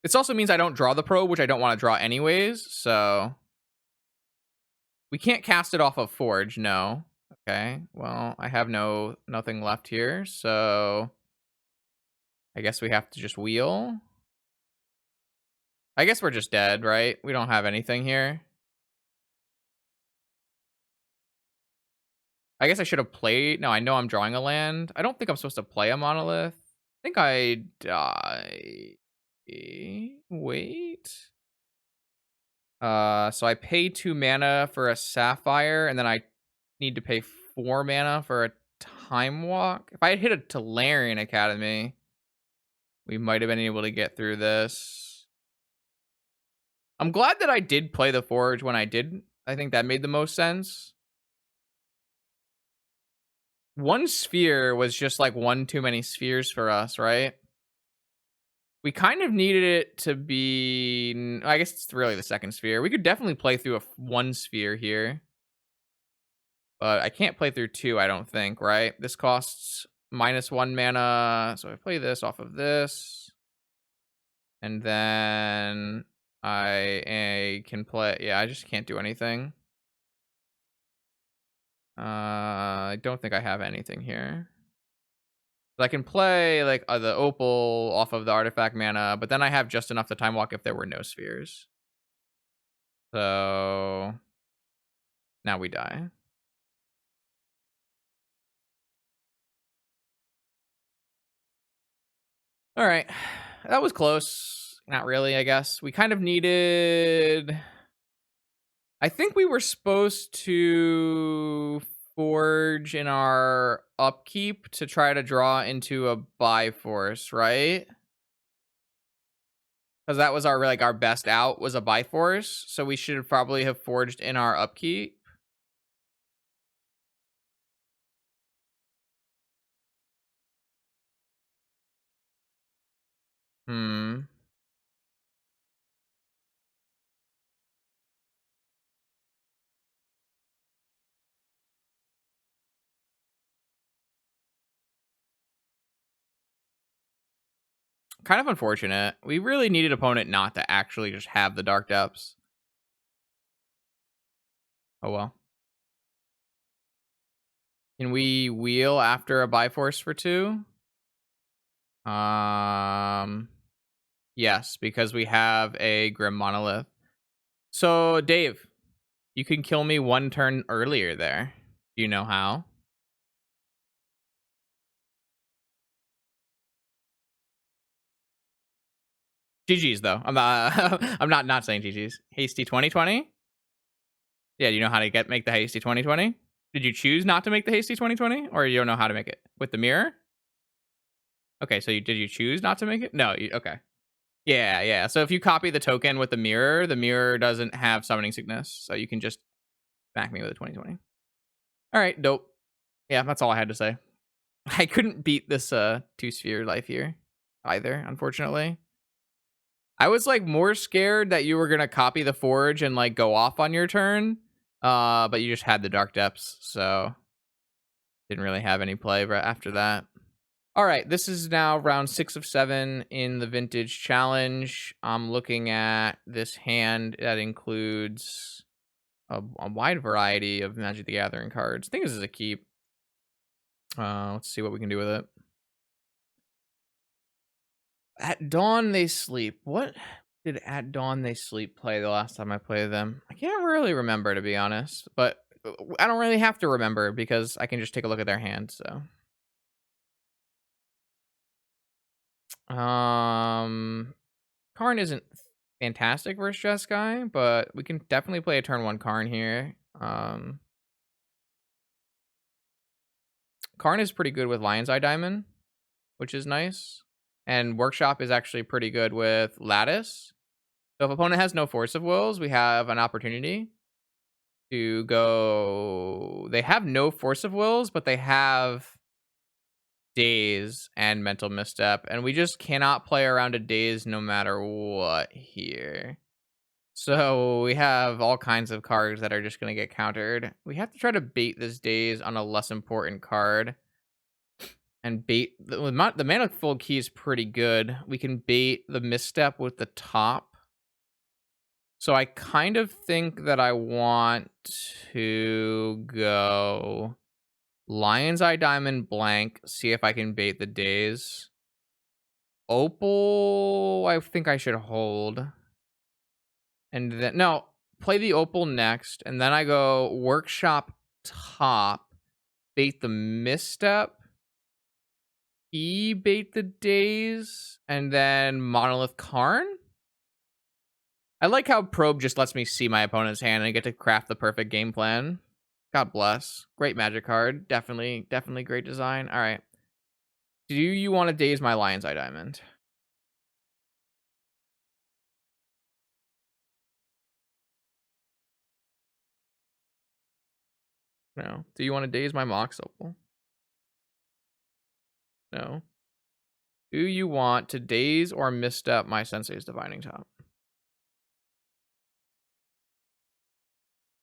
This also means I don't draw the probe, which I don't want to draw anyways, so... We can't cast it off of Forge, no. Okay, well, I have nothing left here, so... I guess we have to just wheel. I guess we're just dead, right? We don't have anything here. I guess I should have played... No, I know I'm drawing a land. I don't think I'm supposed to play a monolith. I think I die... Wait... So I pay 2 mana for a Sapphire, and then I need to pay 4 mana for a Time Walk. If I had hit a Tolarian Academy, we might have been able to get through this. I'm glad that I did play the Forge when I did. I think that made the most sense. One sphere was just like one too many spheres for us, right? We kind of needed it to be... I guess it's really the second sphere. We could definitely play through one sphere here. But I can't play through 2, I don't think, right? This costs -1 mana. So I play this off of this. And then I can play... Yeah, I just can't do anything. I don't think I have anything here. I can play like the Opal off of the artifact mana, but then I have just enough to time walk if there were no spheres. So now we die. All right, that was close. Not really, I guess. We kind of needed... I think we were supposed to Forge in our upkeep to try to draw into a Biforce, right? Because that was our best out was a Biforce, so we should probably have forged in our upkeep. Hmm. Kind of unfortunate. We really needed opponent not to actually just have the Dark Depths. Oh well. Can we wheel after a Bifrost for 2? Um, yes, because we have a Grim Monolith. So, Dave, you can kill me 1 turn earlier there. Do you know how? GG's though. I'm not I'm not saying GG's. Hasty 2020? Yeah, do you know how to make the hasty 2020? Did you choose not to make the hasty 2020 or you don't know how to make it? With the mirror? Okay, so did you choose not to make it? No, okay. Yeah, yeah. So if you copy the token with the mirror doesn't have summoning sickness, so you can just back me with a 2020. All right, dope. Yeah, that's all I had to say. I couldn't beat this 2-sphere life here either, unfortunately. I was like more scared that you were gonna copy the forge and like go off on your turn. But you just had the dark depths, so didn't really have any play right after that. All right, this is now round 6 of 7 in the vintage challenge. I'm looking at this hand that includes a wide variety of Magic the Gathering cards. I think this is a keep. Let's see what we can do with it. At Dawn They Sleep. What did At Dawn They Sleep play the last time I played them? I can't really remember, to be honest. But I don't really have to remember because I can just take a look at their hand. So, Karn isn't fantastic versus Jeskai, but we can definitely play a turn 1 Karn here. Karn is pretty good with Lion's Eye Diamond, which is nice. And Workshop is actually pretty good with Lattice. So if opponent has no Force of Wills, we have an opportunity to go. They have no Force of Wills, but they have Daze and Mental Misstep, and we just cannot play around a Daze no matter what here. So we have all kinds of cards that are just going to get countered. We have to try to bait this Daze on a less important card. And bait the Manifold Key is pretty good. We can bait the Misstep with the top. So I kind of think that I want to go Lion's Eye Diamond blank, see if I can bait the Daze. Opal, I think I should hold. And then, no, play the Opal next. And then I go Workshop top, bait the Misstep, bait the Daze, and then Monolith Karn. I like how Probe just lets me see my opponent's hand and I get to craft the perfect game plan. God bless. Great Magic card. Definitely great design. All right. Do you want to Daze my Lion's Eye Diamond? No. Do you want to Daze my Mox Opal? No. Do you want to Daze or Misstep my Sensei's Divining Top?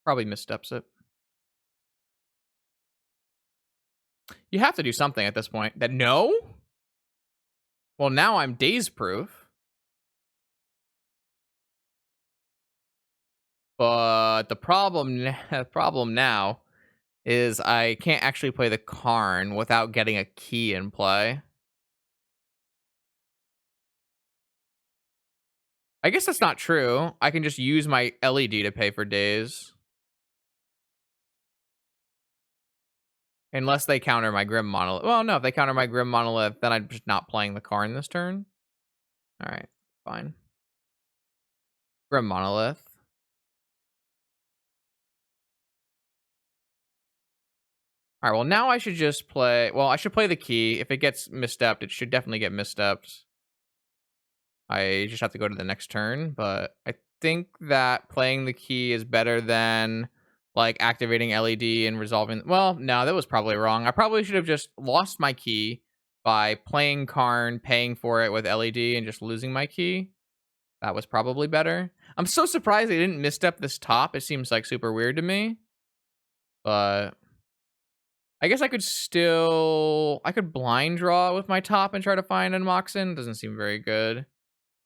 Probably missteps it. You have to do something at this point. That no? Well, now I'm Daze proof. But the problem now is I can't actually play the Karn without getting a key in play. I guess that's not true. I can just use my LED to pay for Daze. Unless they counter my Grim Monolith. Well, no, if they counter my Grim Monolith, then I'm just not playing the Karn this turn. Alright, fine. Grim Monolith. Alright, well, now I should just play... Well, I should play the key. If it gets misstepped, it should definitely get misstepped. I just have to go to the next turn, but I think that playing the key is better than like activating LED and resolving. Well, no, that was probably wrong. I probably should have just lost my key, by playing Karn, paying for it with LED, and just losing my key. That was probably better. I'm so surprised they didn't misstep this top. It seems like super weird to me. But I guess I could blind draw with my top and try to find an Moxen. Doesn't seem very good.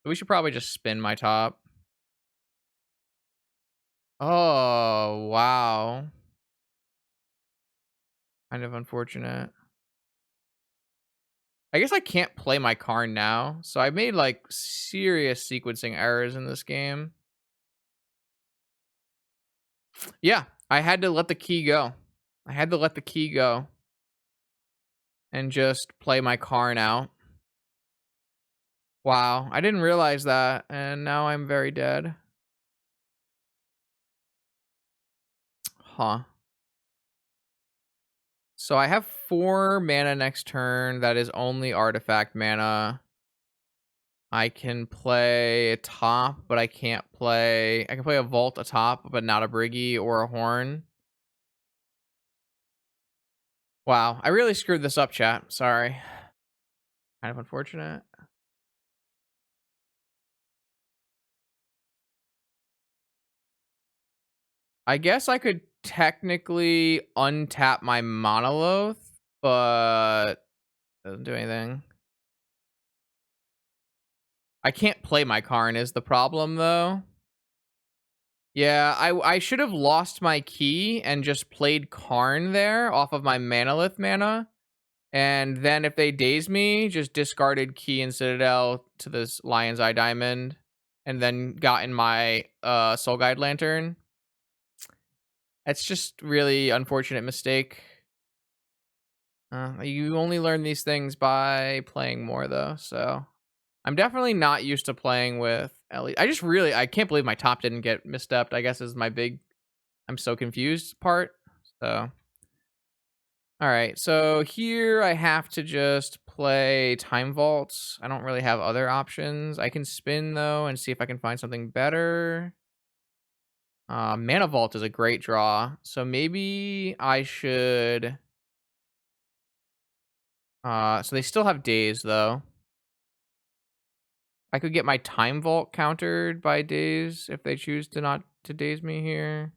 So we should probably just spin my top. Oh, wow. Kind of unfortunate. I guess I can't play my Karn now. So I made like serious sequencing errors in this game. Yeah, I had to let the key go. I had to let the key go. And just play my Karn out. Wow, I didn't realize that. And now I'm very dead. Huh. So I have 4 mana next turn. That is only artifact mana. I can play a top, but I can't play... I can play a vault atop, but not a Birgi or a horn. Wow, I really screwed this up, chat. Sorry. Kind of unfortunate. I guess I could technically untap my Monoloth, but doesn't do anything. I can't play my Karn is the problem, though. Yeah, I should have lost my key and just played Karn there off of my Manalith mana. And then if they daze me, just discarded key and Citadel to this Lion's Eye Diamond. And then got in my Soul Guide Lantern. That's just really unfortunate mistake. You only learn these things by playing more, though, so... I'm definitely not used to playing with Ellie. I can't believe my top didn't get misstepped, I guess is my big, I'm so confused part. So, all right. So here I have to just play Time Vaults. I don't really have other options. I can spin though and see if I can find something better. Mana Vault is a great draw. So maybe I should, so they still have days though. I could get my Time Vault countered by days if they choose to not to daze me here.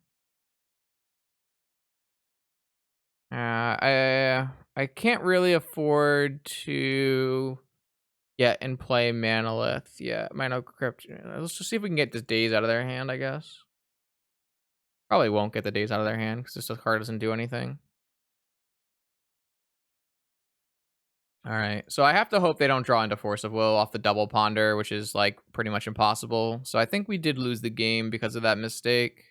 I can't really afford to get and play Manalith. Yeah, Mana Crypt. Let's just see if we can get this daze out of their hand, I guess. Probably won't get the daze out of their hand because this card doesn't do anything. All right, so I have to hope they don't draw into Force of Will off the double ponder, which is like pretty much impossible. So I think we did lose the game because of that mistake.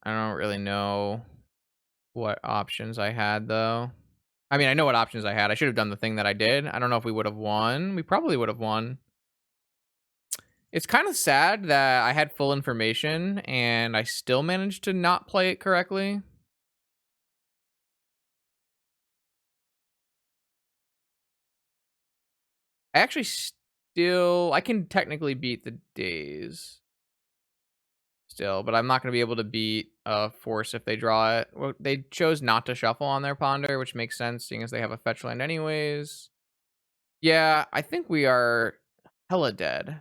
I don't really know what options I had though. I mean, I know what options I had. I should have done the thing that I did. I don't know if we would have won. We probably would have won. It's kind of sad that I had full information and I still managed to not play it correctly. I actually I can technically beat the days still, but I'm not going to be able to beat Force if they draw it. Well, they chose not to shuffle on their ponder, which makes sense seeing as they have a fetch land anyways. Yeah, I think we are hella dead.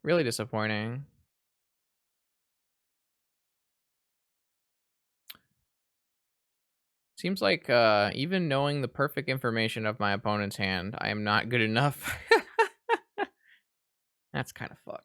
Really disappointing. Seems like even knowing the perfect information of my opponent's hand, I am not good enough. That's kind of fucked.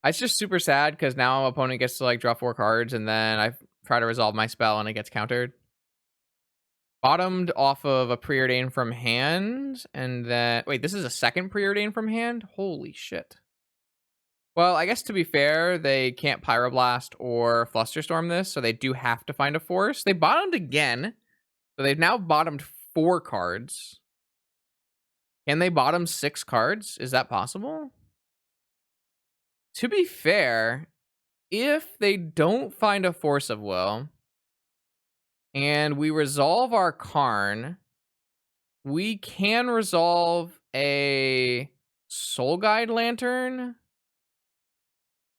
It's just super sad because now opponent gets to like draw 4 cards and then I try to resolve my spell and it gets countered. Bottomed off of a preordain from hand and then wait, this is a second preordain from hand? Holy shit. Well, I guess to be fair, they can't Pyroblast or Flusterstorm this, so they do have to find a force. They bottomed again. So they've now bottomed 4 cards. Can they bottom 6 cards? Is that possible? To be fair, if they don't find a Force of Will and we resolve our Karn, we can resolve a Soul Guide Lantern,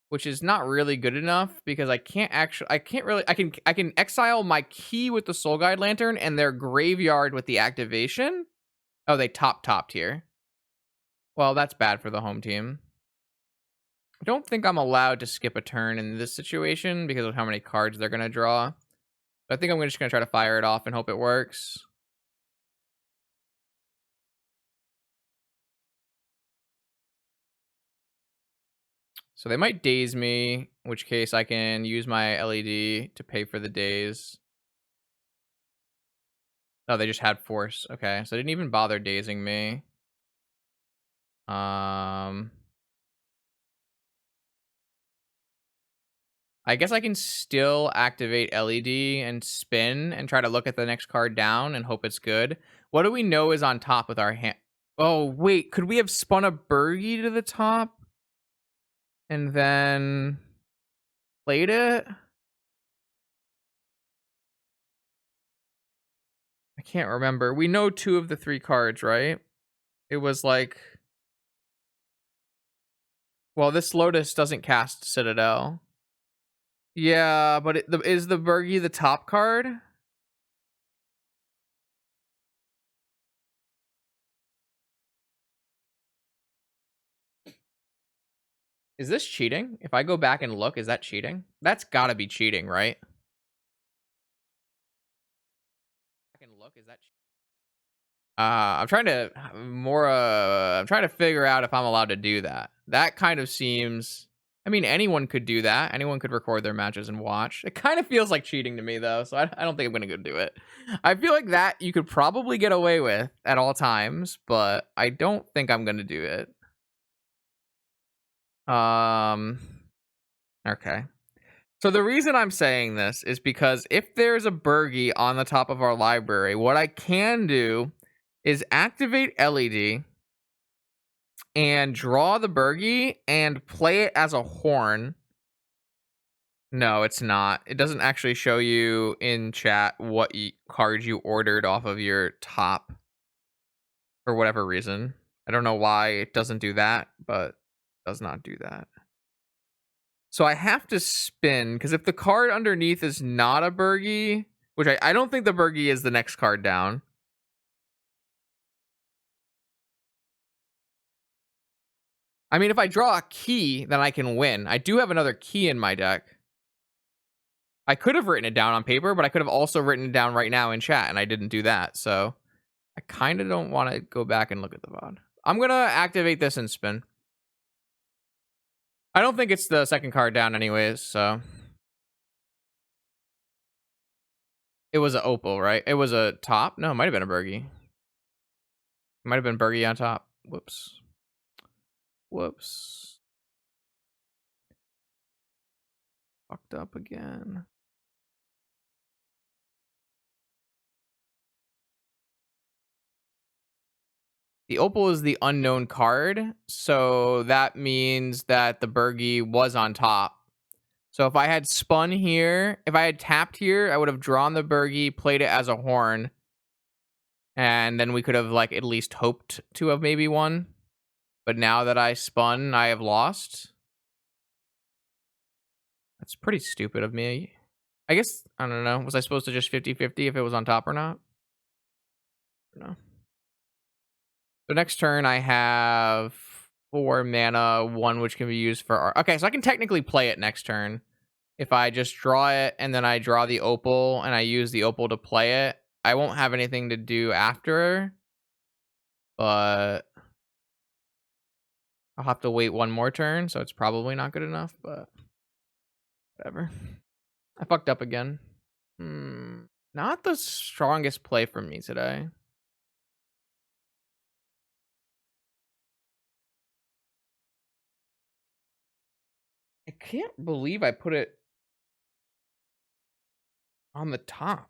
which is not really good enough because I can exile my key with the Soul Guide Lantern and their graveyard with the activation. Oh, they topped here. Well, that's bad for the home team. I don't think I'm allowed to skip a turn in this situation because of how many cards they're going to draw. But I think I'm just going to try to fire it off and hope it works. So they might daze me, in which case I can use my LED to pay for the daze. Oh, they just had Force. Okay, so they didn't even bother dazing me. I guess I can still activate LED and spin and try to look at the next card down and hope it's good. What do we know is on top with our hand? Oh, wait, could we have spun a Birgi to the top and then played it? I can't remember. We know 2 of the 3 cards, right? It was like... Well, this Lotus doesn't cast Citadel. Yeah, but is the Birgi the top card? Is this cheating? If I go back and look, is that cheating? That's gotta be cheating, right? I'm trying to figure out if I'm allowed to do that. That kind of seems... I mean, anyone could do that. Anyone could record their matches and watch. It kind of feels like cheating to me, though, so I don't think I'm gonna go do it. I feel like that you could probably get away with at all times, but I don't think I'm gonna do it. Okay. So the reason I'm saying this is because if there's a Birgi on the top of our library, what I can do is activate LED and draw the Birgi and play it as a horn. No, it's not. It doesn't actually show you in chat what cards you ordered off of your top for whatever reason. I don't know why it doesn't do that, but it does not do that. So I have to spin, because if the card underneath is not a Birgi, which I don't think the Birgi is the next card down. I mean, if I draw a key, then I can win. I do have another key in my deck. I could have written it down on paper, but I could have also written it down right now in chat, and I didn't do that. So I kind of don't want to go back and look at the VOD. I'm going to activate this and spin. I don't think it's the second card down anyways, so... It was an opal, right? It was a top? No, it might have been a Birgi. It might have been Birgi on top. Whoops. Whoops. Fucked up again. The opal is the unknown card, so that means that the Birgi was on top. So if I had spun here, if I had tapped here, I would have drawn the Birgi, played it as a horn, and then we could have like at least hoped to have maybe won. But now that I spun, I have lost. That's pretty stupid of me. I guess, I don't know. Was I supposed to just 50-50 if it was on top or not? No. So next turn I have 4 mana, 1 which can be used for... Okay, so I can technically play it next turn. If I just draw it and then I draw the opal and I use the opal to play it, I won't have anything to do after. But I'll have to wait 1 more turn, so it's probably not good enough, but whatever. I fucked up again. Not the strongest play from me today. I can't believe I put it on the top.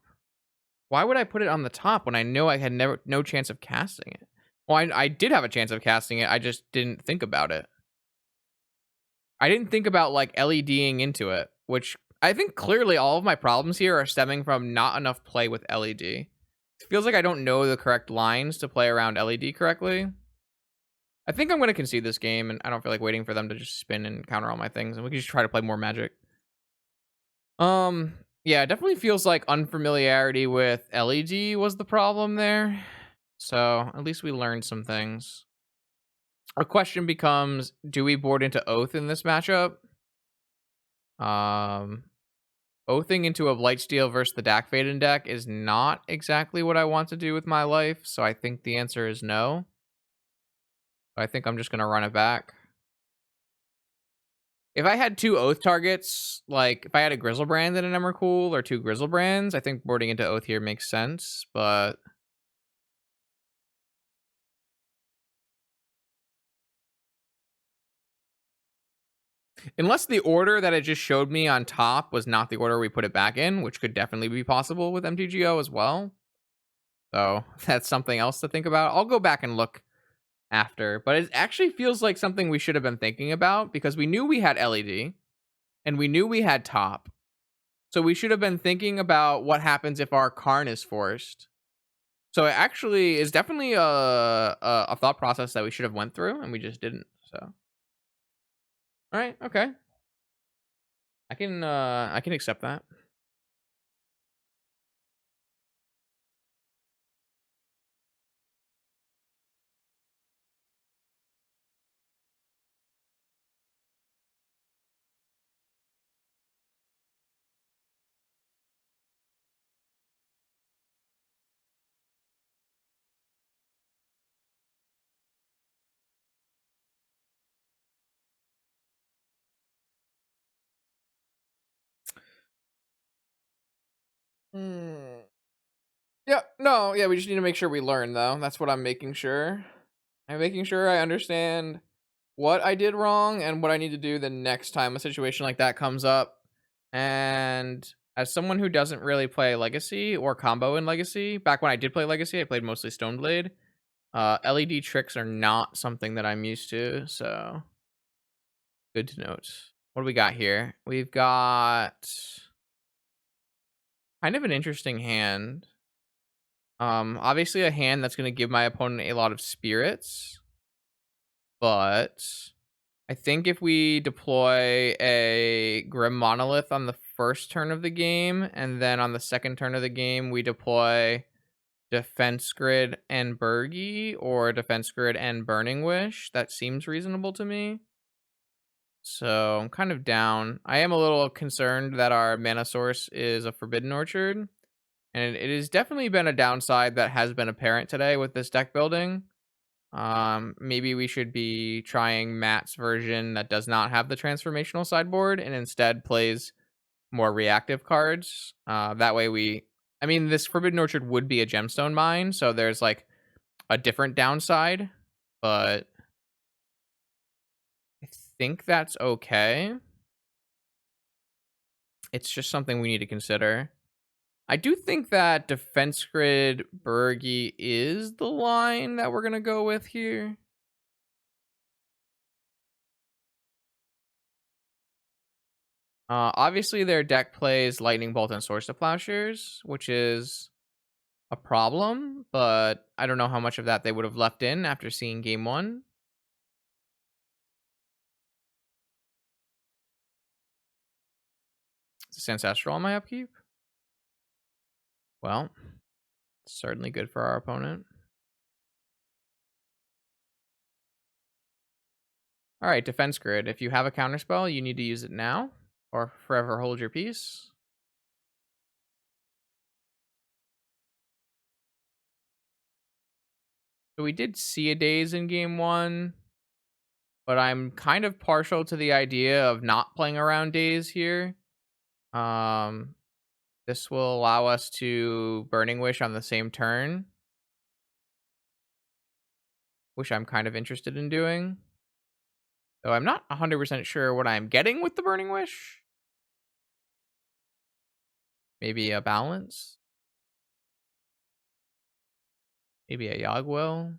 Why would I put it on the top when I know I had no chance of casting it? Well, I did have a chance of casting it, I just didn't think about it. I didn't think about, like, LEDing into it, which I think clearly all of my problems here are stemming from not enough play with LED. It feels like I don't know the correct lines to play around LED correctly. I think I'm gonna concede this game, and I don't feel like waiting for them to just spin and counter all my things, and we can just try to play more Magic. Yeah, it definitely feels like unfamiliarity with LED was the problem there. So at least we learned some things. Our question becomes, do we board into Oath in this matchup? Um, Oathing into a Blightsteel versus the Dak Faden deck is not exactly what I want to do with my life, so I think the answer is no. I think I'm just going to run it back. If I had two Oath targets, like if I had a Grizzlebrand and an Emrakul or two Grizzlebrands, I think boarding into Oath here makes sense, but unless the order that it just showed me on top was not the order we put it back in, which could definitely be possible with MTGO as well. So that's something else to think about. I'll go back and look after, but it actually feels like something we should have been thinking about because we knew we had LED and we knew we had top. So we should have been thinking about what happens if our Karn is forced. So it actually is definitely a thought process that we should have went through and we just didn't. So all right, okay. I can accept that. Hmm. Yeah, no, yeah, we just need to make sure we learn though. That's what I'm making sure. I'm making sure I understand what I did wrong and what I need to do the next time a situation like that comes up. And as someone who doesn't really play Legacy or combo in Legacy, back when I did play Legacy, I played mostly Stoneblade. LED tricks are not something that I'm used to, so good to note. What do we got here? We've got kind of an interesting hand. Obviously a hand that's going to give my opponent a lot of spirits, but I think if we deploy a Grim Monolith on the first turn of the game, and then on the second turn of the game, we deploy Defense Grid and Birgi, or Defense Grid and Burning Wish, that seems reasonable to me. So I'm kind of down. I am a little concerned that our mana source is a Forbidden Orchard. And it has definitely been a downside that has been apparent today with this deck building. Maybe we should be trying Matt's version that does not have the transformational sideboard and instead plays more reactive cards. That way I mean, this Forbidden Orchard would be a gemstone mine, so there's like a different downside, but I think that's okay. It's just something we need to consider. I do think that Defense Grid Birgi is the line that we're going to go with here. Obviously, their deck plays Lightning Bolt and Swords to Plowshares, which is a problem, but I don't know how much of that they would have left in after seeing game one. It's Ancestral on my upkeep. Well, certainly good for our opponent. All right, Defense Grid. If you have a counterspell, you need to use it now or forever hold your peace. So we did see a daze in game one, but I'm kind of partial to the idea of not playing around days here. Um, this will allow us to Burning Wish on the same turn, which I'm kind of interested in doing. Though I'm not 100% sure what I'm getting with the Burning Wish. Maybe a balance. Maybe a Yogwill.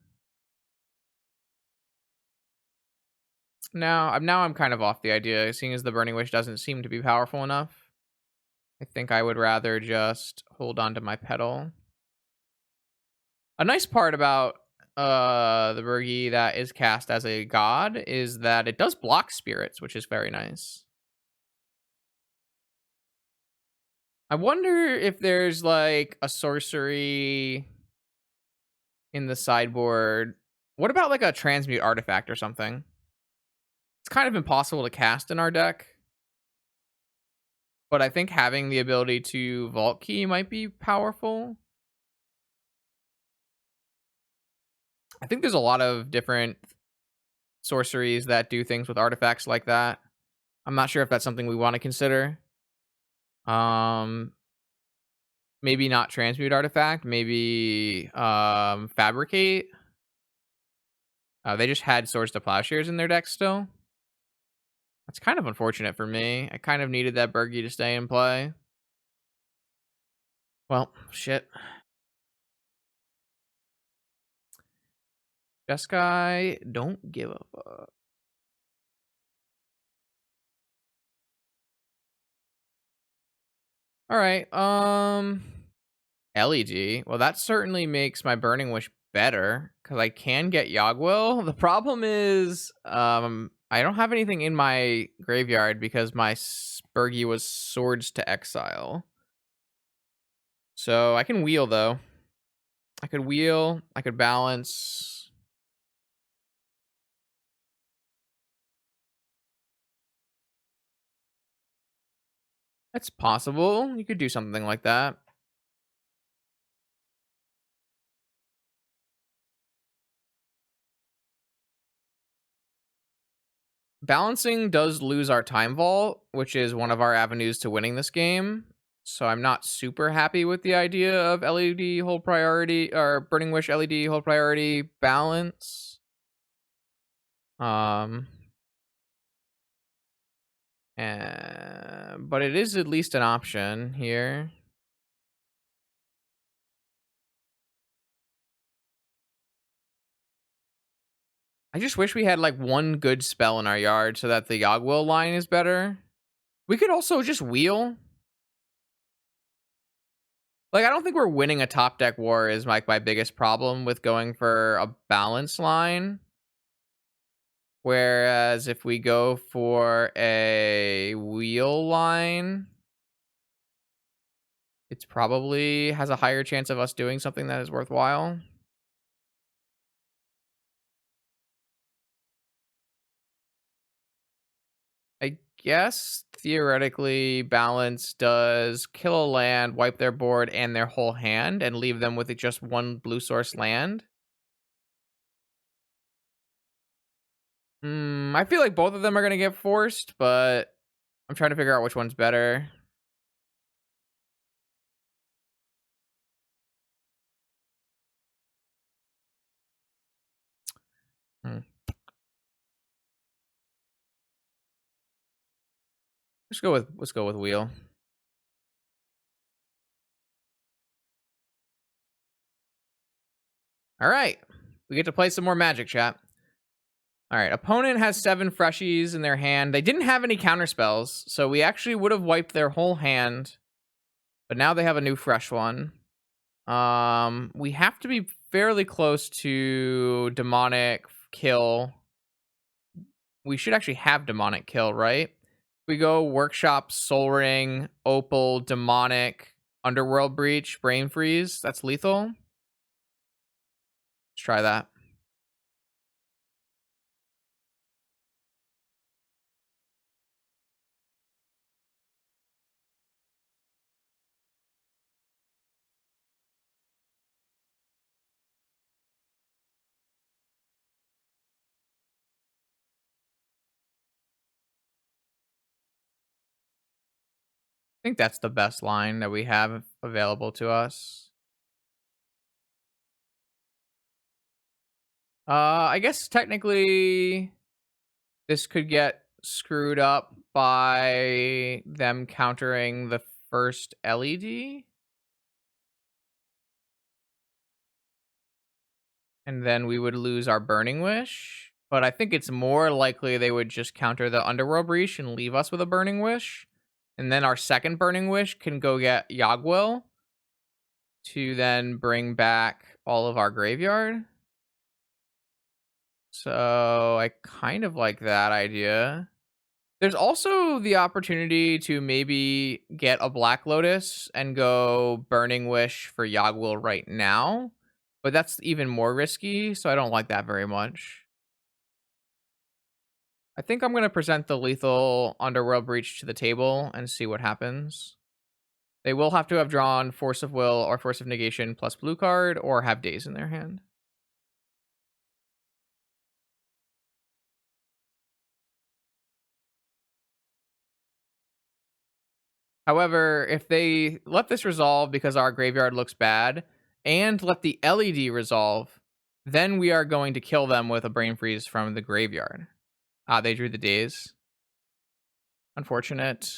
Now I'm kind of off the idea, seeing as the Burning Wish doesn't seem to be powerful enough. I think I would rather just hold on to my pedal. A nice part about the Birgi that is cast as a god is that it does block spirits, which is very nice. I wonder if there's like a sorcery in the sideboard. What about like a transmute artifact or something? It's kind of impossible to cast in our deck, but I think having the ability to vault key might be powerful. I think there's a lot of different sorceries that do things with artifacts like that. I'm not sure if that's something we want to consider. Um, maybe not transmute artifact, maybe fabricate. They just had swords to plowshares in their deck still. That's kind of unfortunate for me. I kind of needed that Birgi to stay in play. Well, shit. Jeskai, don't give a fuck. All right. LED. Well, that certainly makes my Burning Wish better because I can get Yogwill. The problem is, I don't have anything in my graveyard because my Birgi was Swords to Exile. So I can wheel though. I could wheel. I could balance. It's possible. You could do something like that. Balancing does lose our time vault, which is one of our avenues to winning this game. So I'm not super happy with the idea of LED hold priority or Burning Wish LED hold priority balance. But it is at least an option here. I just wish we had like one good spell in our yard so that the Yogwill line is better. We could also just wheel. Like, I don't think we're winning a top deck war is like my biggest problem with going for a balance line. Whereas if we go for a wheel line, it's probably has a higher chance of us doing something that is worthwhile. I guess theoretically balance does kill a land, wipe their board and their whole hand, and leave them with just one blue source land. I feel like both of them are going to get forced, but I'm trying to figure out which one's better. Hmm. Let's go with wheel. All right. We get to play some more Magic, chat. All right. Opponent has 7 freshies in their hand. They didn't have any counter spells, so we actually would have wiped their whole hand. But now they have a new fresh one. We have to be fairly close to demonic kill. We should actually have demonic kill, right? We go workshop, soul ring, opal, demonic, underworld breach, brain freeze. That's lethal. Let's try that. I think that's the best line that we have available to us. I guess technically this could get screwed up by them countering the first LED. And then we would lose our Burning Wish. But I think it's more likely they would just counter the Underworld Breach and leave us with a Burning Wish. And then our second Burning Wish can go get Yagwil to then bring back all of our graveyard. So I kind of like that idea. There's also the opportunity to maybe get a Black Lotus and go Burning Wish for Yagwil right now. But that's even more risky, so I don't like that very much. I think I'm going to present the lethal Underworld Breach to the table and see what happens. They will have to have drawn Force of Will or Force of Negation plus blue card or have Daze in their hand. However, if they let this resolve because our graveyard looks bad and let the LED resolve, then we are going to kill them with a Brain Freeze from the graveyard. They drew the Daze. Unfortunate.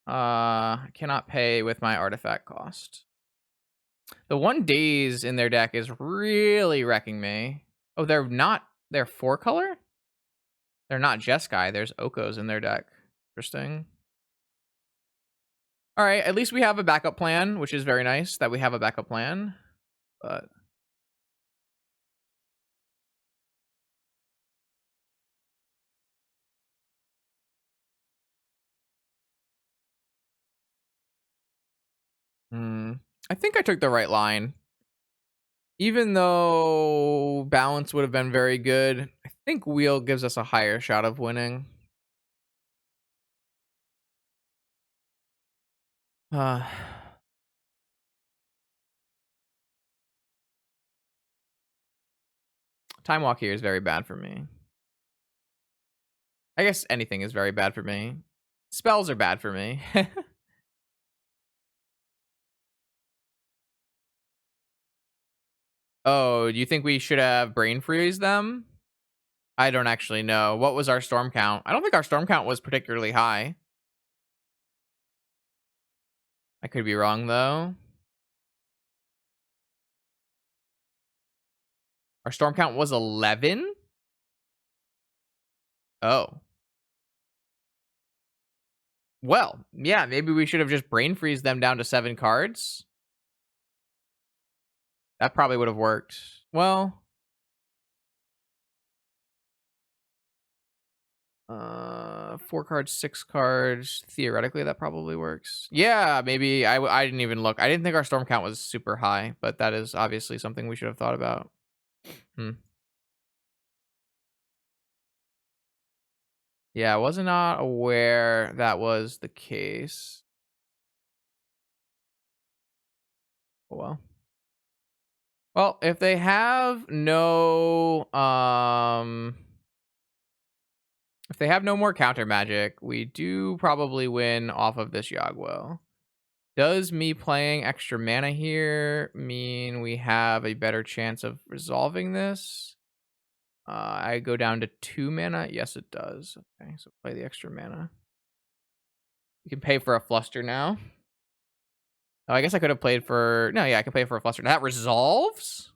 I cannot pay with my artifact cost. The one Daze in their deck is really wrecking me. Oh, they're 4-color? They're not Jeskai, there's Okos in their deck. Interesting. All right, at least we have a backup plan, which is very nice that we have a backup plan. But I think I took the right line. Even though balance would have been very good, I think wheel gives us a higher shot of winning. Time walk here is very bad for me. I guess anything is very bad for me. Spells are bad for me. Oh, do you think we should have brain freeze them? I don't actually know. What was our storm count? I don't think our storm count was particularly high. I could be wrong, though. Our storm count was 11? Oh. Well, yeah, maybe we should have just brain freeze them down to 7 cards. That probably would have worked. Well, 4 cards, 6 cards. Theoretically, that probably works. Yeah, maybe. I didn't even look. I didn't think our storm count was super high, but that is obviously something we should have thought about. Yeah, I was not aware that was the case. Oh, well. Well, if they have no if they have no more counter magic, we do probably win off of this Yagwell. Does me playing extra mana here mean we have a better chance of resolving this? I go down to 2 mana. Yes, it does. Okay, so play the extra mana. You can pay for a fluster now. Oh, I guess I could have played for... No, yeah, I can pay for a fluster. That resolves?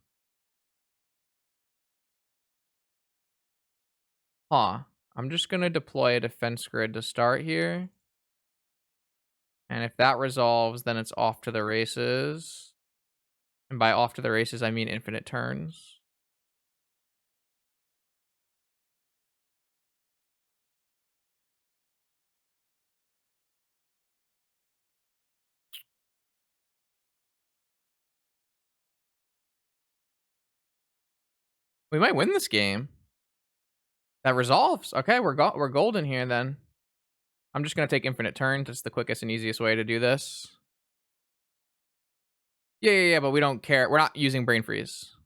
Huh. I'm just going to deploy a defense grid to start here. And if that resolves, then it's off to the races. And by off to the races, I mean infinite turns. We might win this game. That resolves. Okay, we're golden here then. I'm just going to take infinite turns. It's the quickest and easiest way to do this. Yeah, but we don't care. We're not using brain freeze.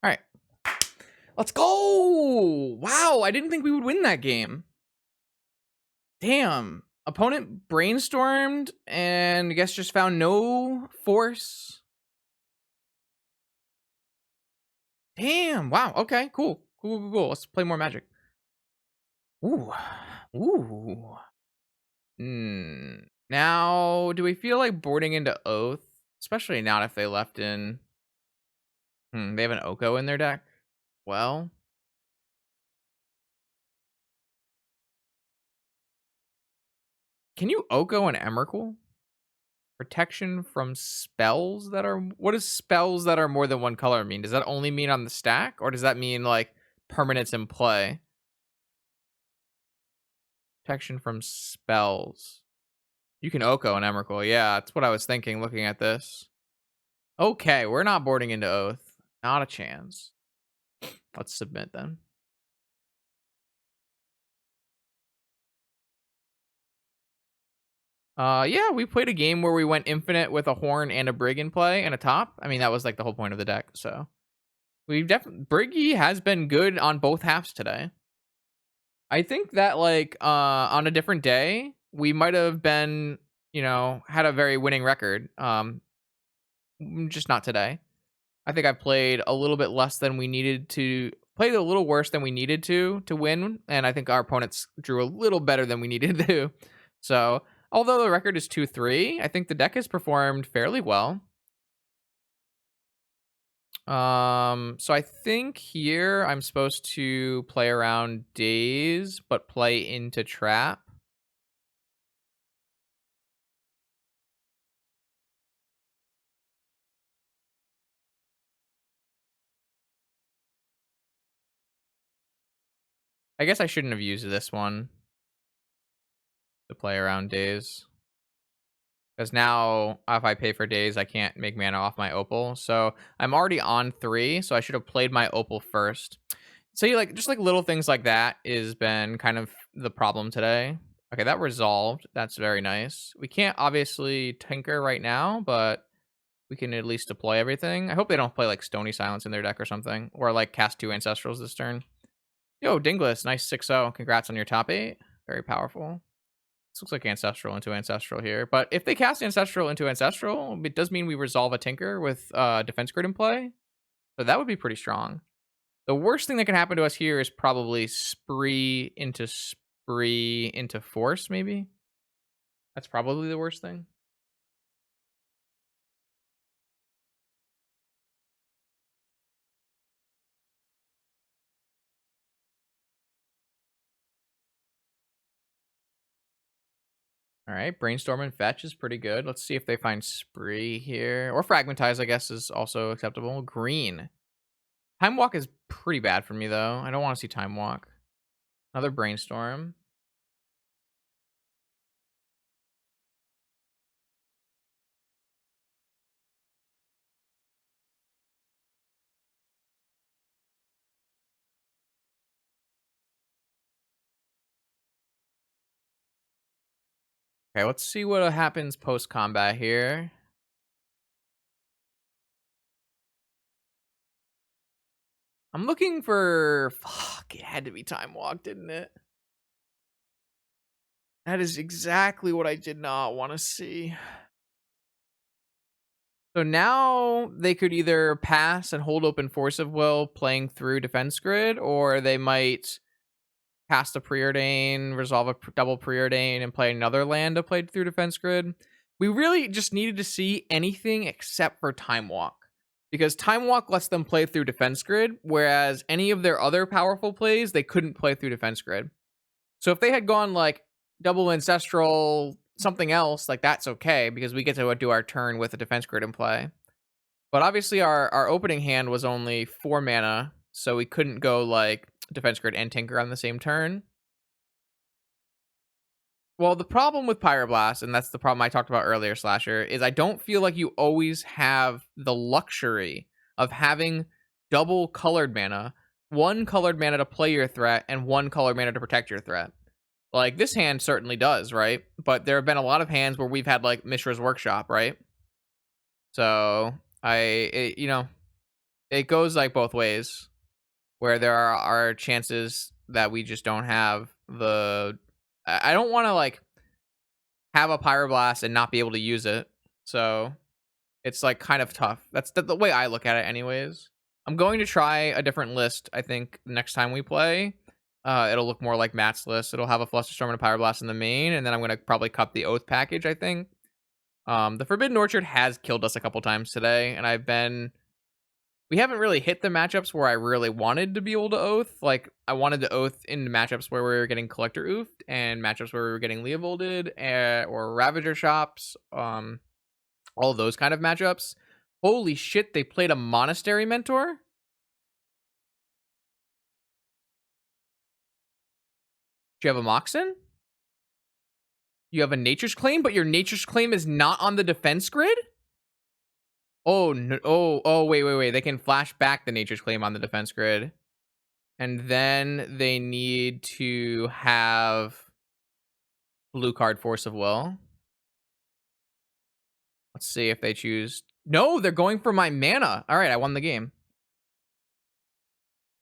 All right. Let's go. Wow, I didn't think we would win that game. Damn. Opponent brainstormed and I guess just found no force. Damn. Wow. Okay. Cool. Cool. Let's play more Magic. Ooh. Ooh. Now, do we feel like boarding into Oath? Especially not if they left in. They have an Oko in their deck. Well, can you Oko an Emrakul? Protection from spells that are. What does spells that are more than one color mean? Does that only mean on the stack, or does that mean like permanents in play? Protection from spells. You can Oko an Emrakul. Yeah, that's what I was thinking looking at this. Okay, we're not boarding into Oath. Not a chance. Let's submit then. Yeah, we played a game where we went infinite with a horn and a brig in play and a top. I mean, that was like the whole point of the deck. So we've definitely Birgi has been good on both halves today. I think that like on a different day, we might have been, had a very winning record. Just not today. I think I played a little bit less than we needed to. Played a little worse than we needed to win, and I think our opponents drew a little better than we needed to. So, although the record is 2-3, I think the deck has performed fairly well. So I think here I'm supposed to play around Daze, but play into Trap. I guess I shouldn't have used this one to play around Daze. Because now, if I pay for Daze, I can't make mana off my Opal. So I'm already on 3, so I should have played my Opal first. So just like little things like that has been kind of the problem today. Okay, that resolved. That's very nice. We can't obviously tinker right now, but we can at least deploy everything. I hope they don't play like Stony Silence in their deck or something, or like cast 2 Ancestrals this turn. Yo, Dingless, nice 6-0. Congrats on your top 8. Very powerful. This looks like Ancestral into Ancestral here. But if they cast Ancestral into Ancestral, it does mean we resolve a Tinker with Defense Grid in play. So that would be pretty strong. The worst thing that can happen to us here is probably Spree into Force, maybe. That's probably the worst thing. All right, Brainstorm and Fetch is pretty good. Let's see if they find Spree here. Or Fragmentize, I guess, is also acceptable. Green. Time Walk is pretty bad for me, though. I don't want to see Time Walk. Another Brainstorm. Okay, let's see what happens post-combat here. I'm looking for... Fuck, it had to be Time Walk, didn't it? That is exactly what I did not want to see. So now they could either pass and hold open Force of Will playing through Defense Grid, or they might cast a Preordain, resolve a double Preordain, and play another land to play through Defense Grid. We really just needed to see anything except for Time Walk. Because Time Walk lets them play through Defense Grid, whereas any of their other powerful plays, they couldn't play through Defense Grid. So if they had gone like double Ancestral, something else, like that's okay, because we get to do our turn with a Defense Grid in play. But obviously our opening hand was only 4 mana, so we couldn't go like Defense Grid and Tinker on the same turn. Well, the problem with Pyroblast, and that's the problem I talked about earlier, Slasher, is I don't feel like you always have the luxury of having double colored mana, 1 colored mana to play your threat, and 1 colored mana to protect your threat. Like, this hand certainly does, right? But there have been a lot of hands where we've had, like, Mishra's Workshop, right? So, it goes, like, both ways, where there are chances that we just don't have the... I don't want to, like... have a pyroblast and not be able to use it. So it's like kind of tough. That's the way I look at it, anyways. I'm going to try a different list. I think next time we play, it'll look more like Matt's list. It'll have a Flusterstorm and a Pyroblast in the main, and then I'm gonna probably cut the Oath package. I think. The Forbidden Orchard has killed us a couple times today, and we haven't really hit the matchups where I really wanted to be able to Oath. Like, I wanted to Oath in matchups where we were getting Collector Oothed and matchups where we were getting Leovolded or Ravager Shops. All of those kind of matchups. Holy shit, they played a Monastery Mentor? Do you have a Moxen? You have a Nature's Claim, but your Nature's Claim is not on the defense grid? Oh, no. Oh, wait. They can flash back the Nature's Claim on the defense grid. And then they need to have blue card Force of Will. Let's see if they choose. No, they're going for my mana. All right, I won the game.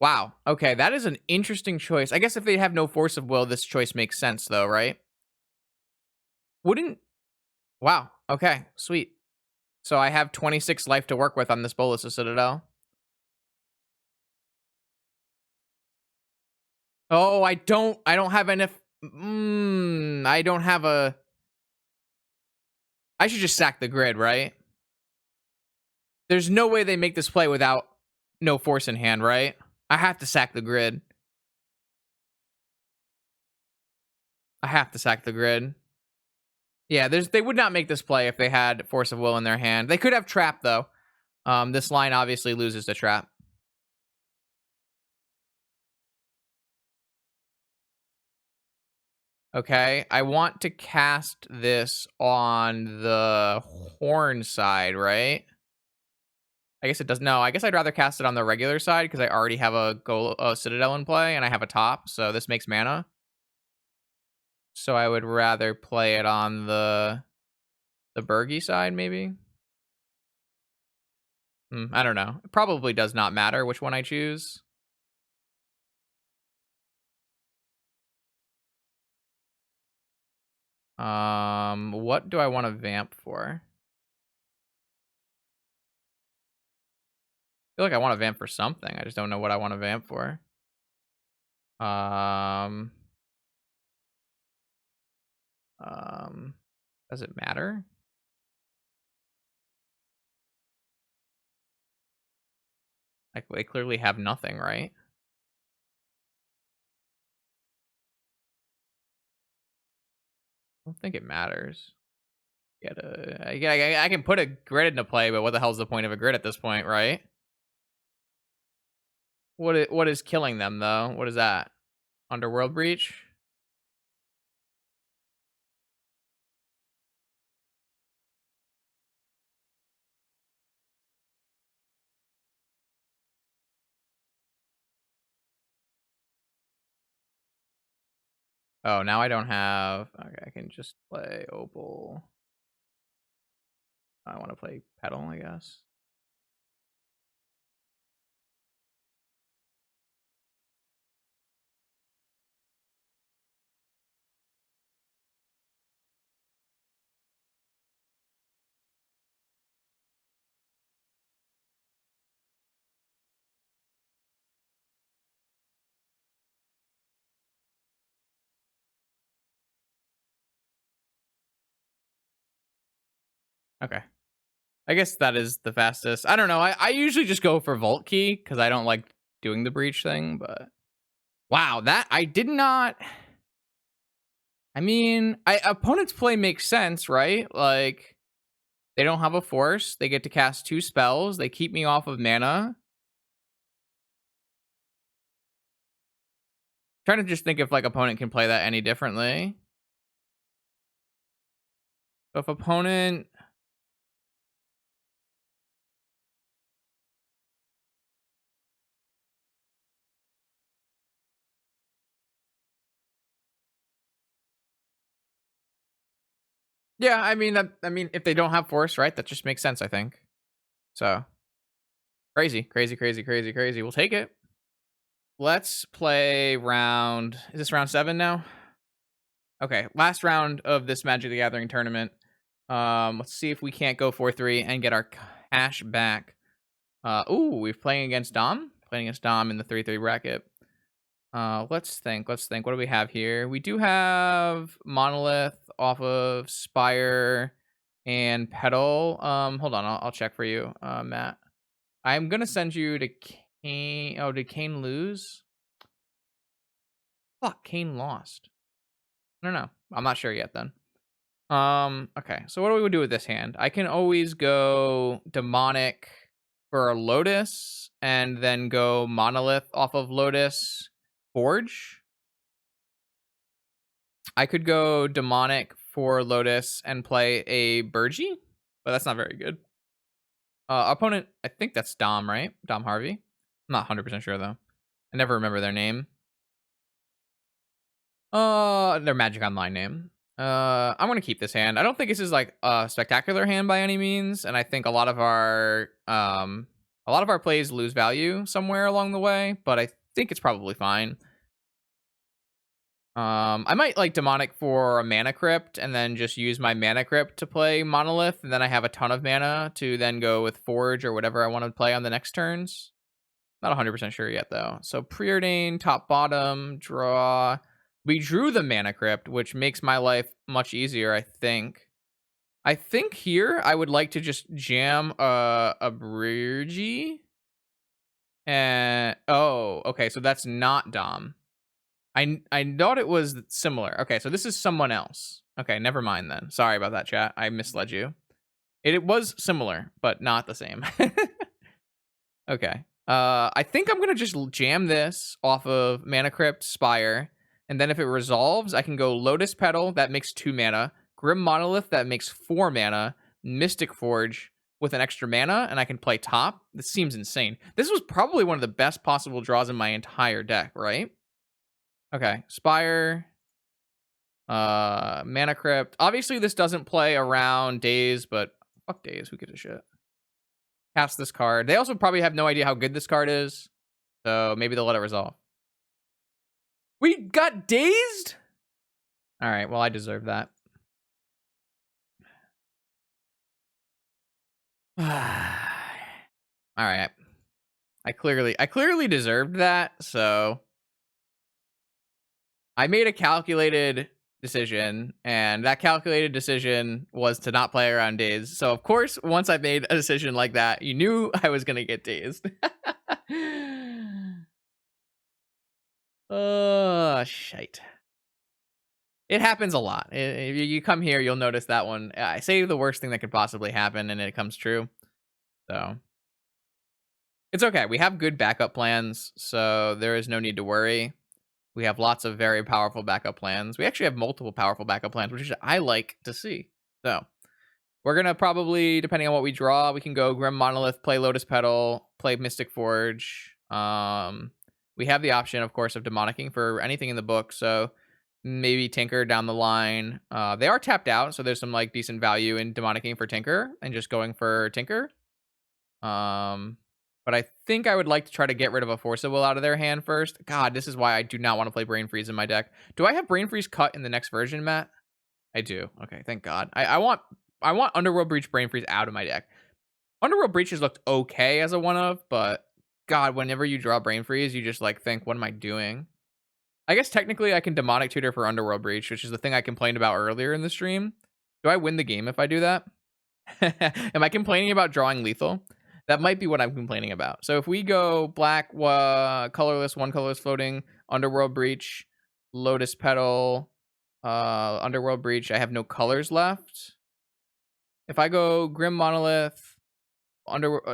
Wow. Okay, that is an interesting choice. I guess if they have no Force of Will, this choice makes sense, though, right? Wouldn't... Wow. Okay, sweet. So I have 26 life to work with on this Bolus of Citadel. Oh, I don't have enough... I don't have a... I should just sack the grid, right? There's no way they make this play without no force in hand, right? I have to sack the grid. I have to sack the grid. Yeah, they would not make this play if they had Force of Will in their hand. They could have Trap, though. This line obviously loses to Trap. Okay, I want to cast this on the Horn side, right? I guess it does. No, I guess I'd rather cast it on the regular side because I already have a Citadel in play and I have a top, so this makes mana. So I would rather play it on the Birgi side, maybe. I don't know. It probably does not matter which one I choose. What do I want to vamp for? I feel like I want to vamp for something. I just don't know what I want to vamp for. Does it matter? Like, they clearly have nothing, right? I don't think it matters. I can put a grid into play, but what the hell's the point of a grid at this point, right? What is killing them, though? What is that? Underworld Breach? Oh, now I don't have... Okay, I can just play Opal. I want to play Petal, I guess. Okay. I guess that is the fastest. I don't know. I usually just go for Vault Key because I don't like doing the breach thing, but... Wow, that... I did not... I mean, opponent's play makes sense, right? Like, they don't have a force. They get to cast 2 spells. They keep me off of mana. Trying to just think if, like, opponent can play that any differently. So if opponent... Yeah, I mean, if they don't have force, right, that just makes sense, I think. So, crazy. We'll take it. Let's play round... Is this round 7 now? Okay, last round of this Magic the Gathering tournament. Let's see if we can't go 4-3 and get our cash back. Ooh, we're playing against Dom. Playing against Dom in the 3-3 bracket. Let's think. Let's think. What do we have here? We do have Monolith off of Spire and Petal. Hold on, I'll check for you, Matt. I'm gonna send you to Kane. Oh, did Kane lose? Fuck, Kane lost. I don't know. I'm not sure yet then. Okay, so what do we do with this hand? I can always go Demonic for a Lotus and then go Monolith off of Lotus Forge. I could go Demonic for Lotus and play a Birgi, but that's not very good. Opponent, I think that's Dom, right? Dom Harvey. I'm not 100% sure though. I never remember their name. Their Magic Online name. I'm gonna keep this hand. I don't think this is like a spectacular hand by any means, and I think a lot of our plays lose value somewhere along the way, but I think it's probably fine. I might like Demonic for a Mana Crypt and then just use my Mana Crypt to play Monolith, and then I have a ton of mana to then go with Forge or whatever I want to play on the next turns. Not 100% sure yet though. So Preordain, top bottom, draw. We drew the Mana Crypt, which makes my life much easier, I think. I think here I would like to just jam a Birgi. And oh, okay, so that's not Dom. I thought it was similar. Okay, so this is someone else. Okay, never mind then. Sorry about that, chat. I misled you. It was similar, but not the same. Okay. I think I'm gonna just jam this off of Mana Crypt Spire, and then if it resolves, I can go Lotus Petal, that makes 2 mana, Grim Monolith, that makes 4 mana, Mystic Forge with an extra mana, and I can play top. This seems insane. This was probably one of the best possible draws in my entire deck, right? Okay, Spire, Mana Crypt. Obviously, this doesn't play around Daze, but fuck Daze, who gives a shit? Cast this card. They also probably have no idea how good this card is, so maybe they'll let it resolve. We got dazed? All right, well, I deserve that. All right. I clearly deserved that, so I made a calculated decision, and that calculated decision was to not play around dazed. So of course, once I made a decision like that, you knew I was gonna get dazed. Oh, shite. It happens a lot. If you come here, you'll notice that one. I say the worst thing that could possibly happen, and it comes true. So it's okay. We have good backup plans, so there is no need to worry. We have lots of very powerful backup plans. We actually have multiple powerful backup plans, which I like to see. So we're gonna probably, depending on what we draw, we can go Grim Monolith, play Lotus Petal, play Mystic Forge. We have the option, of course, of demonicking for anything in the book. So maybe Tinker down the line. They are tapped out, so there's some like decent value in demonicking for Tinker and just going for Tinker. But I think I would like to try to get rid of a Force of Will out of their hand first. God, this is why I do not want to play Brain Freeze in my deck. Do I have Brain Freeze cut in the next version, Matt? I do. Okay, thank God. I want Underworld Breach Brain Freeze out of my deck. Underworld Breach has looked okay as a one of, but God, whenever you draw Brain Freeze, you just like think, what am I doing? I guess technically I can Demonic Tutor for Underworld Breach, which is the thing I complained about earlier in the stream. Do I win the game if I do that? Am I complaining about drawing lethal? That might be what I'm complaining about. So if we go black, colorless, one colorless floating, Underworld Breach, Lotus Petal, Underworld Breach, I have no colors left. If I go Grim Monolith,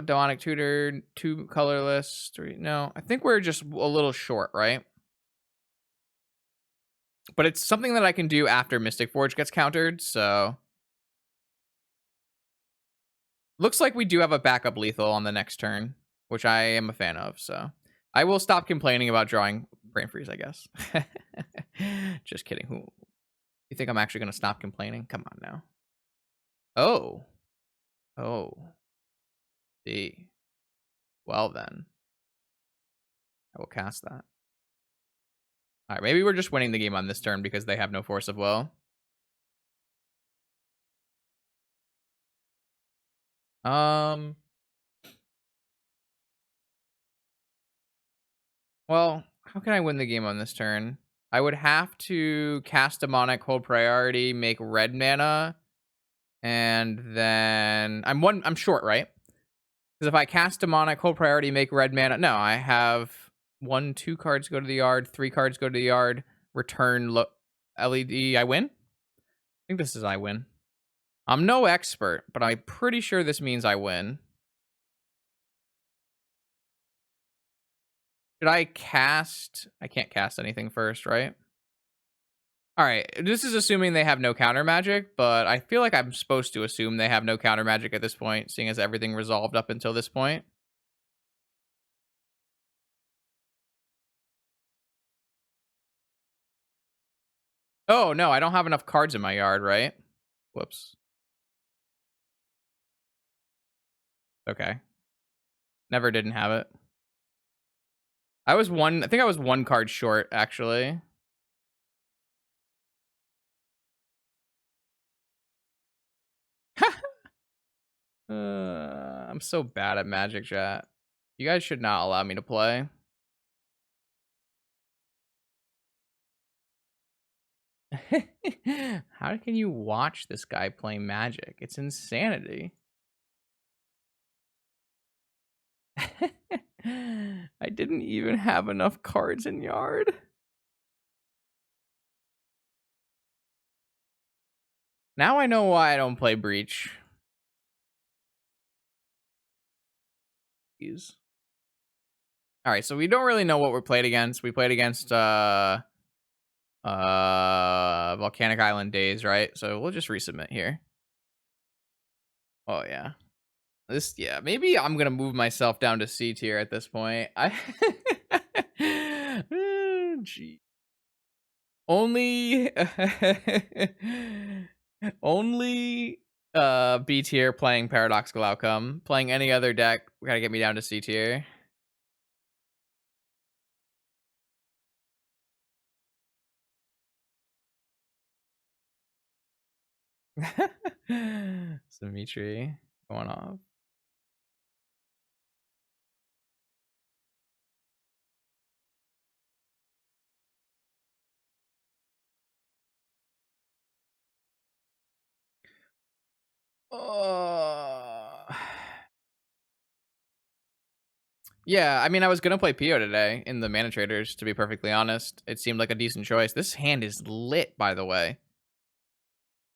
Demonic Tutor, 2 colorless, 3, no. I think we're just a little short, right? But it's something that I can do after Mystic Forge gets countered, so looks like we do have a backup lethal on the next turn, which I am a fan of, so I will stop complaining about drawing Brain Freeze, I guess. Just kidding. Who you think I'm actually going to stop complaining? Come on now. Oh. See. Well then. I will cast that. All right, maybe we're just winning the game on this turn because they have no force of will. Well, how can I win the game on this turn? I would have to cast Demonic, hold priority, make red mana, and then I'm short, right? Because if I cast Demonic, hold priority, make red mana, no, I have 2 cards go to the yard, 3 cards go to the yard, return LED. I win. I think this is I win. I'm no expert, but I'm pretty sure this means I win. Should I cast? I can't cast anything first, right? All right. This is assuming they have no counter magic, but I feel like I'm supposed to assume they have no counter magic at this point, seeing as everything resolved up until this point. Oh, no, I don't have enough cards in my yard, right? Whoops. Okay. Never didn't have it. I think I was 1 card short, actually. I'm so bad at Magic, chat. You guys should not allow me to play. How can you watch this guy play Magic? It's insanity. I didn't even have enough cards in yard. Now I know why I don't play Breach. Jeez. All right, so we don't really know what we're played against. We played against Volcanic Island Days, right? So we'll just resubmit here. Oh yeah. Maybe I'm gonna move myself down to C tier at this point. Gee. Only only B tier playing Paradoxical Outcome. Playing any other deck, gotta get me down to C tier. Symmetry going off. Yeah, I mean, I was gonna play Pio today in the Mana Traders, to be perfectly honest. It seemed like a decent choice. This hand is lit, by the way.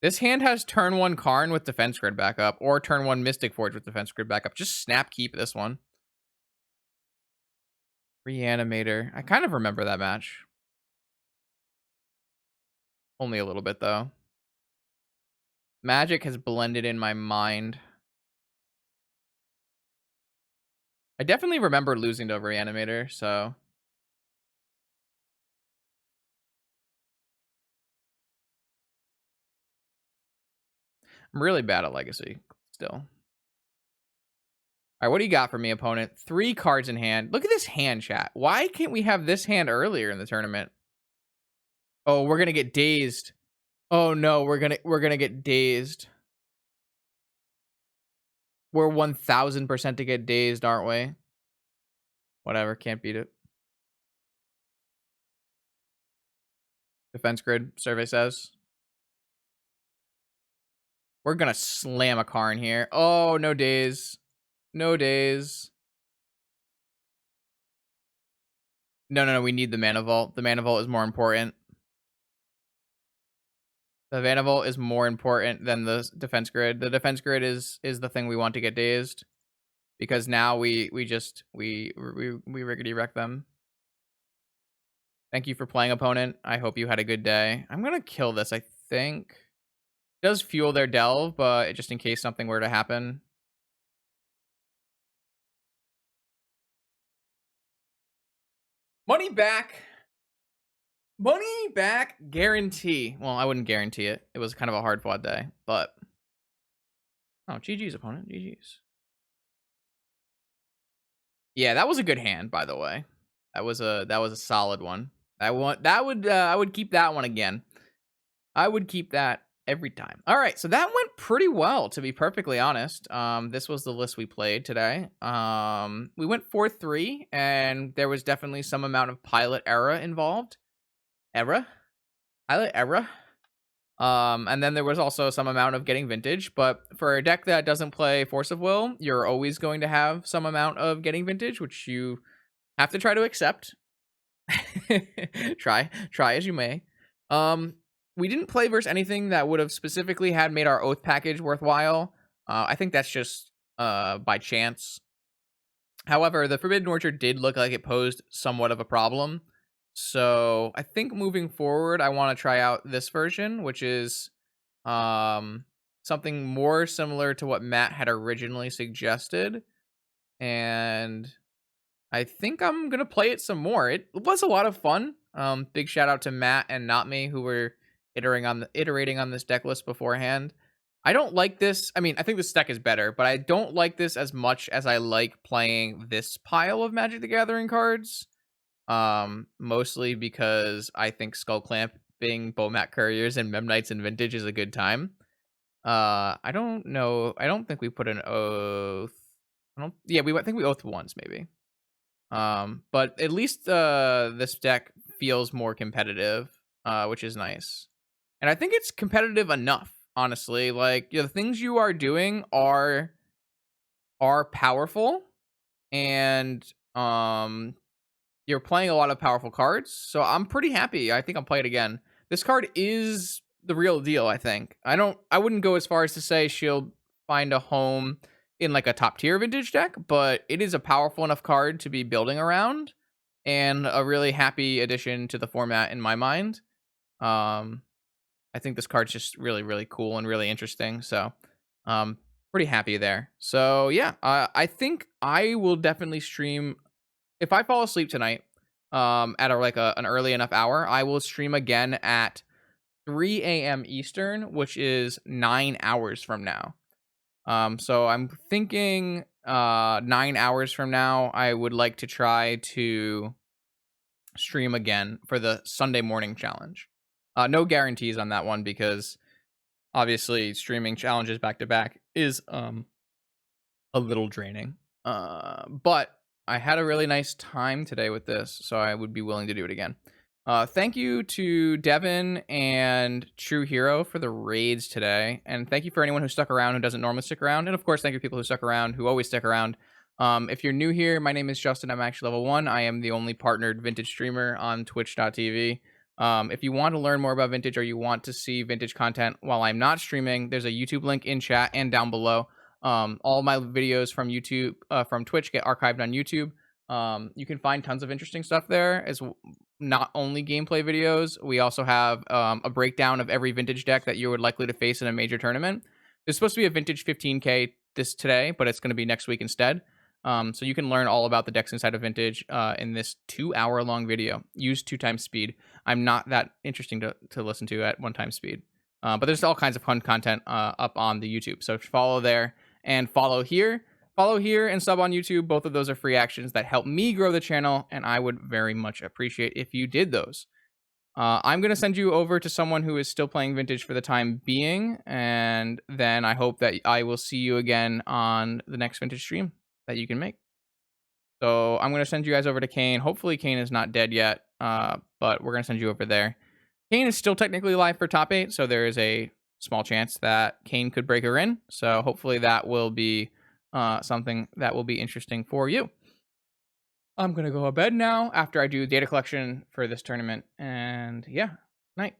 This hand has turn 1 Karn with Defense Grid backup, or turn 1 Mystic Forge with Defense Grid backup. Just snap keep this one. Reanimator. I kind of remember that match. Only a little bit, though. Magic has blended in my mind. I definitely remember losing to Reanimator, so... I'm really bad at Legacy, still. All right, what do you got for me, opponent? 3 cards in hand. Look at this hand, chat. Why can't we have this hand earlier in the tournament? Oh, we're gonna get dazed. Oh no, we're gonna get dazed. We're 1000% to get dazed, aren't we? Whatever, can't beat it. Defense grid, survey says. We're gonna slam a Karn here. Oh, no days. No days. No, we need the Mana Vault. The Mana Vault is more important. The Mana Vault is more important than the defense grid. The defense grid is the thing we want to get dazed. Because now we rickety wreck them. Thank you for playing, opponent. I hope you had a good day. I'm gonna kill this, I think. It does fuel their delve, but just in case something were to happen. Money back. Money back guarantee. Well, I wouldn't guarantee it. It was kind of a hard fought day, but... Oh, GG's, opponent. GG's. Yeah, that was a good hand, by the way. That was a solid one. I would keep that one again. I would keep that every time. All right, so that went pretty well, to be perfectly honest. This was the list we played today. We went 4-3, and there was definitely some amount of pilot error involved. Pilot error. And then there was also some amount of getting vintage, but for a deck that doesn't play Force of Will, you're always going to have some amount of getting vintage, which you have to try to accept. try as you may. We didn't play versus anything that would have specifically had made our oath package worthwhile. I think that's just by chance. However, the Forbidden Orchard did look like it posed somewhat of a problem. So I think moving forward, I want to try out this version, which is something more similar to what Matt had originally suggested. And I think I'm going to play it some more. It was a lot of fun. Big shout out to Matt and Not Me, who were iterating on this deck list beforehand. I don't like this. I mean, I think this deck is better, but I don't like this as much as I like playing this pile of Magic the Gathering cards. Mostly because I think Skull Clamping, Bomat Couriers, and Mem Knights in Vintage is a good time. I don't know. I don't think we put an oath. Yeah, I think we oath once maybe. But at least this deck feels more competitive, which is nice. And I think it's competitive enough, honestly. Like, the things you are doing are powerful, and you're playing a lot of powerful cards. So I'm pretty happy. I think I'll play it again. This card is the real deal, I think. I wouldn't go as far as to say she'll find a home in like a top tier vintage deck, but it is a powerful enough card to be building around and a really happy addition to the format in my mind. I think this card's just really, really cool and really interesting. So, pretty happy there. So yeah, I think I will definitely stream if I fall asleep tonight. At an early enough hour, I will stream again at 3 a.m. Eastern, which is 9 hours from now. So I'm thinking 9 hours from now, I would like to try to stream again for the Sunday morning challenge. No guarantees on that one because obviously streaming challenges back to back is a little draining. But I had a really nice time today with this, so I would be willing to do it again. Thank you to Devin and True Hero for the raids today. And thank you for anyone who stuck around who doesn't normally stick around. And of course, thank you to people who stuck around, who always stick around. If you're new here, my name is Justin. I'm actually level 1. I am the only partnered vintage streamer on twitch.tv. If you want to learn more about vintage or you want to see vintage content while I'm not streaming, there's a YouTube link in chat and down below. All my videos from YouTube, from Twitch get archived on YouTube. You can find tons of interesting stuff there, as not only gameplay videos. We also have a breakdown of every vintage deck that you would likely to face in a major tournament. There's supposed to be a vintage 15K today, but it's going to be next week instead. So you can learn all about the decks inside of vintage in this 2-hour long video. Use 2 times speed. I'm not that interesting to listen to at 1 time speed. But there's all kinds of fun content up on the YouTube. So follow there and follow here. Follow here and sub on YouTube. Both of those are free actions that help me grow the channel, and I would very much appreciate if you did those. I'm going to send you over to someone who is still playing vintage for the time being, and then I hope that I will see you again on the next vintage stream that you can make. So I'm going to send you guys over to Kane. Hopefully Kane is not dead yet, but we're going to send you over there. Kane is still technically live for top 8, so there is a small chance that Kane could break her in. So hopefully that will be something that will be interesting for you. I'm going to go to bed now after I do data collection for this tournament. And yeah, night.